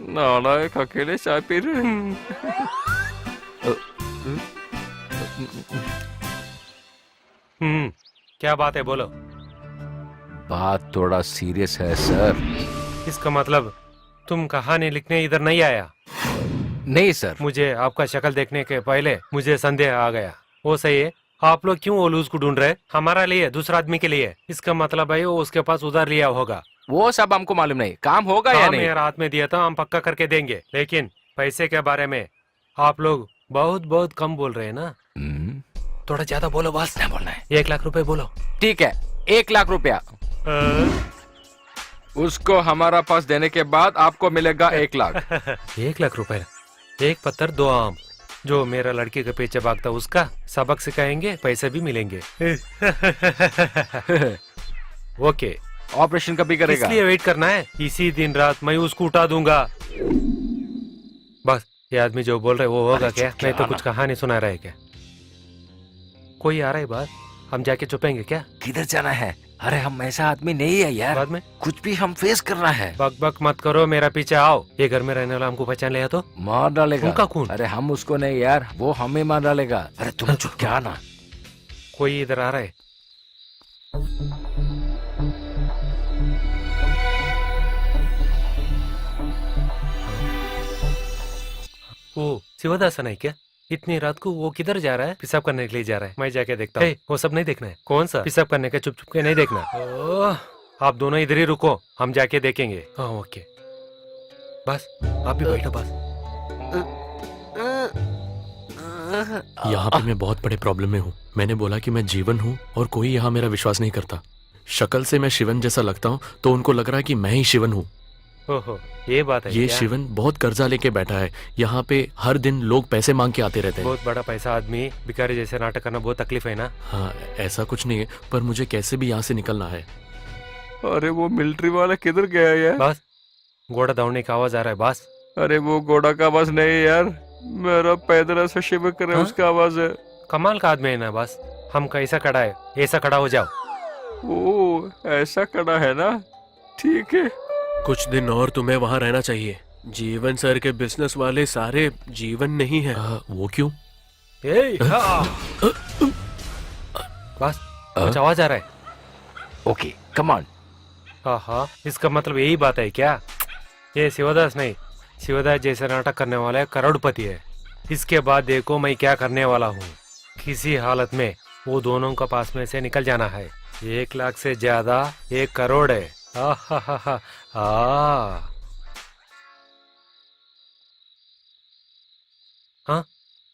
नाना एक अकेले चाय पी रहे।
क्या बात है बोलो।
बात थोड़ा सीरियस है सर।
इसका मतलब तुम कहानी लिखने इधर नहीं आया?
नहीं सर।
मुझे आपका शक्ल देखने के पहले मुझे संदेह आ गया। वो सही है, आप लोग क्यों ओलूज को ढूंढ रहे? हमारा लिए, दूसरा आदमी के लिए। इसका मतलब है वो उसके पास उधार लिया होगा।
वो सब हमको मालूम नहीं, काम होगा या नहीं।
मेरा हाथ में दिया था, हम पक्का करके देंगे, लेकिन पैसे के बारे में आप लोग बहुत बहुत कम बोल रहे हैं ना। थोड़ा ज्यादा बोलो बस।
क्या बोलना है?
1 लाख रुपए बोलो।
ठीक है, 1 लाख रुपया। उसको हमारा पास देने के बाद आपको मिलेगा 1 लाख।
1 लाख रुपए, 1 पत्थर 2 आम। जो मेरा लड़के के पीछे भागता उसका सबक सिखाएंगे, पैसे भी मिलेंगे। ओके।
ऑपरेशन कभी करेगा?
इसलिए वेट करना है, इसी दिन रात मैं उसको उठा दूंगा। बस ये आदमी जो बोल रहे वो होगा क्या? नहीं तो कुछ कहानी सुना रहा है क्या? कोई आ रहा है बाहर, हम जाके छुपेंगे क्या?
किधर जाना है? अरे हम ऐसा आदमी नहीं है यार।
बाद में
कुछ भी हम फेस करना है।
बक बक मत करो, मेरा पीछे आओ। ये घर में रहने वाला हमको पहचान लिया तो
मार डालेगा।
उनका खून।
अरे हम उसको नहीं यार, वो हमें मार डालेगा। अरे तुम चुप क्या ना।
कोई इधर आ रहा है। वो शिवदासन है क्या? इतनी रात को वो किधर जा रहा है? पेशाब करने के लिए जा रहा है। मैं जाके देखता हूँ। वो सब नहीं देखना है। कौन सा पेशाब करने का? चुप चुप के नहीं देखना। आप दोनों इधर ही रुको, हम जाके देखेंगे। हाँ ओके, बस आप भी बैठो बस।
यहाँ पे मैं बहुत बड़े प्रॉब्लम में हूँ। मैंने बोला कि मैं जीवन हूँ और कोई यहाँ मेरा विश्वास नहीं करता। शक्ल से मैं शिवन जैसा लगता हूँ तो उनको लग रहा है कि मैं ही शिवन हूँ।
ओहो, ये बात है।
ये
क्या?
शिवन बहुत कर्जा लेके बैठा है। यहाँ पे हर दिन लोग पैसे मांग के आते रहते हैं।
बहुत बड़ा पैसा आदमी भिखारी जैसे नाटक करना बहुत तकलीफ है ना।
हाँ, ऐसा कुछ नहीं है, पर मुझे कैसे भी यहाँ से निकलना है।
अरे वो मिलिट्री वाला किधर गया यार?
बस घोड़ा दौड़ने का आवाज आ रहा है बस।
अरे वो घोड़ा का आवाज नहीं यार, मेरा पैदल ऐसा शिव करे उसका आवाज है।
कमाल का आदमी है ना। बस हम कैसा खड़ा है, ऐसा खड़ा हो जाओ।
ओ ऐसा खड़ा है ना, ठीक है।
कुछ दिन और तुम्हें वहाँ रहना चाहिए। जीवन सर के बिजनेस वाले सारे जीवन नहीं है।
वो क्यों?
बस कुछ आवाज आ रहा है।
Okay come on.
हाँ, इसका मतलब यही बात है क्या? ये शिवदास नहीं, शिवदास जैसे नाटक करने वाला है करोड़पति है। इसके बाद देखो मैं क्या करने वाला हूँ। किसी हालत में वो दोनों का पास में से निकल जाना है। 1 लाख से ज्यादा 1 करोड़ है। हाँ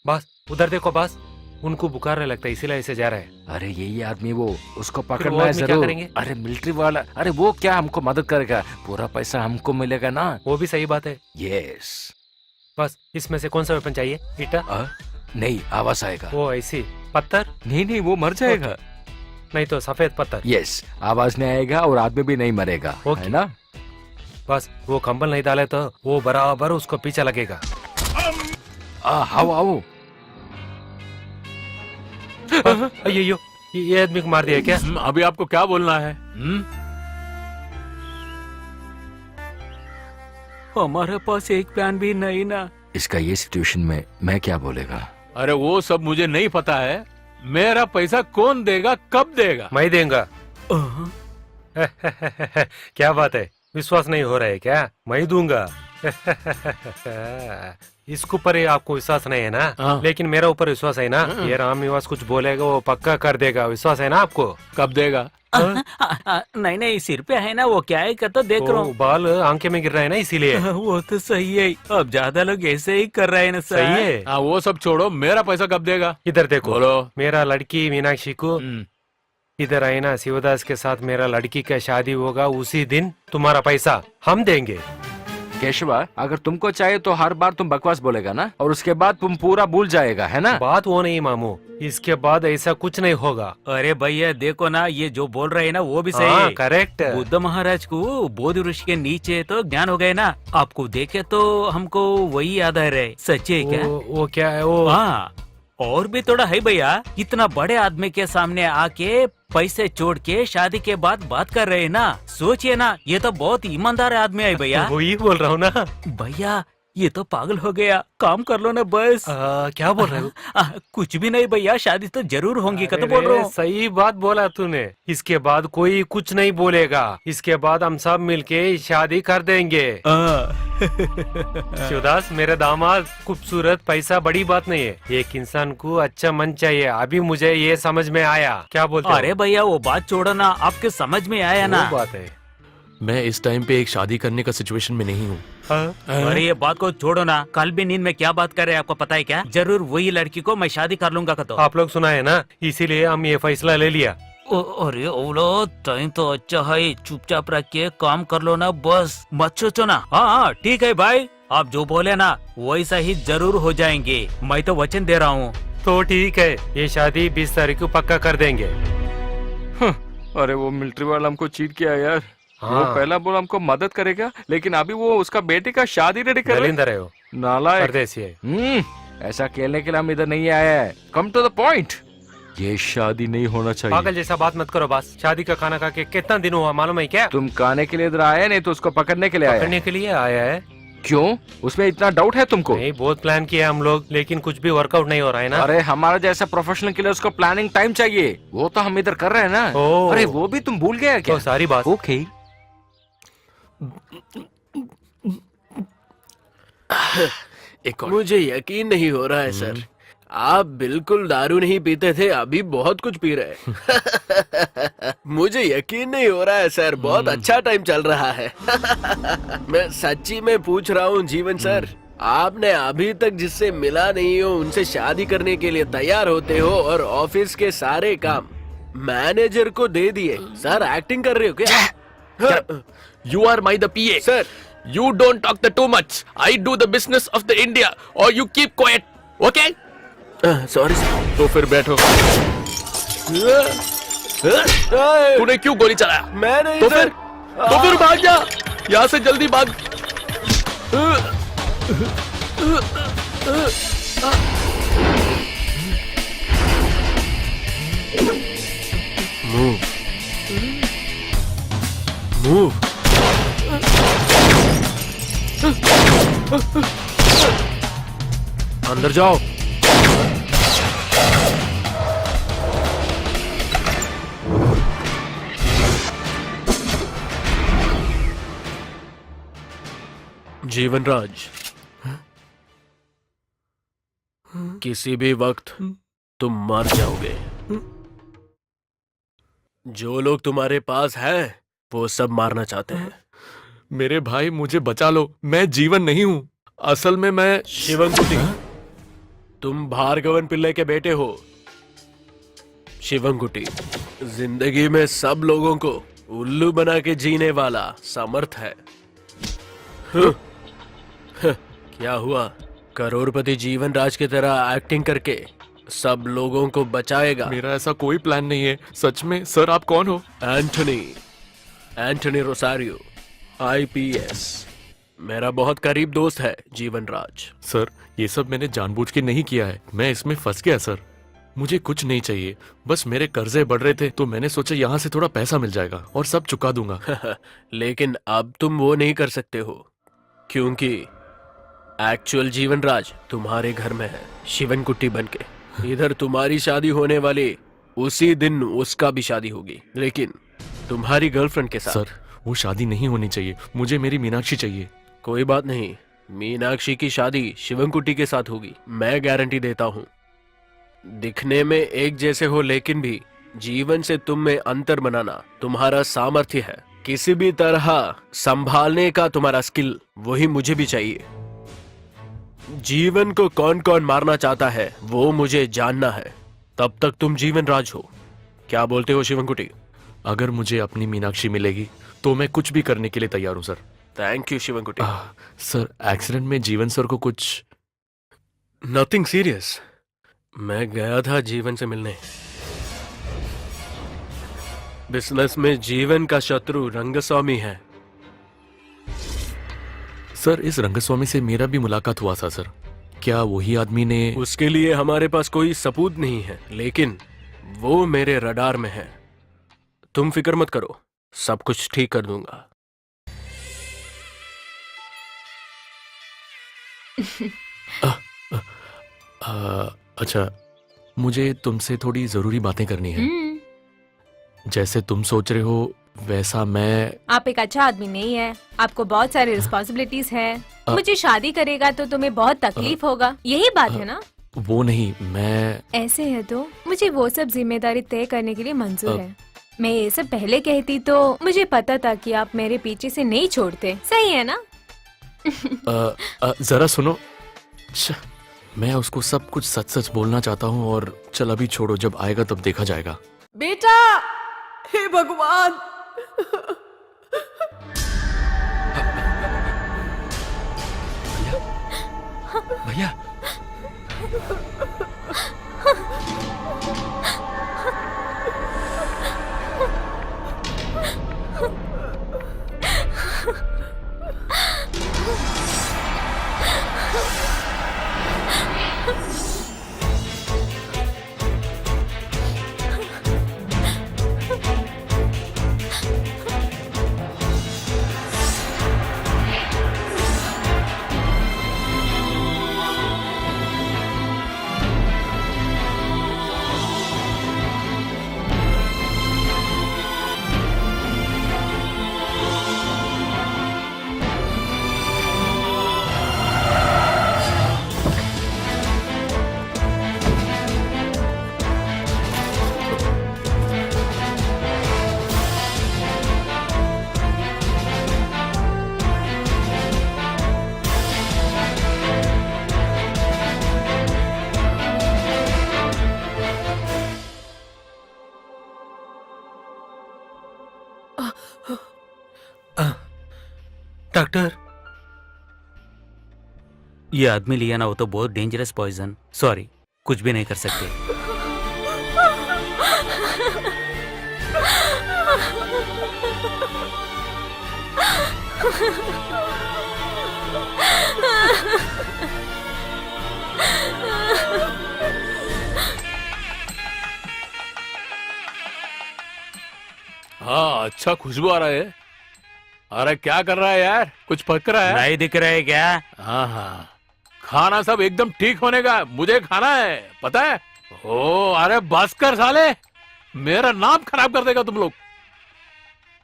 बस उधर देखो बस, उनको बुखार नहीं लगता इसीलिए ऐसे जा रहे हैं।
अरे यही आदमी वो, उसको
फिर वो
पकड़ना है
आदमी क्या
जरूर।
करेंगे?
अरे मिलिट्री वाला, अरे वो क्या हमको मदद करेगा? पूरा पैसा हमको मिलेगा ना।
वो भी सही बात है।
यस।
बस इसमें से कौन सा वेपन चाहिए? ईटा?
नहीं, आवाज आएगा।
वो ऐसी पत्थर?
नहीं वो मर जाएगा।
नहीं तो सफेद पत्थर।
यस, आवाज नहीं आएगा और आदमी भी नहीं मरेगा, है ना?
बस वो कंबल नहीं डाले तो वो बराबर उसको पीछे लगेगा।
आओ आओ।
अयो, ये आदमी को मार दिया क्या?
अभी आपको क्या बोलना है?
हमारे पास एक प्लान भी नहीं ना।
इसका ये सिचुएशन में मैं क्या बोलेगा?
अरे वो सब मुझे नहीं पता है। मेरा पैसा कौन देगा, कब देगा?
मैं देंगा। क्या बात है, विश्वास नहीं हो रहा है क्या? मैं दूंगा। इसके ऊपर ही आपको विश्वास नहीं है ना?
हाँ।
लेकिन मेरा ऊपर विश्वास है ना। ये राम निवास कुछ बोलेगा वो पक्का कर देगा, विश्वास है ना आपको?
कब देगा?
नहीं नहीं, सिर पे है ना, वो क्या है कहता देख रहा
वो बाल आंखें में गिर रहा है ना, इसीलिए।
हूँ। वो तो सही है, अब ज्यादा लोग ऐसे ही कर रहे हैं ना सर।
सही है।
हाँ वो सब छोड़ो, मेरा पैसा कब देगा?
इधर देखो,
बोलो।
मेरा लड़की मीनाक्षी को
हम्म,
इधर आई ना, शिवदास के साथ मेरा लड़की का शादी होगा, उसी दिन तुम्हारा पैसा हम देंगे।
केशवा, अगर तुमको चाहिए तो हर बार तुम बकवास बोलेगा ना, और उसके बाद तुम पूरा भूल जाएगा, है ना?
बात वो नहीं मामू, इसके बाद ऐसा कुछ नहीं होगा।
अरे भैया देखो ना, ये जो बोल रहे हैं ना वो भी सही
हाँ,
है।
करेक्ट।
बुद्ध महाराज को बोधि ऋषि के नीचे तो ज्ञान हो गए ना, आपको देखे तो हमको वही याद आ रहे। सच्चे है क्या?
वो क्या है वो?
हाँ, और भी थोड़ा है भैया, इतना बड़े आदमी के सामने आके पैसे छोड़ के शादी के बाद बात कर रहे हैं ना, सोचिए ना, ये तो बहुत ईमानदार आदमी है भैया।
वही बोल रहा हूँ ना।
भैया ये तो पागल हो गया, काम कर लो ना बस।
क्या बोल रहे हो?
कुछ भी नहीं भैया, शादी तो जरूर होंगी का तो
अरे
बोल रहा हूँ।
सही बात बोला तूने। इसके बाद कोई कुछ नहीं बोलेगा, इसके बाद हम सब मिलके शादी कर देंगे। शिवदास, मेरे दामाद खूबसूरत, पैसा बड़ी बात नहीं है, एक इंसान को अच्छा मन चाहिए। अभी मुझे ये समझ में आया। क्या बोलते हो?
अरे भैया वो बात छोड़ो ना, आपके समझ में आया ना?
वो बात है।
मैं इस टाइम पे एक शादी करने का सिचुएशन में नहीं हूँ।
अरे ये बात को छोड़ो ना, कल भी नींद में क्या बात कर रहे हैं आपको पता है क्या? जरूर वही लड़की को मैं शादी कर लूंगा का तो।
आप लोग सुना है ना, इसीलिए हम ये फैसला ले लिया।
अरे ओलो, टाइम तो अच्छा है, चुपचाप रख के काम कर लो ना बस, मत सोचो ना। हाँ ठीक है भाई, आप जो बोले ना वैसा ही जरूर हो जाएंगे, मैं तो वचन दे रहा हूँ।
तो ठीक है, ये शादी 20 तारीख को पक्का कर देंगे।
अरे वो मिलिट्री वाला हमको चीट किया यार।
हाँ।
वो पहला बोला हमको मदद करेगा, लेकिन अभी वो उसका बेटे का शादी रेडी कर रहा है।
दलिंदर है वो,
नालायक।
परदेसी है।
ऐसा खेलने के लिए हम इधर नहीं आए हैं। Come to the point. ये शादी नहीं होना चाहिए।
पागल जैसा बात मत करो बस। शादी का खाना खा के कितना दिन हुआ मालूम है क्या?
तुम खाने के लिए इधर आए, नहीं तो उसको पकड़ने के लिए आए।
पकड़ने के लिए आया है।
क्यों? उसमें इतना डाउट है तुमको?
नहीं, बहुत प्लान किया हम लोग, लेकिन कुछ भी वर्कआउट नहीं हो रहा है ना।
अरे हमारा जैसा प्रोफेशनल के लिए उसको प्लानिंग टाइम चाहिए, वो तो हम इधर कर रहे हैं ना।
ओह।
अरे वो भी तुम भूल गया क्या?
तो सारी बात।
ओके।
एक और।
मुझे यकीन नहीं हो रहा है सर, आप बिल्कुल दारू नहीं पीते थे, अभी बहुत कुछ पी रहे हैं। मुझे यकीन नहीं हो रहा है सर, बहुत अच्छा टाइम चल रहा है। मैं सच्ची में पूछ रहा हूँ जीवन सर, आपने अभी तक जिससे मिला नहीं हो उनसे शादी करने के लिए तैयार होते हो, और ऑफिस के सारे काम मैनेजर को दे दिए। सर एक्टिंग कर रहे हो क्या?
You are my the PA.
Sir
You don't talk the too much. I do the business of the India, or you keep quiet. Okay?
Sorry sir.
तो फिर बैठो। तूने क्यों गोली चलाया?
मैं नहीं
तो
सर।
फिर भाग जा यहाँ से, जल्दी भाग।
मूव।
अंदर जाओ।
जीवनराज, किसी भी वक्त तुम मर जाओगे। जो लोग तुम्हारे पास हैं वो सब मारना चाहते हैं।
मेरे भाई मुझे बचा लो, मैं जीवन नहीं हूँ, असल में मैं
शिवंकुटी, तुम भार्गवन पिल्ले के बेटे हो। शिवंकुटी जिंदगी में सब लोगों को उल्लू बना के जीने वाला समर्थ है। क्या हुआ? करोड़पति जीवनराज की तरह एक्टिंग करके सब लोगों को बचाएगा।
मेरा ऐसा कोई प्लान नहीं है, सच में। सर आप कौन हो?
Anthony Rosario, IPS। मेरा बहुत करीब दोस्त है जीवनराज।
सर ये सब मैंने जानबूझ के नहीं किया है, मैं इसमें फंस गया सर। मुझे कुछ नहीं चाहिए, बस मेरे कर्जे बढ़ रहे थे तो मैंने सोचा यहाँ से थोड़ा पैसा मिल जाएगा और सब चुका दूंगा।
लेकिन अब तुम वो नहीं कर सकते हो, क्योंकि एक्चुअल जीवनराज तुम्हारे घर में है, शिवनकुट्टी बनके। इधर तुम्हारी शादी होने वाली उसी दिन उसका भी शादी होगी, लेकिन तुम्हारी गर्लफ्रेंड के साथ।
सर वो शादी नहीं होनी चाहिए, मुझे मेरी मीनाक्षी चाहिए।
कोई बात नहीं, मीनाक्षी की शादी शिवंकुटी के साथ होगी, मैं गारंटी देता हूँ। दिखने में एक जैसे हो लेकिन भी जीवन से तुम में अंतर बनाना तुम्हारा सामर्थ्य है। किसी भी तरह संभालने का तुम्हारा स्किल, वही मुझे भी चाहिए। जीवन को कौन कौन मारना चाहता है वो मुझे जानना है। तब तक तुम जीवन राज हो। क्या बोलते हो शिवंकुटी?
अगर मुझे अपनी मीनाक्षी मिलेगी तो मैं कुछ भी करने के लिए तैयार हूँ sir.
Thank you Shivankutty.
Sir accident में जीवन सर को कुछ?
Nothing serious. मैं गया था जीवन से मिलने। बिजनेस में जीवन का शत्रु रंगस्वामी है।
सर इस रंगस्वामी से मेरा भी मुलाकात हुआ था सर। क्या वही आदमी ने?
उसके लिए हमारे पास कोई सबूत नहीं है, लेकिन वो मेरे रडार में है। तुम फिक्र मत करो, सब कुछ ठीक कर दूंगा।
अच्छा, मुझे तुमसे थोड़ी जरूरी बातें करनी है। जैसे तुम सोच रहे हो वैसा मैं।
आप एक अच्छा आदमी नहीं है, आपको बहुत सारी रिस्पॉन्सिबिलिटीज है। मुझे शादी करेगा तो तुम्हें बहुत तकलीफ होगा, यही बात है ना?
वो नहीं, मैं।
ऐसे है तो मुझे वो सब जिम्मेदारी तय करने के लिए मंजूर है। मैं ये सब पहले कहती तो मुझे पता था कि आप मेरे पीछे से नहीं छोड़ते। सही है ना?
जरा सुनो। मैं उसको सब कुछ सच सच बोलना चाहता हूँ और चल अभी छोड़ो, जब आएगा तब देखा जाएगा।
बेटा, हे भगवान।
भैया
डॉक्टर,
ये आदमी लिया ना, वो तो बहुत डेंजरस पॉइजन। सॉरी, कुछ भी नहीं कर सकते।
हाँ, अच्छा खुशबू आ रहा है। अरे क्या कर रहा है यार, कुछ पक रहा है?
नहीं दिख रहा है क्या?
हाँ हाँ, खाना सब एकदम ठीक होने का, मुझे खाना है, पता है? ओ अरे बस कर साले, मेरा नाम खराब कर देगा तुम लोग।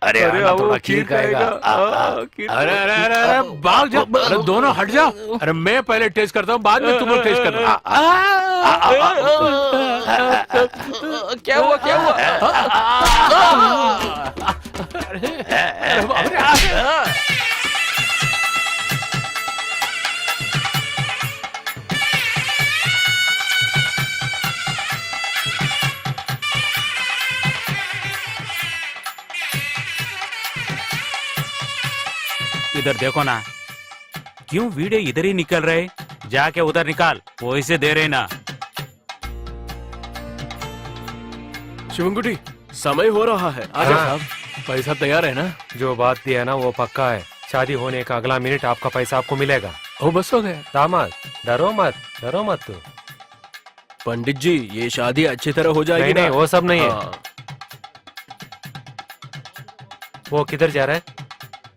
अरे
थोड़ा खीर खाएगा। अरे अरे अरे अरे भाग जाओ, अरे दोनों हट जाओ। अरे मैं पहले टेस्ट करता हूँ, बाद में तुम लोग टेस्ट करना।
क्या हुआ क्या हुआ?
इधर देखो ना, क्यों वीडियो इधर ही निकल रहे? जाके उधर निकाल, वो इसे दे रहे ना।
शिवंकुटी, समय हो रहा है, आजा
हाँ।
साहब।
पैसा तैयार है ना?
जो बात दिया है ना वो पक्का है। शादी होने का अगला मिनट आपका पैसा आपको मिलेगा।
ओ बस हो गया।
दामाद, डरो मत तू।
पंडित जी, ये शादी अच्छी तरह हो जाएगी
नहीं
ना?
नहीं, वो सब नहीं है।
हाँ।
वो किधर जा रहा है?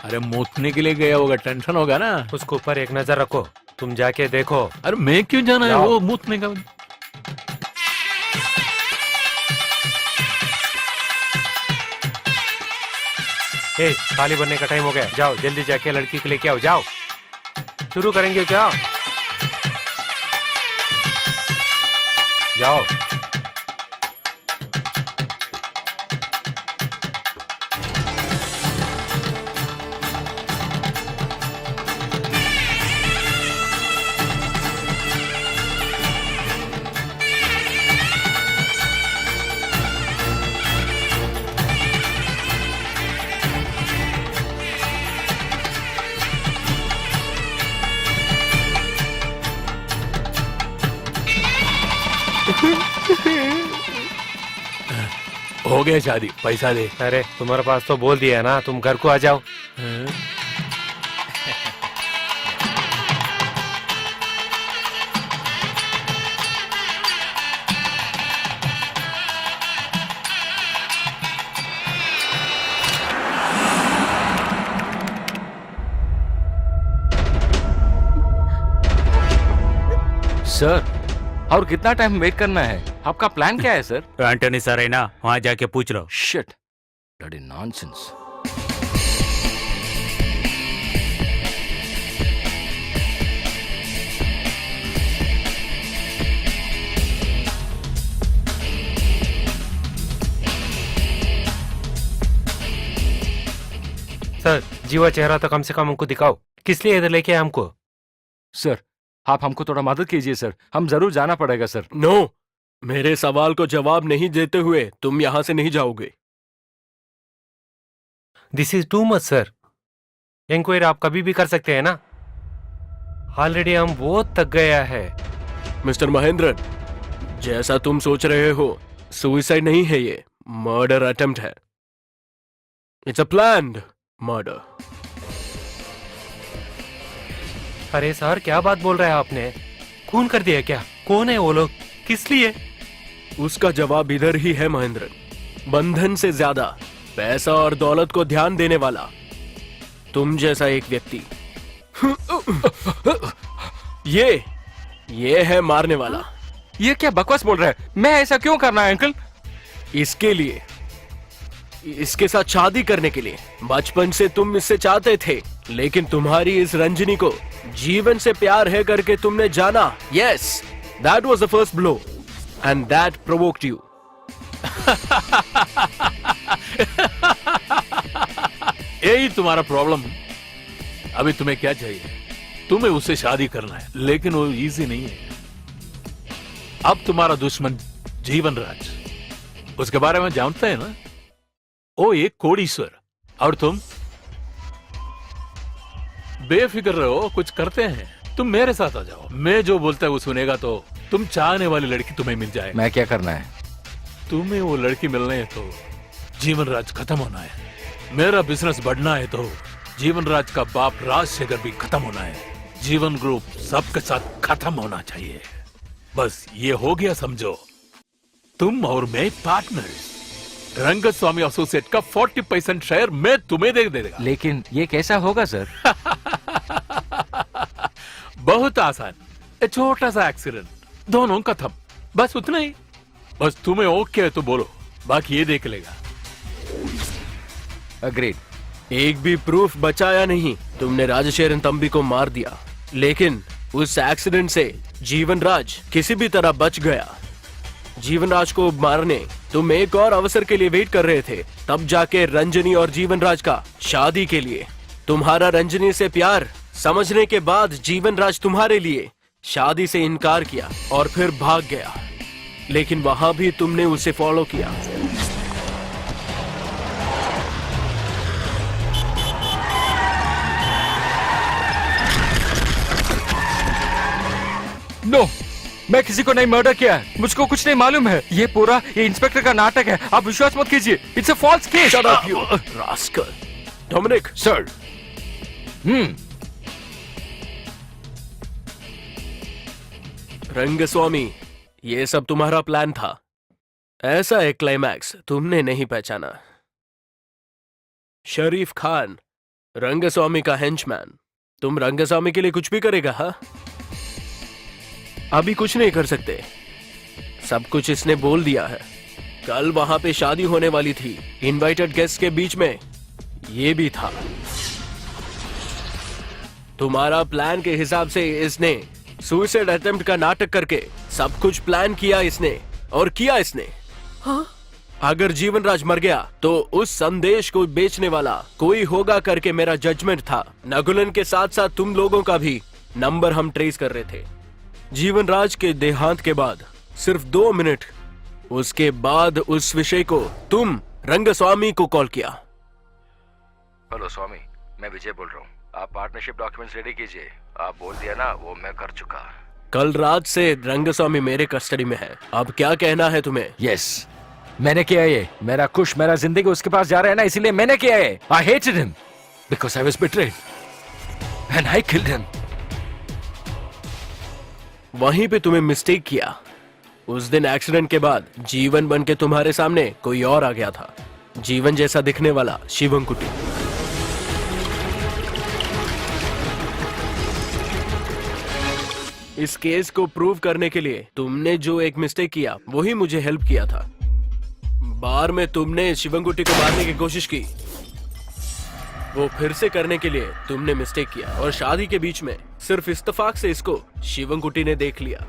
अरे मूतने के लिए गया होगा, टेंशन होगा ना।
उसके ऊपर एक नजर रखो, तुम जाके देखो।
अरे मैं क्यों जाना है,
जाओ।
वो मूतने का।
ए, थाली बनने का टाइम हो गया, जाओ जल्दी जाके लड़की के लेके आओ, जाओ। शुरू करेंगे क्या? जाओ।
हो गया शादी, पैसा दे।
अरे तुम्हारे पास तो बोल दिया है ना, तुम घर को आ जाओ।
सर, और कितना टाइम वेट करना है? आपका प्लान क्या है सर?
एंटनी सर है ना, वहां जाके पूछ लो।
Shit, bloody nonsense.
Sir, Jeeva चेहरा तो कम से कम हमको दिखाओ। किस लिए इधर लेके आए हमको?
सर, आप हमको थोड़ा मदद कीजिए सर, हम जरूर जाना पड़ेगा सर।
नो, मेरे सवाल को जवाब नहीं देते हुए तुम यहाँ से नहीं जाओगे।
This is too much sir. Inquiry आप कभी भी कर सकते हैं ना। ऑलरेडी हम बहुत थक गया है।
मिस्टर महेंद्रन, जैसा तुम सोच रहे हो, सुसाइड नहीं है ये, मर्डर अटेम्प्ट है। It's a planned murder.
अरे सर, क्या बात बोल रहे हैं आपने? खून कर दिया क्या? कौन है वो लोग? किस लिए?
उसका जवाब इधर ही है महेंद्रन। बंधन से ज्यादा पैसा और दौलत को ध्यान देने वाला तुम जैसा एक व्यक्ति। ये है मारने वाला।
ये क्या बकवास बोल रहा है? मैं ऐसा क्यों करना है अंकल?
इसके लिए, इसके साथ शादी करने के लिए। बचपन से तुम इससे चाहते थे, लेकिन तुम्हारी इस रंजनी को जीवन से प्यार है करके तुमने जाना। Yes, that was the first blow and that provoked you.
यही तुम्हारा प्रॉब्लम। अभी तुम्हें क्या चाहिए? तुम्हें उससे शादी करना है, लेकिन वो इजी नहीं है। अब तुम्हारा दुश्मन जीवन राज, उसके बारे में जानते हैं ना? वो एक कोड़ीश्वर, और तुम बेफिक्र रहो, कुछ करते हैं। तुम मेरे साथ आ जाओ, मैं जो बोलता है वो सुनेगा तो तुम चाहने वाली लड़की तुम्हें मिल जाए।
मैं क्या करना है?
तुम्हें वो लड़की मिलने है तो जीवन राज खत्म होना है। मेरा बिजनेस बढ़ना है तो जीवन राज का बाप राजशेखर भी खत्म होना है। जीवन ग्रुप सबके साथ खत्म होना चाहिए। बस ये हो गया समझो। तुम और मैं पार्टनर्स। रंगत स्वामी एसोसिएट का 40% शेयर मैं तुम्हें दे देगा।
लेकिन ये कैसा होगा सर?
बहुत आसान, एक छोटा सा एक्सीडेंट, दोनों खत्म, बस उतना ही। बस तुम्हें ओके है तो बोलो, बाकी ये देख लेगा।
अग्रीड।
एक भी प्रूफ बचाया नहीं। तुमने राजशेखरन तंबी को मार दिया, लेकिन उस एक्सीडेंट से जीवन राज किसी भी तरह बच गया। जीवन राज को मारने तुम एक और अवसर के लिए वेट कर रहे थे, तब जाके रंजनी और जीवन राज का शादी के लिए। तुम्हारा रंजनी से प्यार समझने के बाद जीवन राज तुम्हारे लिए शादी से इनकार किया और फिर भाग गया, लेकिन वहां भी तुमने उसे फॉलो किया।
नो, मैं किसी को नहीं मर्डर किया है। मुझको कुछ नहीं मालूम है। ये इंस्पेक्टर का नाटक है, आप विश्वास मत कीजिए। It's a false case.
Shut up you rascal. Dominic
sir.
Rangaswamy, ये सब तुम्हारा प्लान था। ऐसा एक क्लाइमैक्स तुमने नहीं पहचाना। शरीफ खान, रंगस्वामी का हेंचमैन। तुम रंगस्वामी के लिए कुछ भी करेगा? हा? अभी कुछ नहीं कर सकते, सब कुछ इसने बोल दिया है। कल वहां पे शादी होने वाली थी, इनवाइटेड गेस्ट के बीच में ये भी था। तुम्हारा प्लान के हिसाब से इसने सुसाइड अटेम्प्ट का नाटक करके सब कुछ प्लान किया इसने, और किया इसने।
हाँ?
अगर जीवन राज मर गया तो उस संदेश को बेचने वाला कोई होगा करके मेरा जजमेंट था। नकुलन के साथ साथ तुम लोगों का भी नंबर हम ट्रेस कर रहे थे। जीवन राज के देहांत के बाद सिर्फ 2 मिनट उसके बाद उस विषय को तुम रंगस्वामी को कॉल किया।
हेलो स्वामी, मैं विजय बोल रहा हूँ। आप पार्टनरशिप डॉक्यूमेंट्स रेडी कीजिए। आप बोल दिया ना, वो मैं कर चुका।
कल रात से रंगस्वामी मेरे कस्टडी में है। अब क्या कहना है तुम्हें?
यस, मैंने किया ये। मेरा कुश, मेरा जिंदगी उसके पास जा रहा है ना, इसीलिए मैंने किया है। I hated him because I was betrayed and I killed him.
वहीं पे तुम्हें मिस्टेक किया। उस दिन एक्सीडेंट के बाद जीवन बन के तुम्हारे सामने कोई और आ गया था, जीवन जैसा दिखने वाला शिवंकुटी। इस केस को प्रूव करने के लिए तुमने जो एक मिस्टेक किया वही मुझे हेल्प किया था। बार में तुमने शिवंकुटी को मारने की कोशिश की, वो फिर से करने के लिए तुमने मिस्टेक किया, और शादी के बीच में सिर्फ इत्तेफाक से इसको शिवंकुटी ने देख लिया।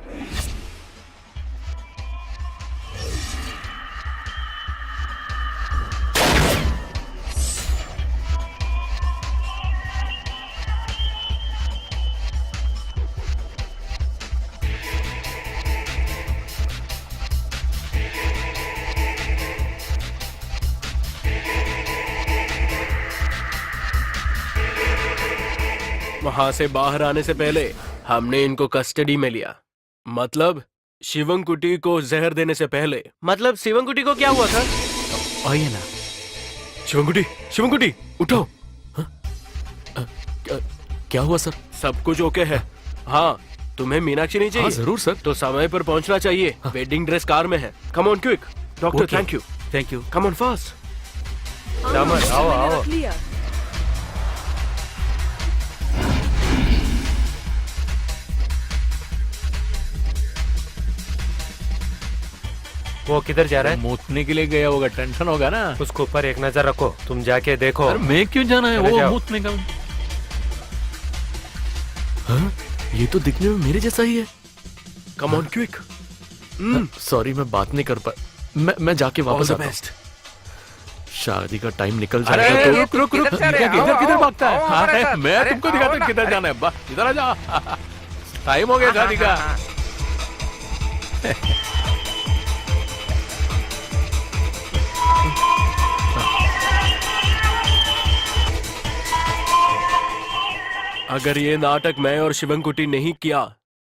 वहां से बाहर आने से पहले हमने इनको कस्टडी में लिया। मतलब शिवंकुटी को जहर देने से पहले। मतलब शिवंकुटी को क्या हुआ था?
आइए ना।
शिवंकुटी, शिवंकुटी उठो।
क्या हुआ सर?
सब कुछ ओके है। हाँ, तुम्हें मीनाक्षी नहीं चाहिए?
हाँ, जरूर सर।
तो समय पर पहुंचना चाहिए। वेडिंग ड्रेस कार में है। Come on quick. Doctor
Okay.
Thank you.
Thank you.
Come on fast.
दामन, आओ आओ।
रख लिया।
वो किधर जा रहा है?
मूतने के लिए गया होगा, टेंशन होगा ना।
उसके ऊपर एक नजर रखो। तुम जाके देखो।
अरे मैं क्यों जाना है?
चले
वो
जाओ।
मूतने का।
हाँ? ये तो दिखने में मेरे जैसा ही है।
Come on quick.
सॉरी, मैं बात नहीं कर पा। मैं जाके वापस आता हूँ। शादी का टाइम निकल
अरे
जाएगा तो
रुक रुक रुक,
किधर जा रहे हैं?
किधर
आओ,
किधर
आओ,
भागता है?
आओ हमारे
अरे
साथ।
मैं
अरे
तुमको
आओ,
दिखाता हूँ किधर
हमारे
जाना है। बस इधर आ जा। टाइम हो गया शादी का।
अगर ये नाटक मैं और शिवंकुटी नहीं किया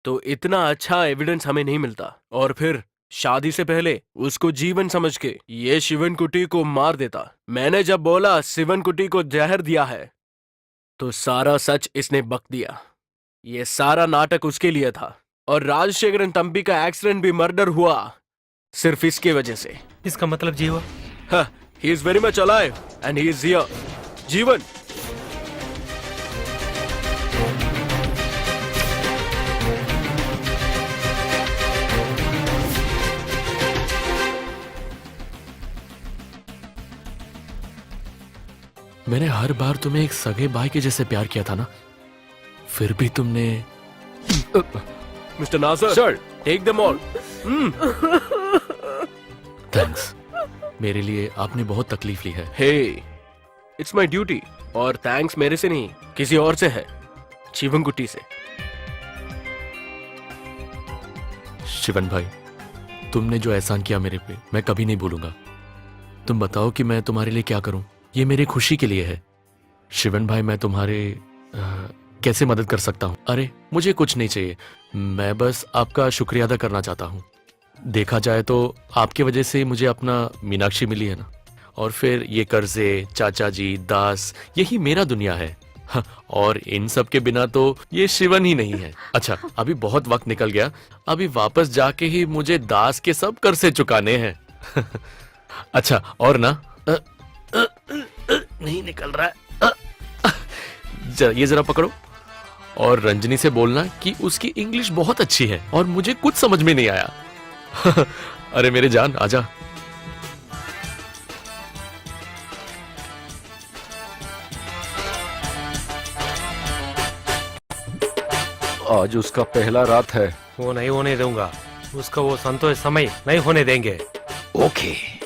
तो इतना अच्छा एविडेंस हमें नहीं मिलता, और फिर शादी से पहले उसको जीवन समझ के ये शिवनकुटी को मार देता। मैंने जब बोला शिवनकुटी को जहर दिया है तो सारा सच इसने बक दिया। ये सारा नाटक उसके लिए था, और राजशेखरन तंपी का एक्सीडेंट भी मर्डर हुआ सिर्फ इसके वजह से।
इसका मतलब जीवा?
He is very much alive and he is here. जीवन,
मैंने हर बार तुम्हें एक सगे भाई के जैसे प्यार किया था ना, फिर भी तुमने।
Mister Nazar
sir,
take them all.
Thanks. मेरे लिए आपने बहुत तकलीफ ली है।
Hey, it's my duty. और थैंक्स मेरे से नहीं, किसी और से है, शिवंकुटी से।
शिवन भाई, तुमने जो एहसान किया मेरे पे, मैं कभी नहीं भूलूंगा। तुम बताओ कि मैं तुम्हारे लिए क्या करूं? ये मेरे खुशी के लिए है। शिवन भाई, मैं तुम्हारे कैसे मदद कर सकता हूं? अरे मुझे कुछ नहीं चाहिए, मैं बस आपका शुक्रिया अदा करना चाहता हूं। देखा जाए तो आपकी वजह से मुझे अपना मीनाक्षी मिली है ना, और फिर ये कर्जे, चाचा जी, दास, यही मेरा दुनिया है। हाँ, और इन सब के बिना तो ये शिवन ही नहीं है। अच्छा, अभी बहुत वक्त निकल गया, अभी वापस जाके ही मुझे दास के सब कर्जे चुकाने हैं। अच्छा, और ना नहीं निकल रहा है। ये जरा पकड़ो, और रंजनी से बोलना कि उसकी इंग्लिश बहुत अच्छी है और मुझे कुछ समझ में नहीं आया। अरे मेरे जान, आजा। आज उसका पहला रात है।
वो नहीं होने दूंगा, उसका वो संतोष समय नहीं होने देंगे।
ओके